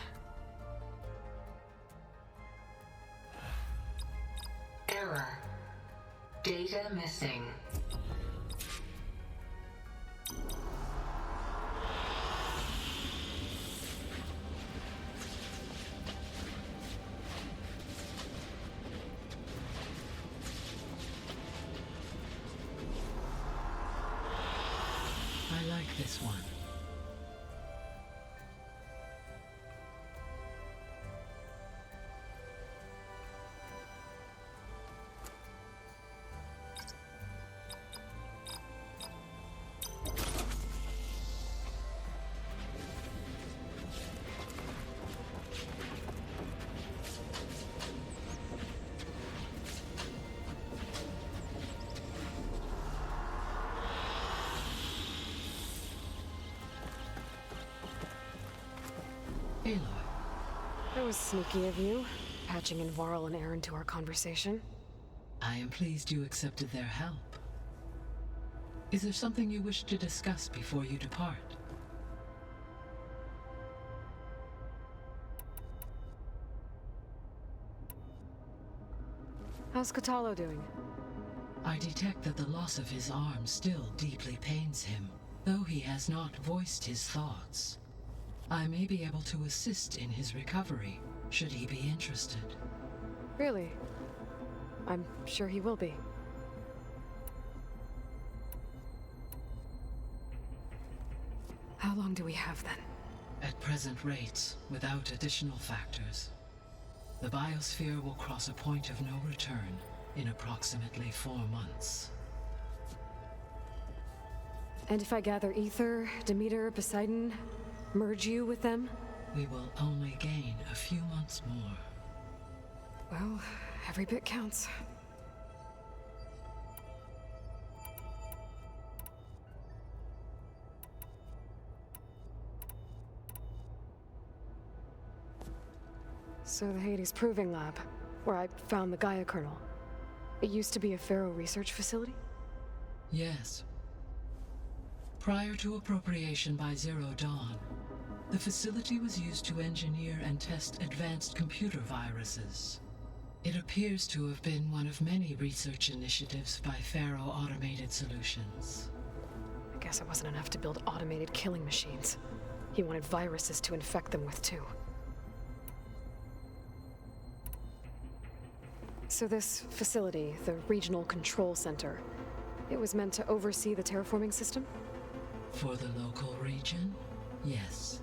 Speaker 24: Error. Data missing.
Speaker 14: I like this one. Aloy.
Speaker 1: That was sneaky of you, patching in Varl and Aaron to our conversation.
Speaker 14: I am pleased you accepted their help. Is there something you wish to discuss before you depart?
Speaker 1: How's Katalo doing?
Speaker 14: I detect that the loss of his arm still deeply pains him, though he has not voiced his thoughts. I may be able to assist in his recovery, should he be interested.
Speaker 1: Really? I'm sure he will be. How long do we have then?
Speaker 14: At present rates, without additional factors, the biosphere will cross a point of no return in approximately 4 months.
Speaker 1: And if I gather Ether, Demeter, Poseidon, merge you with them?
Speaker 14: We will only gain a few months more.
Speaker 1: Well, every bit counts. So the Hades Proving Lab, where I found the Gaia kernel. It used to be a Pharaoh research facility?
Speaker 14: Yes. Prior to appropriation by Zero Dawn, the facility was used to engineer and test advanced computer viruses. It appears to have been one of many research initiatives by Pharaoh Automated Solutions.
Speaker 1: I guess it wasn't enough to build automated killing machines. He wanted viruses to infect them with too. So this facility, the Regional Control Center, it was meant to oversee the terraforming system?
Speaker 14: For the local region, yes.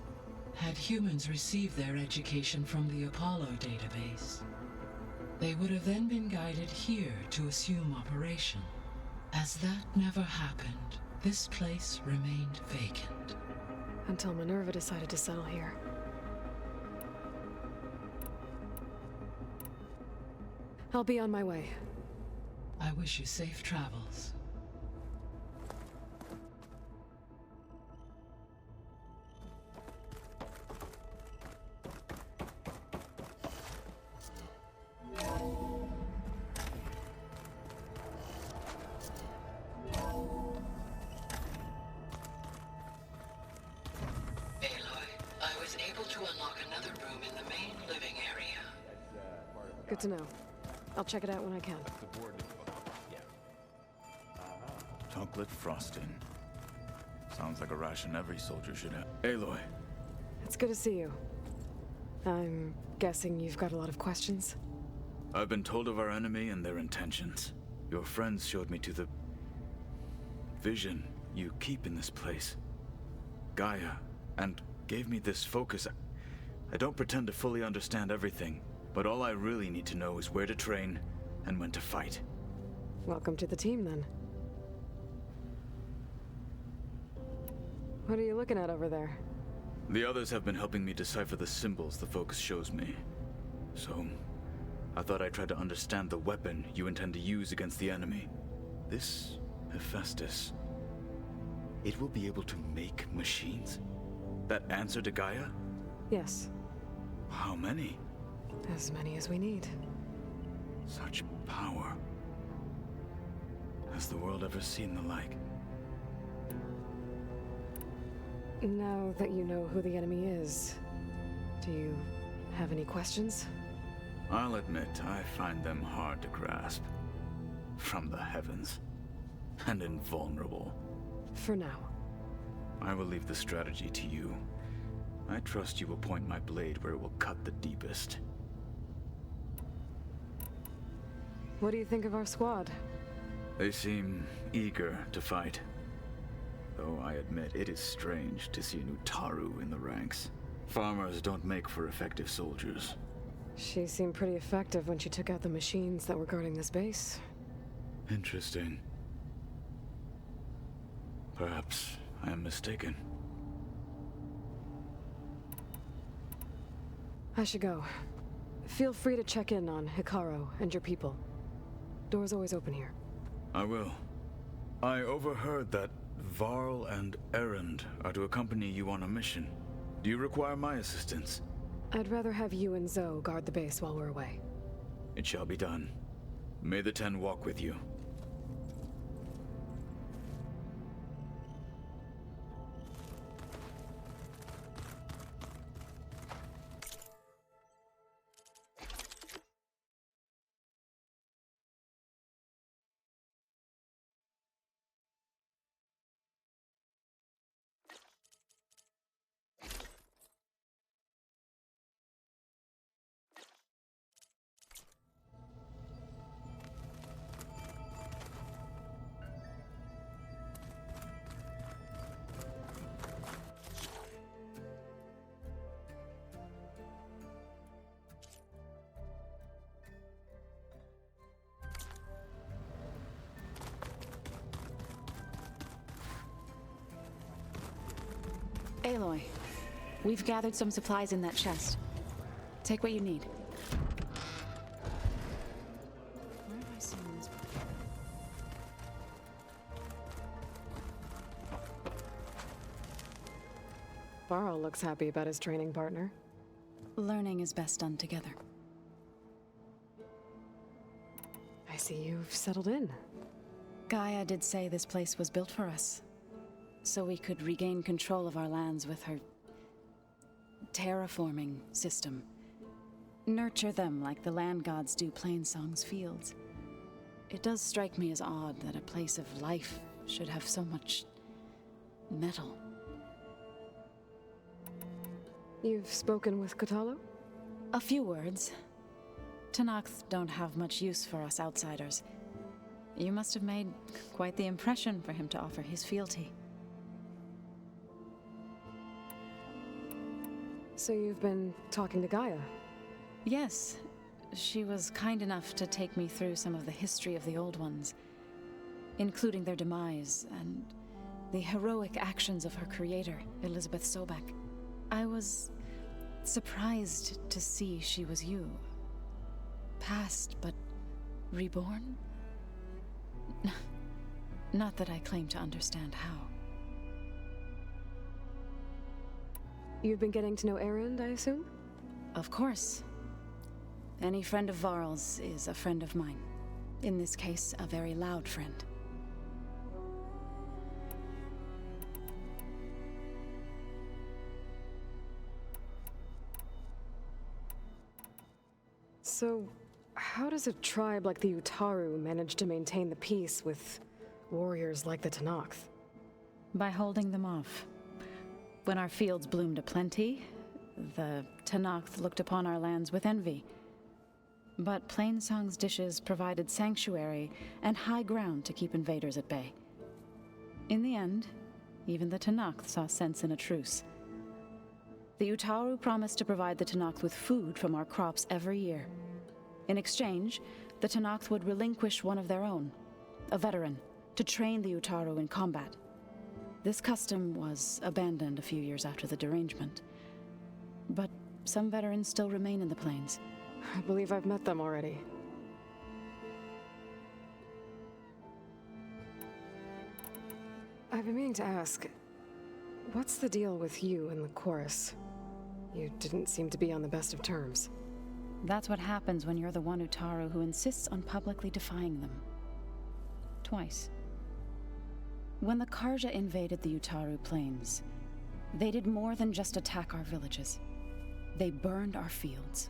Speaker 14: Had humans received their education from the Apollo database, they would have then been guided here to assume operation. As that never happened, this place remained vacant.
Speaker 1: Until Minerva decided to settle here. I'll be on my way.
Speaker 14: I wish you safe travels.
Speaker 1: Good to know. I'll check it out when I can.
Speaker 8: Chocolate frosting. Sounds like a ration every soldier should have. Aloy.
Speaker 1: It's good to see you. I'm guessing you've got a lot of questions?
Speaker 8: I've been told of our enemy and their intentions. Your friends showed me to the vision you keep in this place, Gaia, and gave me this focus. I don't pretend to fully understand everything, but all I really need to know is where to train and when to fight.
Speaker 1: Welcome to the team, then. What are you looking at over there?
Speaker 8: The others have been helping me decipher the symbols the focus shows me. So, I thought I'd try to understand the weapon you intend to use against the enemy. This Hephaestus, it will be able to make machines that answer to Gaia?
Speaker 1: Yes.
Speaker 8: How many?
Speaker 1: As many as we need.
Speaker 8: Such power. Has the world ever seen the like?
Speaker 1: Now that you know who the enemy is, do you have any questions?
Speaker 8: I'll admit, I find them hard to grasp. From the heavens. And invulnerable.
Speaker 1: For now.
Speaker 8: I will leave the strategy to you. I trust you will point my blade where it will cut the deepest.
Speaker 1: What do you think of our squad?
Speaker 8: They seem eager to fight. Though I admit it is strange to see a new Taru in the ranks. Farmers don't make for effective soldiers.
Speaker 1: She seemed pretty effective when she took out the machines that were guarding this base.
Speaker 8: Interesting. Perhaps I am mistaken.
Speaker 1: I should go. Feel free to check in on Hikaru and your people. Door's always open here.
Speaker 8: I will. I overheard that Varl and Erend are to accompany you on a mission. Do you require my assistance?
Speaker 1: I'd rather have you and Zoe guard the base while we're away.
Speaker 8: It shall be done. May the Ten walk with you.
Speaker 9: Aloy, we've gathered some supplies in that chest. Take what you need. Where have I seen this before?
Speaker 1: Varl looks happy about his training partner.
Speaker 9: Learning is best done together.
Speaker 1: I see you've settled in.
Speaker 9: Gaia did say this place was built for us, so we could regain control of our lands with her terraforming system. Nurture them like the land gods do Plainsong's fields. It does strike me as odd that a place of life should have so much metal.
Speaker 1: You've spoken with Kotallo?
Speaker 9: A few words. Tanakh don't have much use for us outsiders. You must have made quite the impression for him to offer his fealty.
Speaker 1: So you've been talking to Gaia?
Speaker 9: Yes. She was kind enough to take me through some of the history of the Old Ones, including their demise and the heroic actions of her creator, Elizabeth Sobek. I was surprised to see she was you. Past, but reborn? Not that I claim to understand how.
Speaker 1: You've been getting to know Erend, I assume?
Speaker 9: Of course. Any friend of Varl's is a friend of mine. In this case, a very loud friend.
Speaker 1: So, how does a tribe like the Utaru manage to maintain the peace with warriors like the Tanakh?
Speaker 9: By holding them off. When our fields bloomed aplenty, the Tanakh looked upon our lands with envy. But Plainsong's dishes provided sanctuary and high ground to keep invaders at bay. In the end, even the Tanakh saw sense in a truce. The Utaru promised to provide the Tanakh with food from our crops every year. In exchange, the Tanakh would relinquish one of their own, a veteran, to train the Utaru in combat. This custom was abandoned a few years after the derangement. But some veterans still remain in the plains.
Speaker 1: I believe I've met them already. I've been meaning to ask, what's the deal with you and the chorus? You didn't seem to be on the best of terms.
Speaker 9: That's what happens when you're the one Utaru who insists on publicly defying them. Twice. When the Karja invaded the Utaru plains, they did more than just attack our villages. They burned our fields,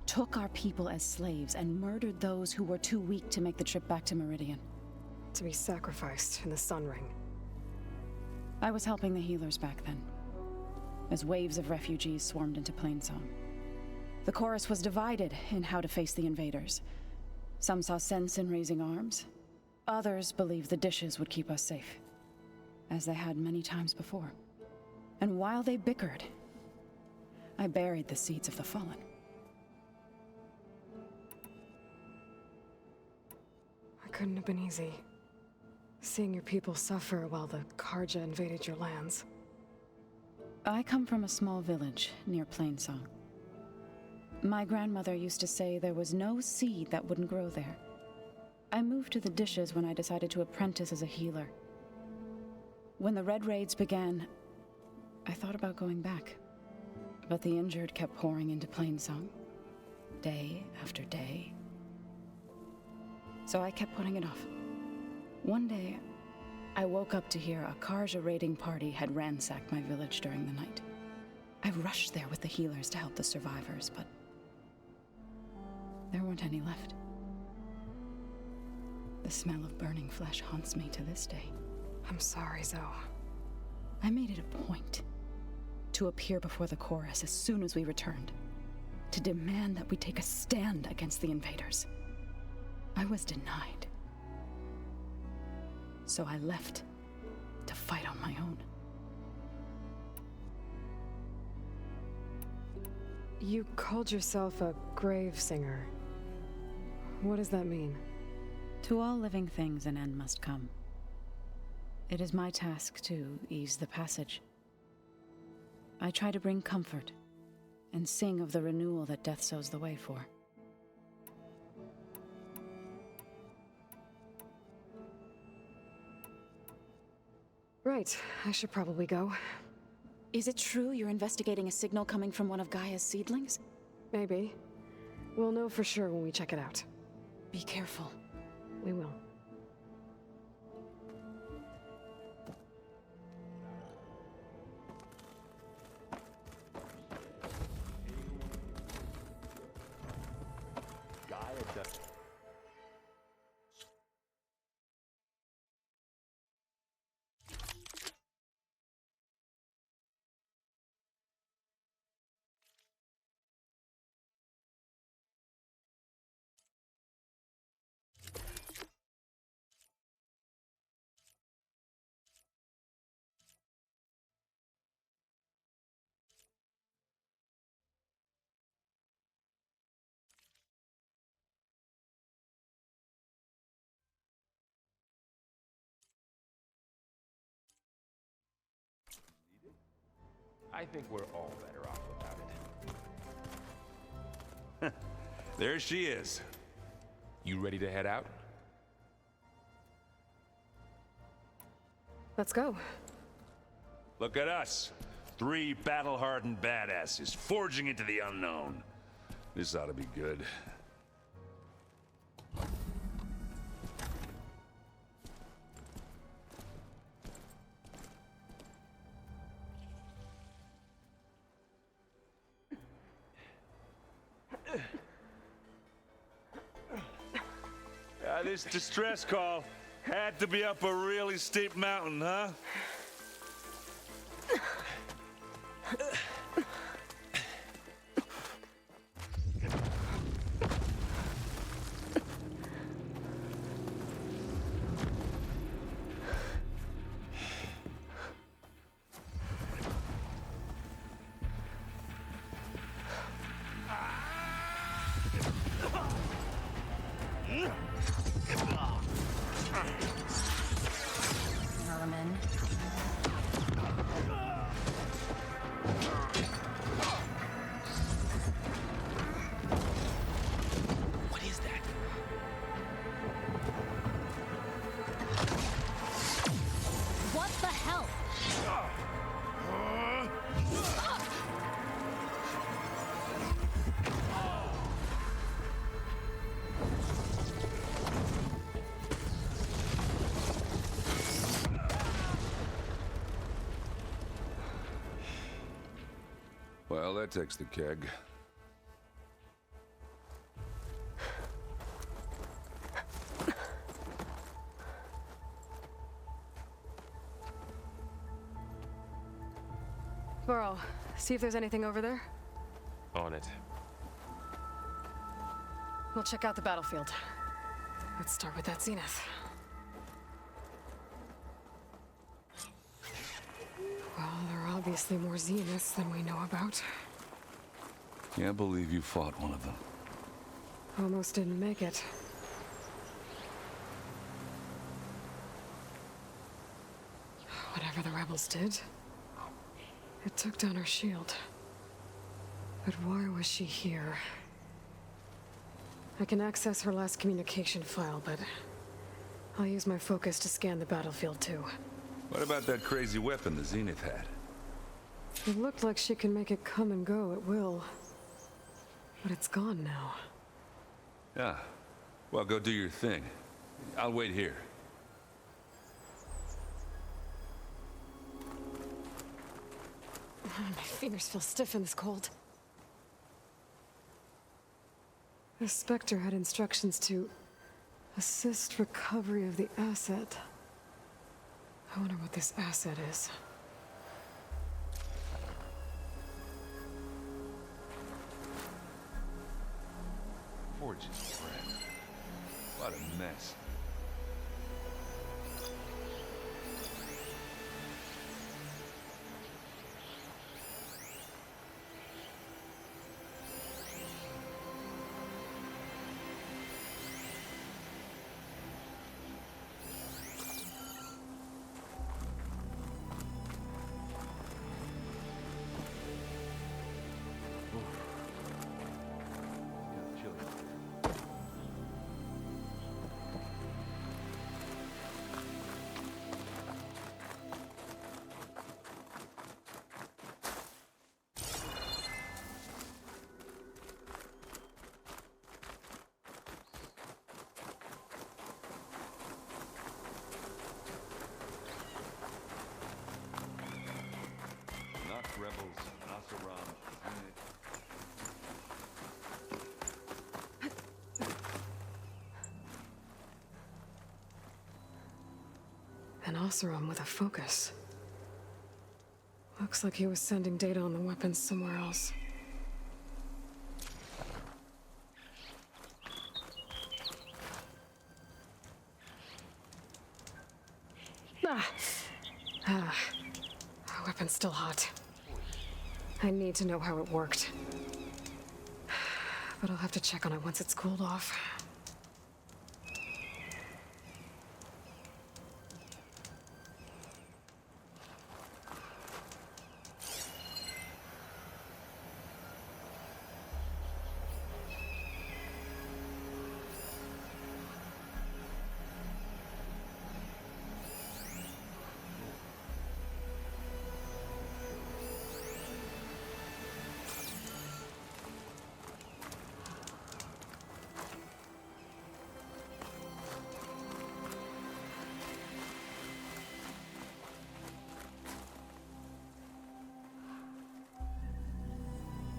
Speaker 9: took our people as slaves, and murdered those who were too weak to make the trip back to Meridian.
Speaker 1: To be sacrificed in the Sun Ring.
Speaker 9: I was helping the healers back then, as waves of refugees swarmed into Plainsong. The chorus was divided in how to face the invaders. Some saw sense in raising arms. Others believed the dishes would keep us safe, as they had many times before. And while they bickered, I buried the seeds of the fallen.
Speaker 1: It couldn't have been easy. Seeing your people suffer while the Karja invaded your lands.
Speaker 9: I come from a small village near Plainsong. My grandmother used to say there was no seed that wouldn't grow there. I moved to the dishes when I decided to apprentice as a healer. When the Red Raids began, I thought about going back. But the injured kept pouring into Plainsong, day after day. So I kept putting it off. One day, I woke up to hear a Karja raiding party had ransacked my village during the night. I rushed there with the healers to help the survivors, but there weren't any left. The smell of burning flesh haunts me to this day.
Speaker 1: I'm sorry, Zoe.
Speaker 9: I made it a point to appear before the chorus as soon as we returned, to demand that we take a stand against the invaders. I was denied. So I left to fight on my own.
Speaker 1: You called yourself a grave singer. What does that mean?
Speaker 9: To all living things an end must come. It is my task to ease the passage. I try to bring comfort and sing of the renewal that death sows the way for.
Speaker 1: Right, I should probably go.
Speaker 6: Is it true you're investigating a signal coming from one of Gaia's seedlings?
Speaker 1: Maybe. We'll know for sure when we check it out.
Speaker 6: Be careful.
Speaker 1: We will.
Speaker 2: I think we're all better off without it.
Speaker 3: There she is.
Speaker 2: You ready to head out?
Speaker 1: Let's go.
Speaker 3: Look at us. 3 battle-hardened badasses forging into the unknown. This ought to be good. This distress call had to be up a really steep mountain, huh?
Speaker 6: Vermin.
Speaker 2: What is that?
Speaker 6: What the hell?
Speaker 3: Well, that takes the keg.
Speaker 1: Burl, see if there's anything over there.
Speaker 2: On it.
Speaker 1: We'll check out the battlefield. Let's start with that zenith. Well, there are obviously more zeniths than we know about.
Speaker 3: Can't believe you fought one of them.
Speaker 1: Almost didn't make it. Whatever the rebels did, it took down her shield. But why was she here? I can access her last communication file, but I'll use my focus to scan the battlefield too.
Speaker 3: What about that crazy weapon the Zenith had?
Speaker 1: It looked like she can make it come and go at will. But it's gone now.
Speaker 3: Yeah. Well, go do your thing. I'll wait here.
Speaker 1: My fingers feel stiff in this cold. The Spectre had instructions to assist recovery of the asset. I wonder what this asset is.
Speaker 3: Forge's friend. What a mess. Rebels, Asaram,
Speaker 1: An Oseram with a focus. Looks like he was sending data on the weapons somewhere else. Weapon's still hot. I need to know how it worked. But I'll have to check on it once it's cooled off.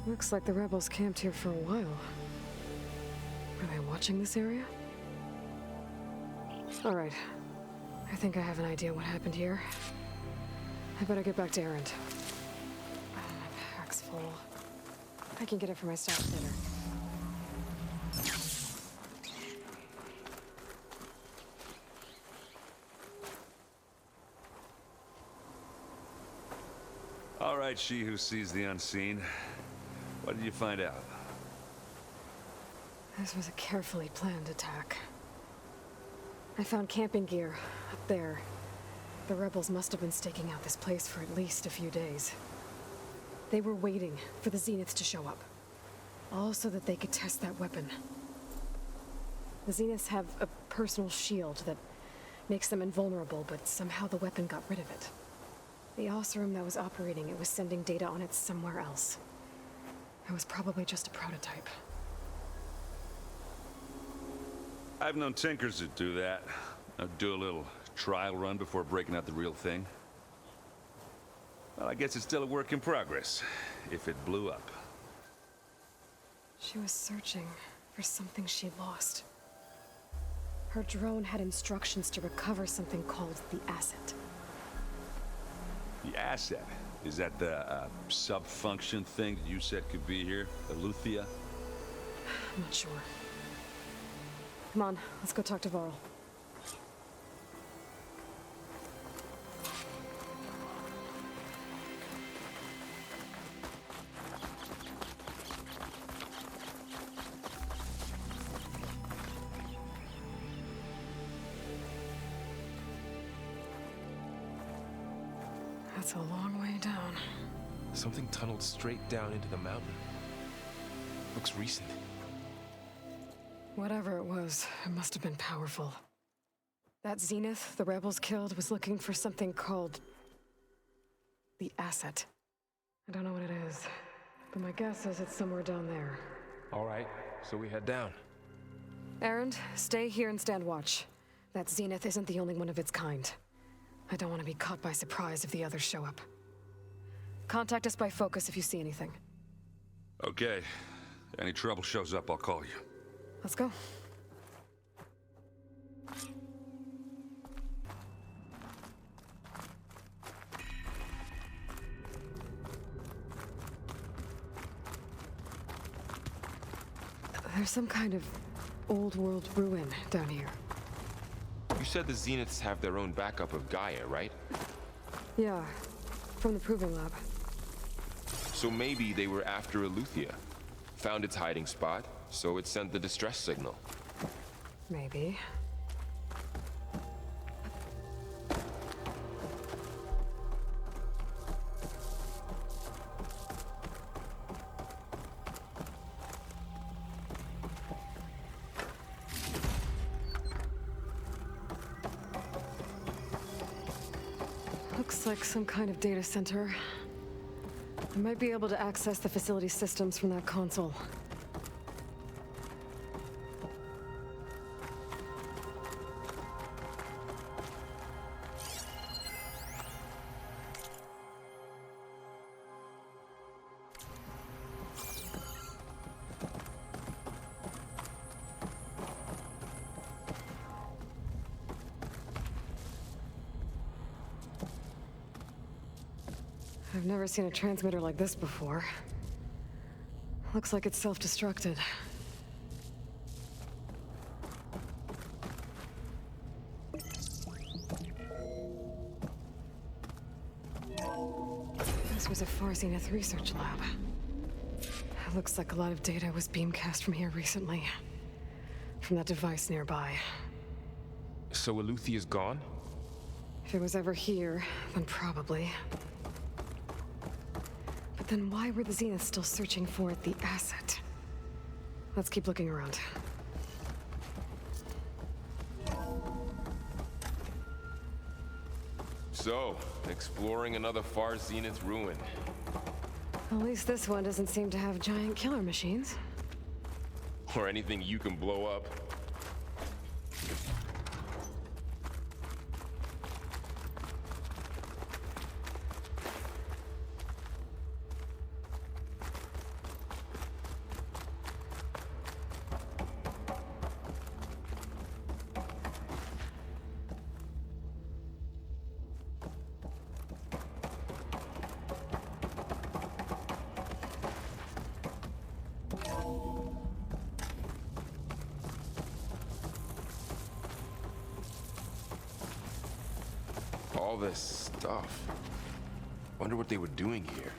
Speaker 1: Looks like the rebels camped here for a while. Are they watching this area? Alright. I think I have an idea what happened here. I better get back to Erend. Oh, my pack's full. I can get it for my staff later.
Speaker 3: All right, she who sees the unseen. What did you find out?
Speaker 1: This was a carefully planned attack. I found camping gear up there. The rebels must have been staking out this place for at least a few days. They were waiting for the Zeniths to show up. All so that they could test that weapon. The Zeniths have a personal shield that makes them invulnerable, but somehow the weapon got rid of it. The Osserum that was operating it was sending data on it somewhere else. It was probably just a prototype.
Speaker 3: I've known tinkers that do that. Do a little trial run before breaking out the real thing. Well, I guess it's still a work in progress, if it blew up.
Speaker 1: She was searching for something she lost. Her drone had instructions to recover something called the asset.
Speaker 3: The asset? Is that the sub-function thing that you said could be here? Eleuthia?
Speaker 1: I'm not sure. Come on, let's go talk to Varl. That's a long way down.
Speaker 2: Something tunneled straight down into the mountain. Looks recent.
Speaker 1: Whatever it was, it must have been powerful. That Zenith the rebels killed was looking for something called the asset. I don't know what it is, but my guess is it's somewhere down there.
Speaker 2: All right, so we head down.
Speaker 1: Erend, stay here and stand watch. That Zenith isn't the only one of its kind. I don't want to be caught by surprise if the others show up. Contact us by focus if you see anything.
Speaker 3: Okay. Any trouble shows up, I'll call you.
Speaker 1: Let's go. There's some kind of old world ruin down here.
Speaker 2: You said the Zeniths have their own backup of Gaia, right?
Speaker 1: Yeah, from the Proving Lab.
Speaker 2: So maybe they were after Eleuthia. Found its hiding spot, so it sent the distress signal.
Speaker 1: Maybe. Looks like some kind of data center. I might be able to access the facility systems from that console. I've never seen a transmitter like this before. Looks like it's self-destructed. This was a Far Zenith research lab. It looks like a lot of data was beamcast from here recently. From that device nearby.
Speaker 2: So Eleuthia is gone?
Speaker 1: If it was ever here, then probably. But then why were the Zeniths still searching for the asset? Let's keep looking around.
Speaker 2: So, exploring another Far Zenith ruin.
Speaker 1: At least this one doesn't seem to have giant killer machines.
Speaker 2: Or anything you can blow up. all this stuff. Wonder what they were doing here.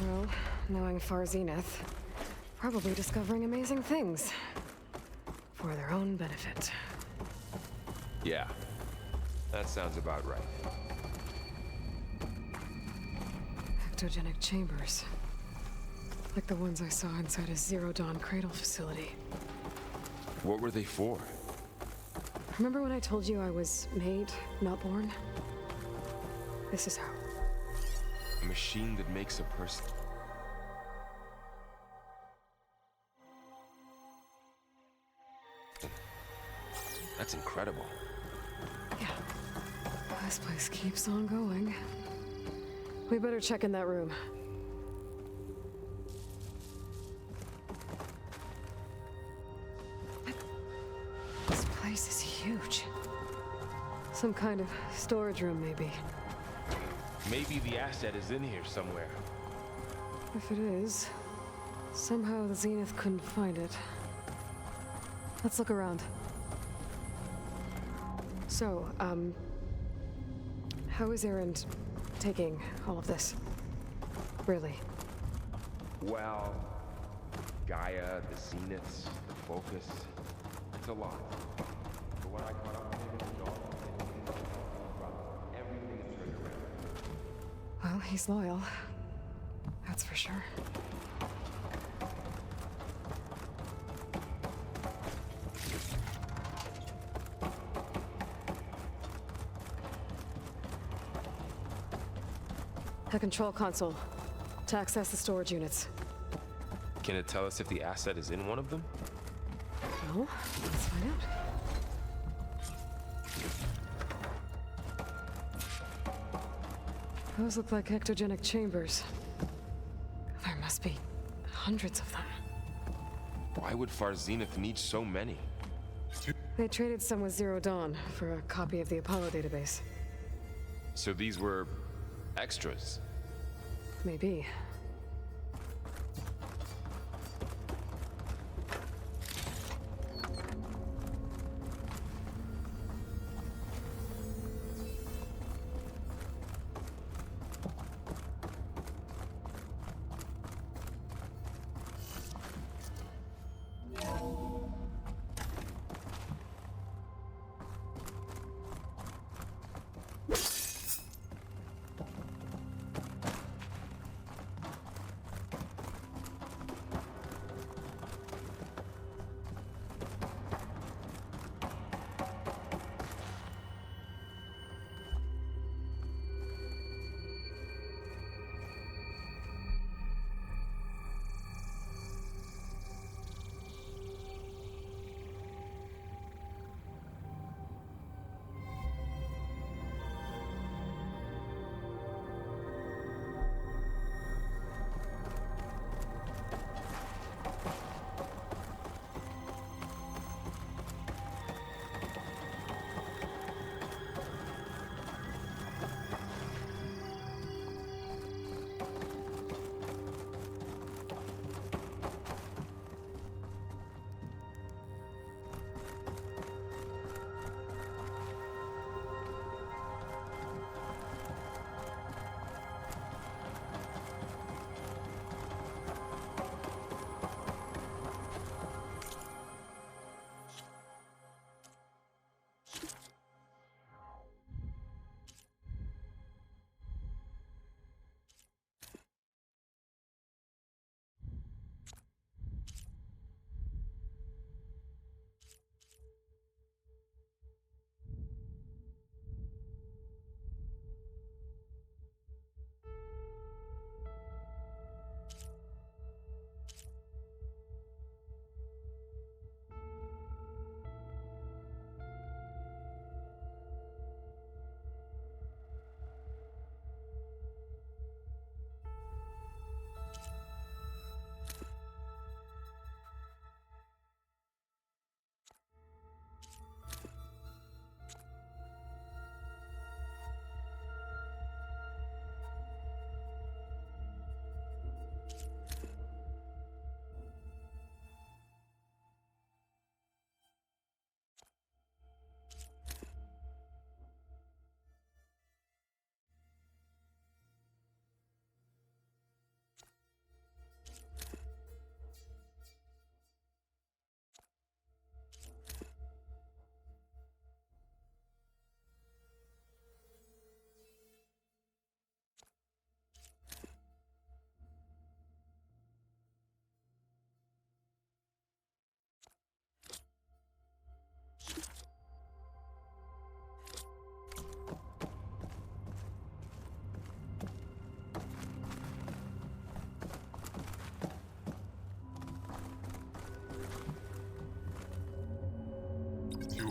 Speaker 1: Well, knowing Far Zenith, probably discovering amazing things. For their own benefit.
Speaker 2: Yeah, that sounds about right.
Speaker 1: Ectogenic chambers. Like the ones I saw inside a Zero Dawn cradle facility.
Speaker 2: What were they for?
Speaker 1: Remember when I told you I was made, not born? This is how.
Speaker 2: A machine that makes a person. That's incredible.
Speaker 1: Yeah. This place keeps on going. We better check in that room. This place is huge. Some kind of storage room, maybe.
Speaker 2: Maybe the asset is in here somewhere.
Speaker 1: If it is, somehow the Zenith couldn't find it. Let's look around. So, how is Erend taking all of this? Really?
Speaker 2: Well, Gaia, the Zeniths, the Focus. It's a lot. But when I caught up with him in the dark, everything is turned around.
Speaker 1: Well, he's loyal. That's for sure. A control console to access the storage units.
Speaker 2: Can it tell us if the asset is in one of them?
Speaker 1: No, let's find out. Those look like ectogenic chambers. There must be hundreds of them.
Speaker 2: Why would Far Zenith need so many?
Speaker 1: They traded some with Zero Dawn for a copy of the Apollo database.
Speaker 2: So these were extras?
Speaker 1: Maybe.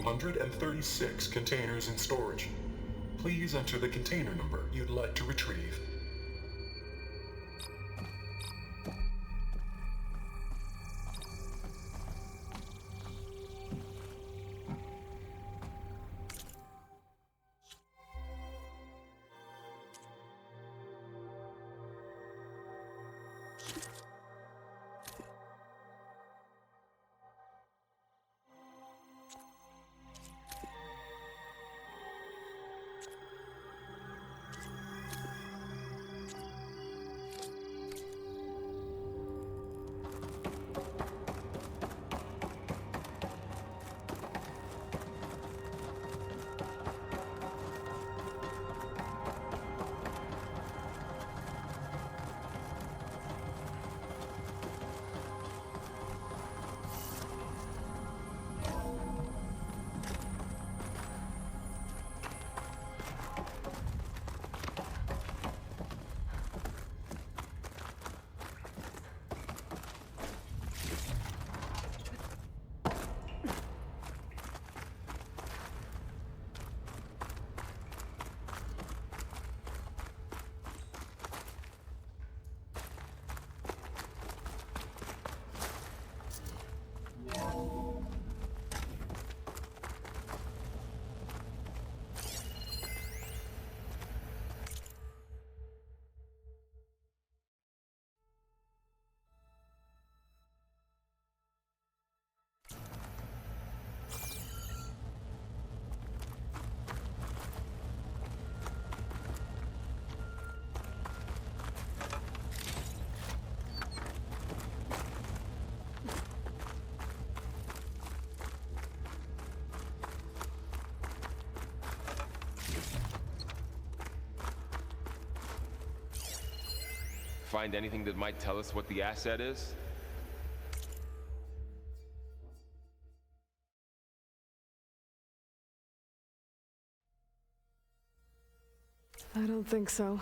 Speaker 5: 236 containers in storage. Please enter the container number you'd like to retrieve.
Speaker 2: Find anything that might tell us what the asset is?
Speaker 1: I don't think so.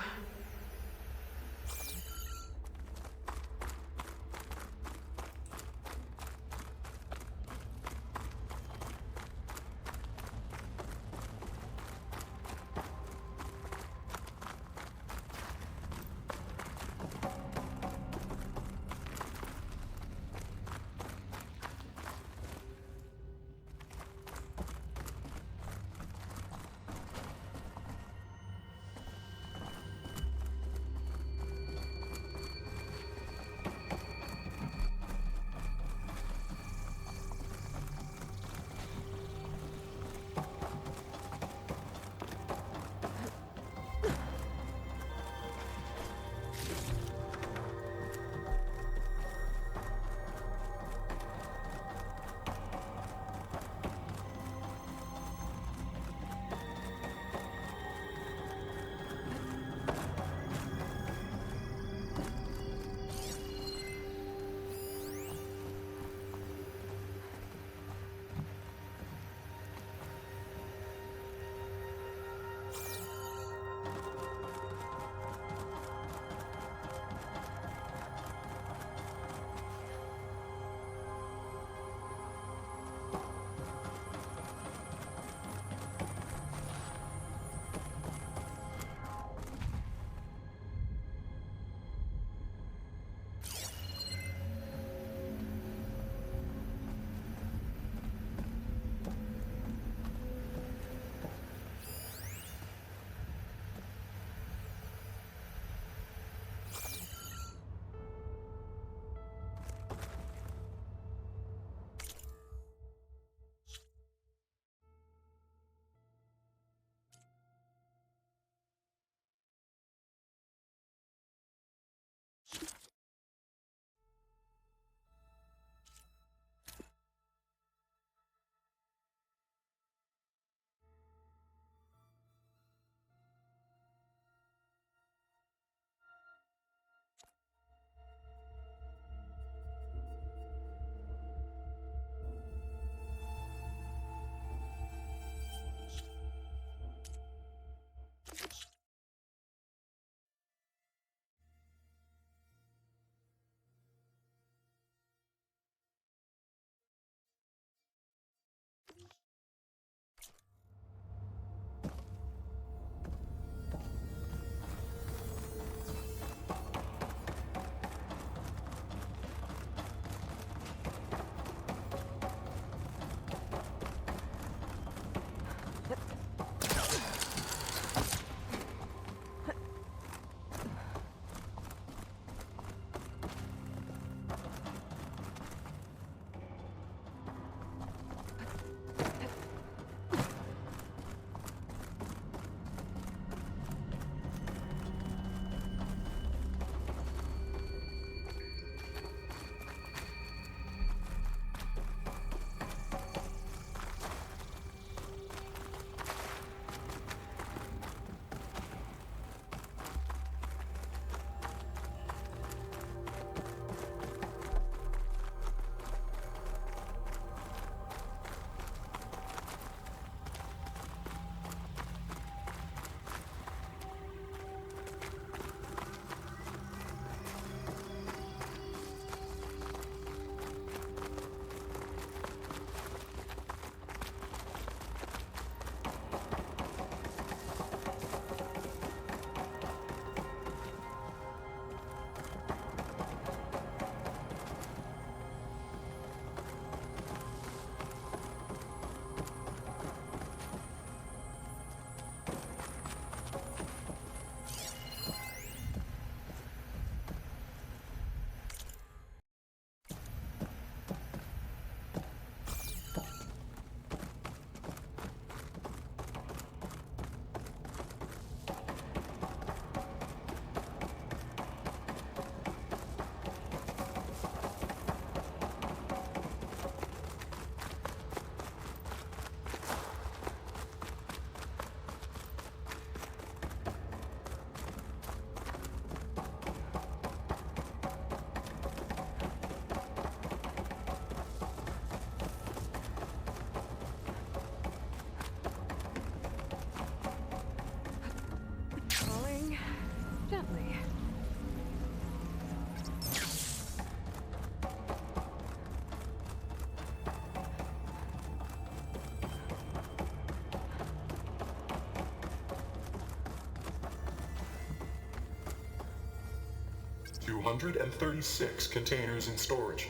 Speaker 5: 236 containers in storage.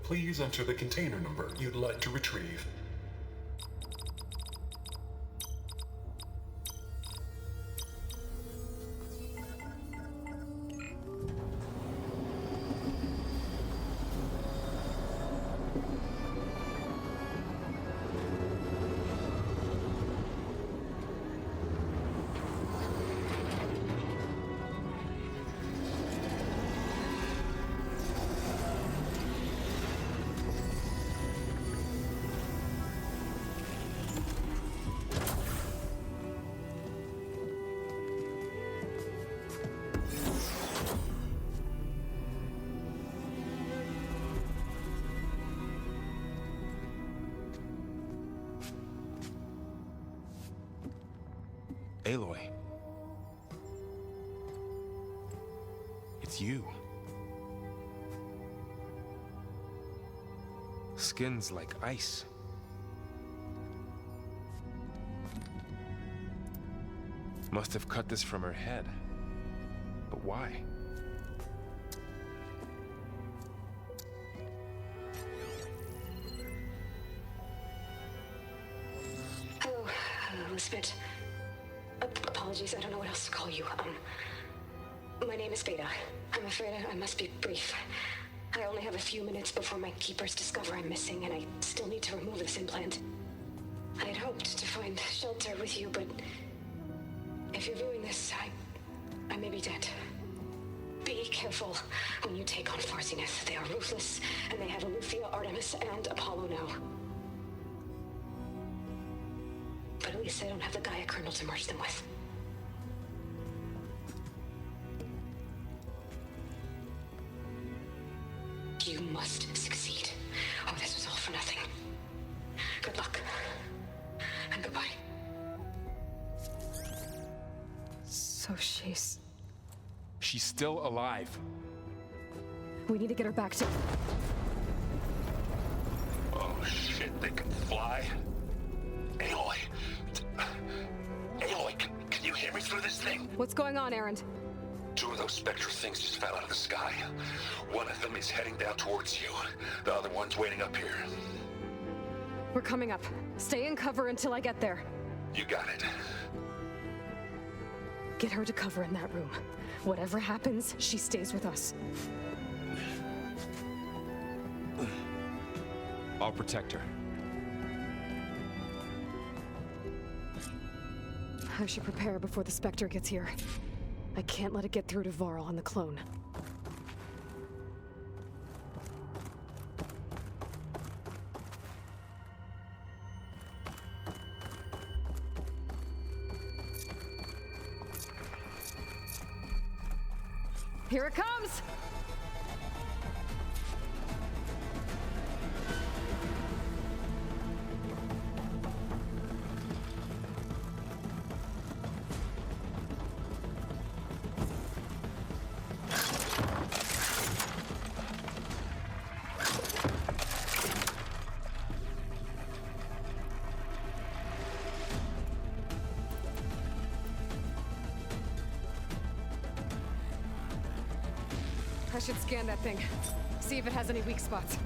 Speaker 5: Please enter the container number you'd like to retrieve.
Speaker 10: Aloy. It's you. Skin's like ice. Must have cut this from her head. But why?
Speaker 24: Hello, Elizabeth. Apologies, I don't know what else to call you. My name is Beta. I'm afraid I must be brief. I only have a few minutes before my keepers discover I'm missing, and I still need to remove this implant. I had hoped to find shelter with you, but if you're viewing this, I may be dead. Be careful when you take on Farsineth. They are ruthless, and they have Eleuthia, Artemis, and Apollo now. But at least I don't have the Gaia kernel to merge them with. You must succeed. Oh, this was all for nothing. Good luck. And goodbye.
Speaker 1: So she's...
Speaker 10: She's still alive.
Speaker 1: We need to get her back to...
Speaker 11: Oh shit, they can fly? Aloy! Aloy, can you hear me through this thing?
Speaker 1: What's going on, Erend?
Speaker 11: Two of those spectral things just fell out of the sky. One of them is heading down towards you. The other one's waiting up here.
Speaker 1: We're coming up. Stay in cover until I get there.
Speaker 11: You got it.
Speaker 1: Get her to cover in that room. Whatever happens, she stays with us.
Speaker 10: I'll protect her.
Speaker 1: I should prepare before the Spectre gets here. I can't let it get through to Varl and the clone. Here it comes! I should scan that thing. See if it has any weak spots.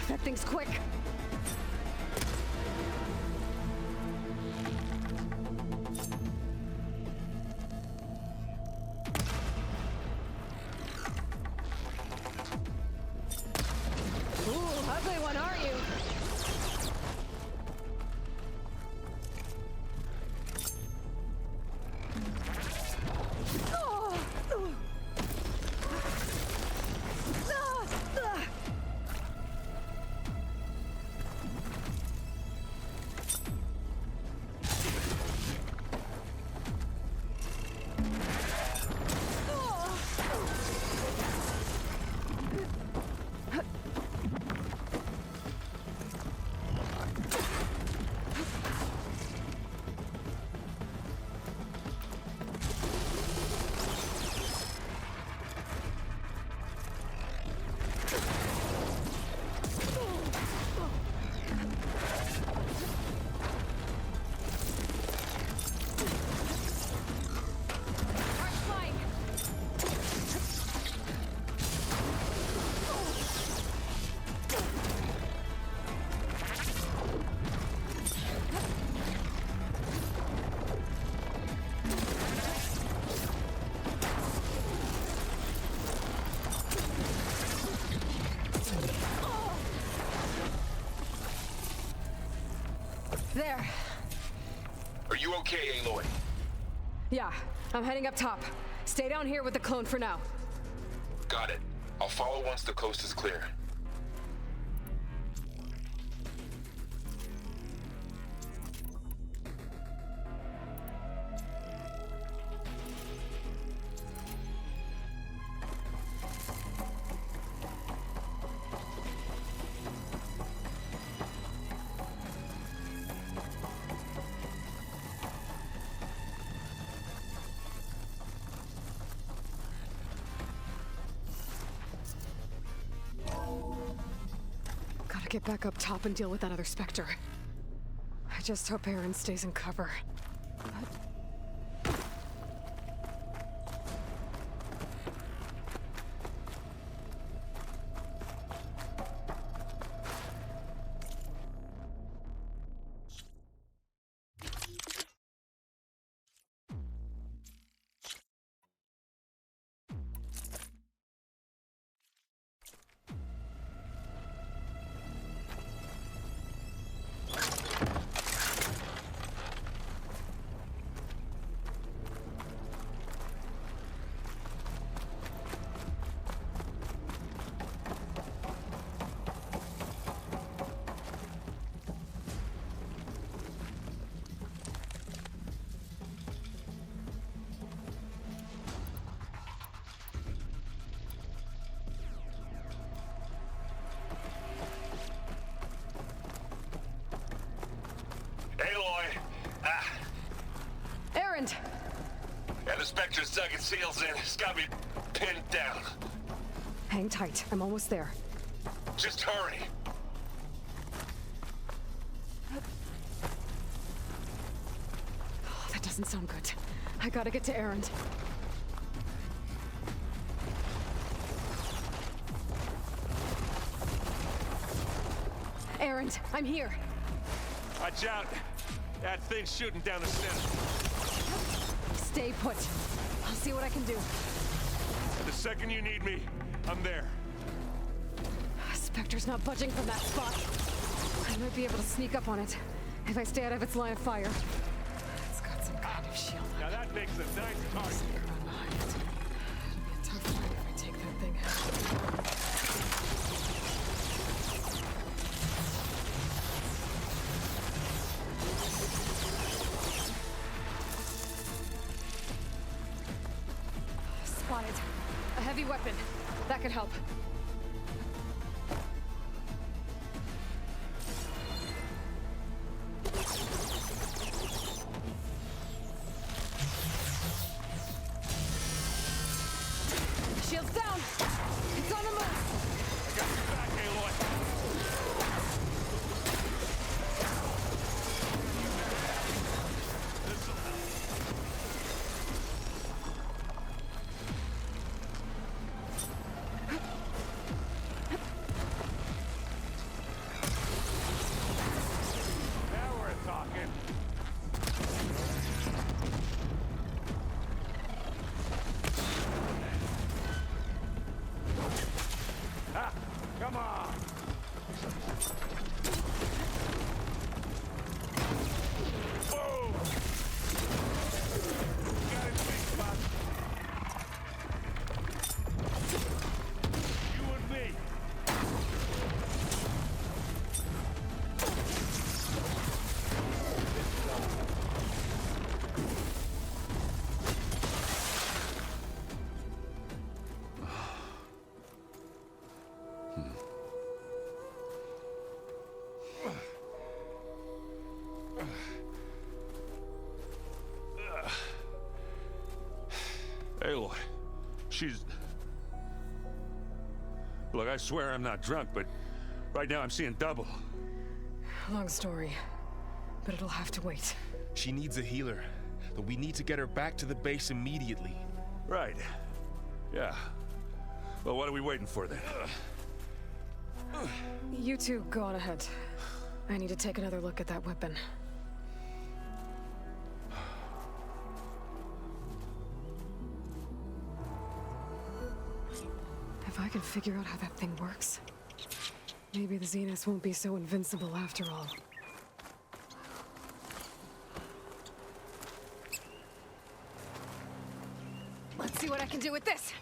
Speaker 1: That thing's quick. There.
Speaker 11: Are you okay, Aloy?
Speaker 1: Yeah, I'm heading up top. Stay down here with the clone for now.
Speaker 11: Got it. I'll follow once the coast is clear.
Speaker 1: Get back up top and deal with that other Spectre. I just hope Aaron stays in cover.
Speaker 11: And the Spectre's dug its heels in. It's got me pinned down.
Speaker 1: Hang tight. I'm almost there.
Speaker 11: Just hurry.
Speaker 1: Oh, that doesn't sound good. I gotta get to Aaron. Aaron, I'm here.
Speaker 26: Watch out. That thing's shooting down the center.
Speaker 1: Stay put. I'll see what I can do.
Speaker 26: The second you need me, I'm there.
Speaker 1: Spectre's not budging from that spot. I might be able to sneak up on it if I stay out of its line of fire. It's got some kind of shield.
Speaker 26: Now that makes a nice target.
Speaker 1: Sneak around behind it. It'll be a tough fight if I take that thing out. Spotted. A heavy weapon. That could help. Shield's down! It's on the move!
Speaker 26: I got your back, Aloy! This'll help. Now we're talking. Ah, come on! Boom! Got it, big spot. You and me. Aloy, she's... Look, I swear I'm not drunk, but right now I'm seeing double.
Speaker 1: Long story, but it'll have to wait.
Speaker 10: She needs a healer, but we need to get her back to the base immediately.
Speaker 26: Right. Yeah. Well, what are we waiting for then?
Speaker 1: You two go on ahead. I need to take another look at that weapon. If I can figure out how that thing works, maybe the Zeniths won't be so invincible after all. do with this?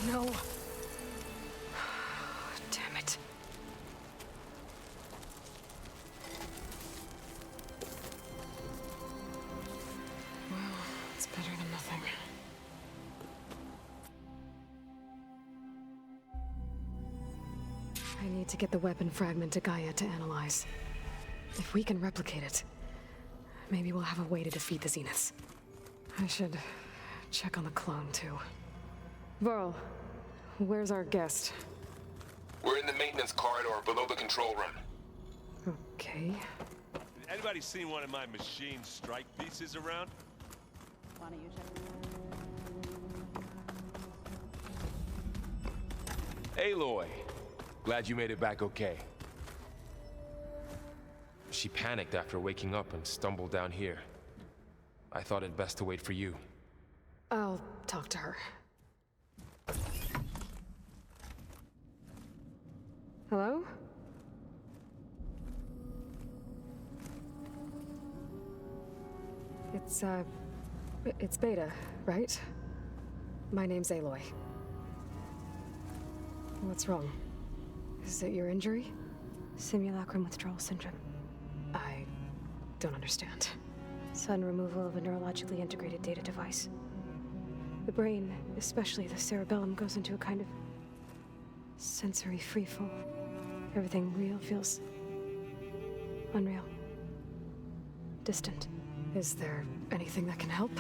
Speaker 1: No. Damn it. Well, it's better than nothing. I need to get the weapon fragment to Gaia to analyze. If we can replicate it, maybe we'll have a way to defeat the Zeniths. I should check on the clone, too. Varl, where's our guest?
Speaker 11: We're in the maintenance corridor below the control room.
Speaker 1: Okay.
Speaker 26: Anybody seen one of my machine strike pieces around?
Speaker 9: Why don't you check?
Speaker 10: Aloy, glad you made it back okay. She panicked after waking up and stumbled down here. I thought it best to wait for you.
Speaker 1: I'll talk to her. Hello? It's Beta, right? My name's Aloy. What's wrong? Is it your injury?
Speaker 15: Simulacrum withdrawal syndrome.
Speaker 1: I don't understand.
Speaker 15: Sudden removal of a neurologically integrated data device. The brain, especially the cerebellum, goes into a kind of sensory freefall. Everything real feels unreal. Distant.
Speaker 1: Is there anything that can help?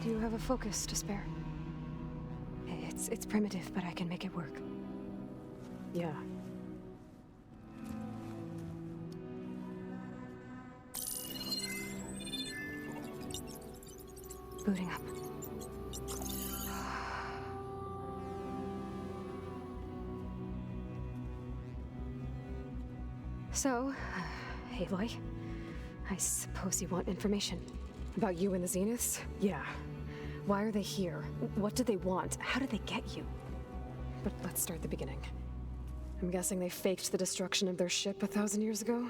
Speaker 15: Do you have a focus to spare? It's primitive, but I can make it work.
Speaker 1: Yeah.
Speaker 15: Booting up.
Speaker 1: So, Aloy, I suppose you want information. About you and the Zeniths? Yeah. Why are they here? What do they want? How did they get you? But let's start at the beginning. I'm guessing they faked the destruction of their ship 1,000 years ago?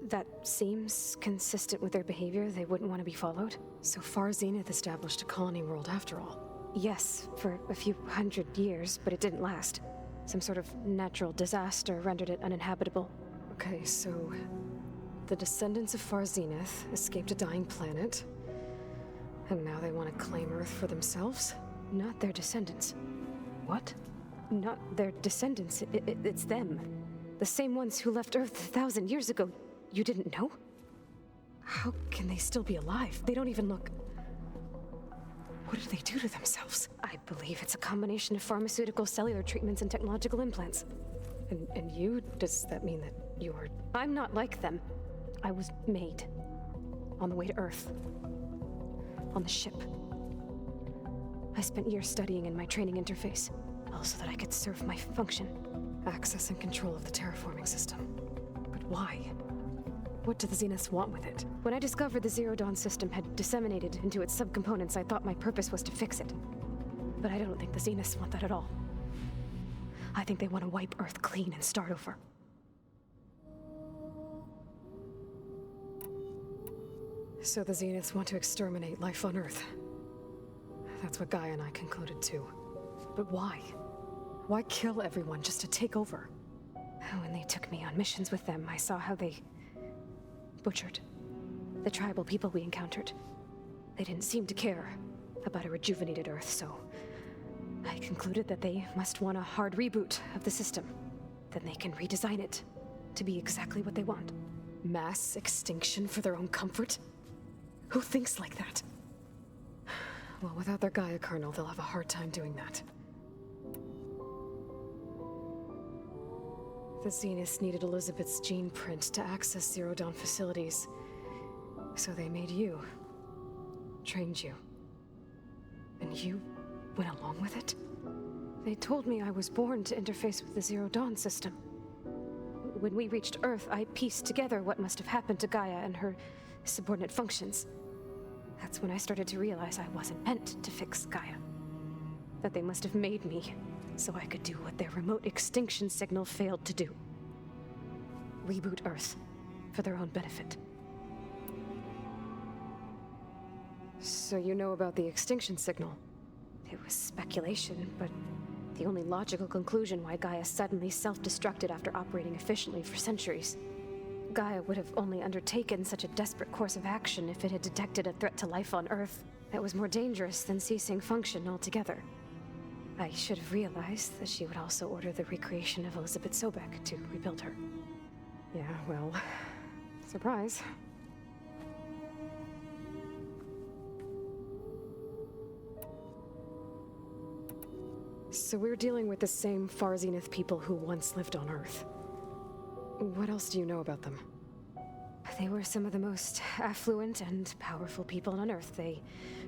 Speaker 15: That seems consistent with their behavior. They wouldn't want to be followed.
Speaker 1: So far, Zenith established a colony world after all.
Speaker 15: Yes, for a few hundred years, but it didn't last. Some sort of natural disaster rendered it uninhabitable.
Speaker 1: Okay, so the descendants of Far Zenith escaped a dying planet, and now they want to claim Earth for themselves?
Speaker 15: Not their descendants.
Speaker 1: What?
Speaker 15: Not their descendants. It's them. The same ones who left Earth 1,000 years ago. You didn't know?
Speaker 1: How can they still be alive? They don't even look... What did they do to themselves?
Speaker 15: I believe it's a combination of pharmaceutical, cellular treatments, and technological implants.
Speaker 1: And you? Does that mean that you're...
Speaker 15: I'm not like them. I was made.
Speaker 1: On the way to Earth.
Speaker 15: On the ship. I spent years studying in my training interface, all so that I could serve my function.
Speaker 1: Access and control of the terraforming system. But why? What do the Zeniths want with it?
Speaker 15: When I discovered the Zero Dawn system had disseminated into its subcomponents, I thought my purpose was to fix it. But I don't think the Zeniths want that at all. I think they want to wipe Earth clean and start over.
Speaker 1: So the Zeniths want to exterminate life on Earth. That's what Gaia and I concluded too. But why? Why kill everyone just to take over?
Speaker 15: When they took me on missions with them, I saw how they butchered the tribal people we encountered. They didn't seem to care about a rejuvenated Earth, so
Speaker 1: I concluded that they must want a hard reboot of the system. Then they can redesign it to be exactly what they want. Mass extinction for their own comfort? Who thinks like that? Well, without their Gaia kernel, they'll have a hard time doing that. The Zeniths needed Elizabeth's gene print to access Zero Dawn facilities. So they made you. Trained you. And you went along with it? They told me I was born to interface with the Zero Dawn system. When we reached Earth, I pieced together what must have happened to Gaia and her subordinate functions. That's when I started to realize I wasn't meant to fix Gaia. That they must have made me so I could do what their remote extinction signal failed to do. Reboot Earth for their own benefit. So you know about the extinction signal? It was speculation, but the only logical conclusion why Gaia suddenly self-destructed after operating efficiently for centuries. Gaia would have only undertaken such a desperate course of action if it had detected a threat to life on Earth that was more dangerous than ceasing function altogether. I should have realized that she would also order the recreation of Elizabeth Sobek to rebuild her. Yeah, well, surprise. So we're dealing with the same Far Zenith people who once lived on Earth. What else do you know about them? They were some of the most affluent and powerful people on Earth. They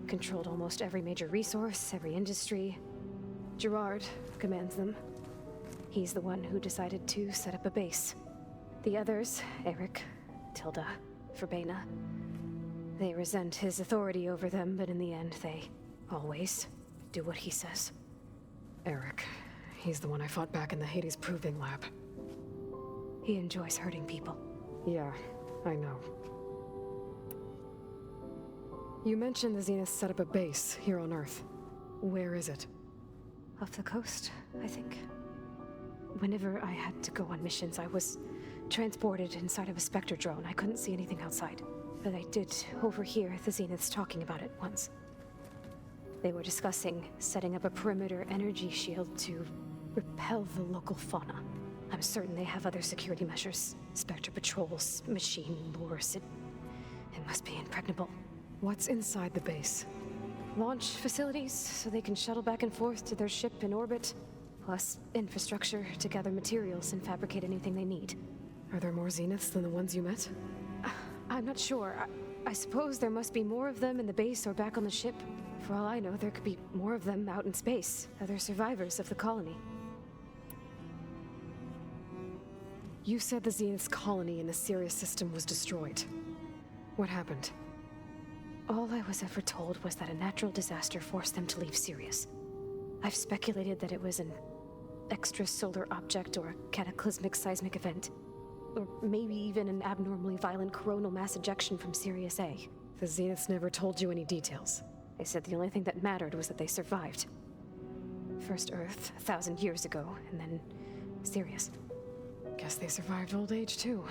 Speaker 1: controlled almost every major resource, every industry. Gerard commands them. He's the one who decided to set up a base. The others, Eric, Tilda, Verbena, they resent his authority over them, but in the end, they always do what he says. Eric, he's the one I fought back in the Hades Proving Lab. He enjoys hurting people. Yeah, I know. You mentioned the Zeniths set up a base here on Earth. Where is it? Off the coast, I think. Whenever I had to go on missions, I was transported inside of a Spectre drone. I couldn't see anything outside. But I did overhear the Zeniths talking about it once. They were discussing setting up a perimeter energy shield to repel the local fauna. I'm certain they have other security measures. Spectre patrols, machine lures. It must be impregnable. What's inside the base? Launch facilities, so they can shuttle back and forth to their ship in orbit. Plus infrastructure to gather materials and fabricate anything they need. Are there more Zeniths than the ones you met? I'm not sure. I suppose there must be more of them in the base or back on the ship. For all I know, there could be more of them out in space, other survivors of the colony. You said the Zenith's colony in the Sirius system was destroyed. What happened? All I was ever told was that a natural disaster forced them to leave Sirius. I've speculated that it was an extrasolar object or a cataclysmic seismic event. Or maybe even an abnormally violent coronal mass ejection from Sirius A. The Zeniths never told you any details. They said the only thing that mattered was that they survived. First Earth, 1,000 years ago, and then Sirius. Guess they survived old age, too.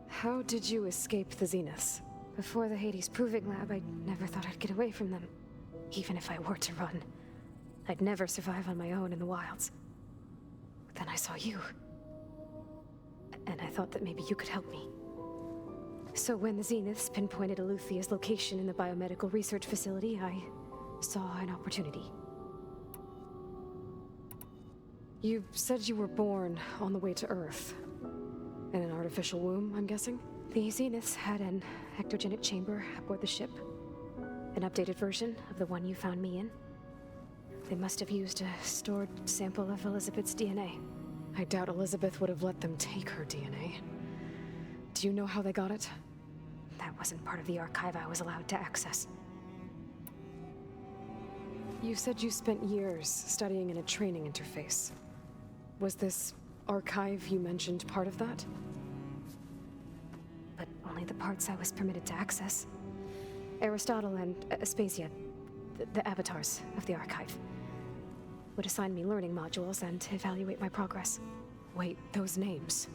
Speaker 1: How did you escape the Zeniths? Before the Hades Proving Lab, I never thought I'd get away from them. Even if I were to run, I'd never survive on my own in the wilds. But then I saw you. And I thought that maybe you could help me. So when the Zeniths pinpointed Eluthia's location in the biomedical research facility, I saw an opportunity. You said you were born on the way to Earth. In an artificial womb, I'm guessing? The Zeniths had an ectogenic chamber aboard the ship. An updated version of the one you found me in. They must have used a stored sample of Elizabeth's DNA. I doubt Elizabeth would have let them take her DNA. Do you know how they got it? That wasn't part of the archive I was allowed to access. You said you spent years studying in a training interface. Was this archive you mentioned part of that? But only the parts I was permitted to access. Aristotle and Aspasia, the avatars of the archive, would assign me learning modules and evaluate my progress. Wait, those names.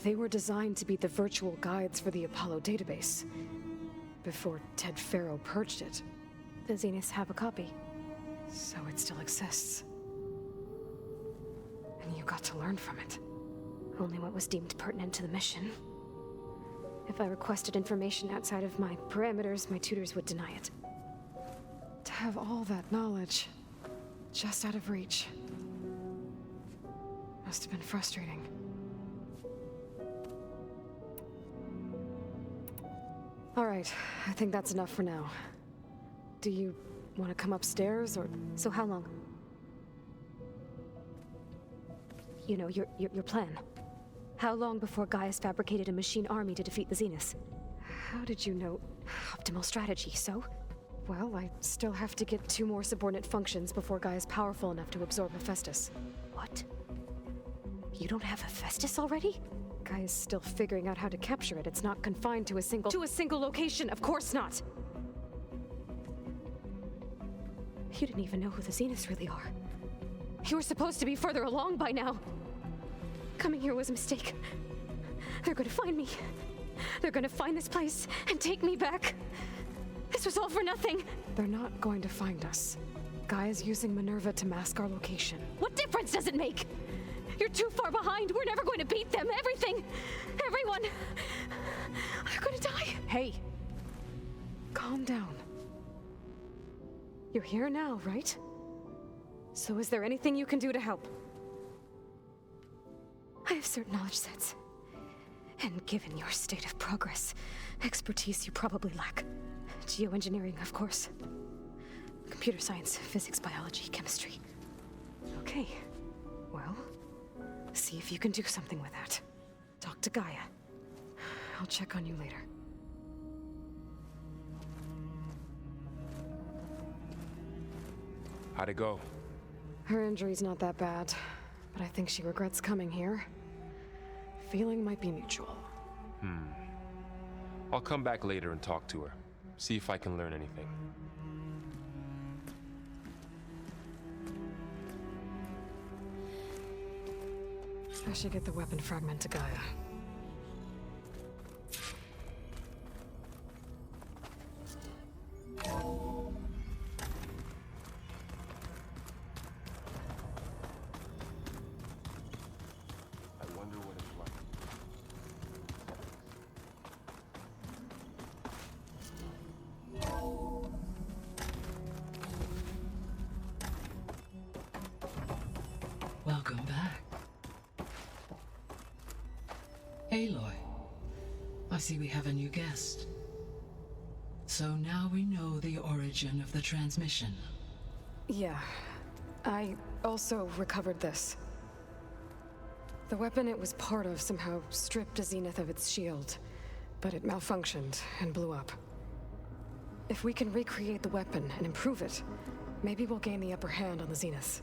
Speaker 1: They were designed to be the virtual guides for the Apollo database, before Ted Farrow purged it. The Zeniths have a copy. So it still exists. And you got to learn from it. Only what was deemed pertinent to the mission. If I requested information outside of my parameters, my tutors would deny it. To have all that knowledge, just out of reach, must have been frustrating. All right, I think that's enough for now. Do you want to come upstairs, or...
Speaker 15: So how long? You know, your plan. How long before Gaius fabricated a machine army to defeat the Zeniths?
Speaker 1: How did you know?
Speaker 15: Optimal strategy, so?
Speaker 1: Well, I still have to get 2 more subordinate functions before Gaia's powerful enough to absorb Hephaestus.
Speaker 15: What? You don't have Hephaestus already?
Speaker 1: Gaia's still figuring out how to capture it. It's not confined to a single...
Speaker 15: To a single location, of course not! You didn't even know who the Zeniths really are. You were supposed to be further along by now. Coming here was a mistake. They're gonna find me. They're gonna find this place and take me back. This was all for nothing.
Speaker 1: They're not going to find us. Gaia's using Minerva to mask our location.
Speaker 15: What difference does it make? You're too far behind. We're never going to beat them. Everything, everyone, are gonna die.
Speaker 1: Hey, calm down. You're here now, right? So is there anything you can do to help?
Speaker 15: I have certain knowledge sets. And given your state of progress, expertise you probably lack. Geoengineering, of course. Computer science, physics, biology, chemistry.
Speaker 1: Okay. Well, see if you can do something with that. Talk to Gaia. I'll check on you later.
Speaker 10: How'd it go?
Speaker 1: Her injury's not that bad, but I think she regrets coming here. Feeling might be mutual.
Speaker 10: I'll come back later and talk to her. See if I can learn anything.
Speaker 1: I should get the weapon fragment to Gaia.
Speaker 2: I wonder what it's like.
Speaker 14: Welcome back. Aloy, I see we have a new guest. So now we know the origin of the transmission.
Speaker 1: Yeah. I also recovered this. The weapon it was part of somehow stripped a Zenith of its shield, but it malfunctioned and blew up. If we can recreate the weapon and improve it, maybe we'll gain the upper hand on the Zeniths.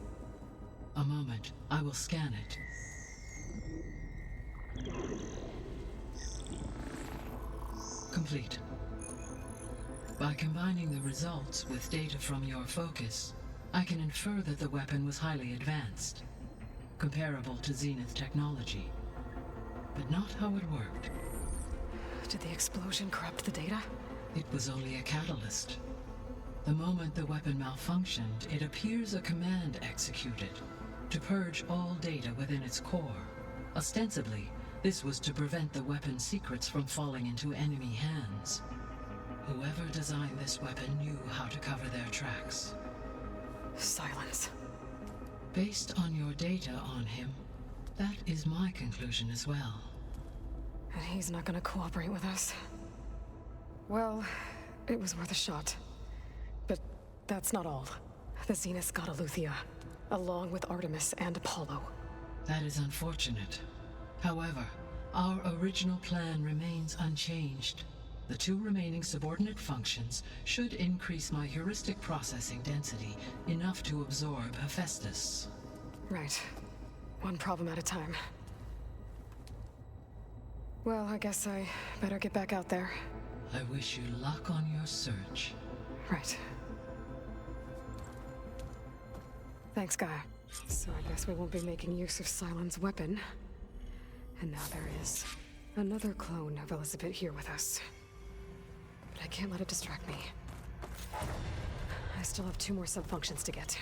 Speaker 14: A moment, I will scan it. Complete. By combining the results with data from your focus, I can infer that the weapon was highly advanced, comparable to Zenith technology, but not how it worked.
Speaker 1: Did the explosion corrupt the data?
Speaker 14: It was only a catalyst. The moment the weapon malfunctioned, it appears a command executed to purge all data within its core. Ostensibly, this was to prevent the weapon's secrets from falling into enemy hands. Whoever designed this weapon knew how to cover their tracks.
Speaker 1: Silence.
Speaker 14: Based on your data on him, that is my conclusion as well.
Speaker 1: And he's not gonna cooperate with us. Well, it was worth a shot. But that's not all. The Zeniths got Eleuthia, along with Artemis and Apollo.
Speaker 14: That is unfortunate. However, our original plan remains unchanged. The 2 remaining subordinate functions should increase my heuristic processing density enough to absorb Hephaestus.
Speaker 1: Right. One problem at a time. Well, I guess I better get back out there.
Speaker 14: I wish you luck on your search.
Speaker 1: Right. Thanks, Gaia. So I guess we won't be making use of Cylon's weapon. And now there is another clone of Elizabeth here with us. But I can't let it distract me. I still have 2 more subfunctions to get.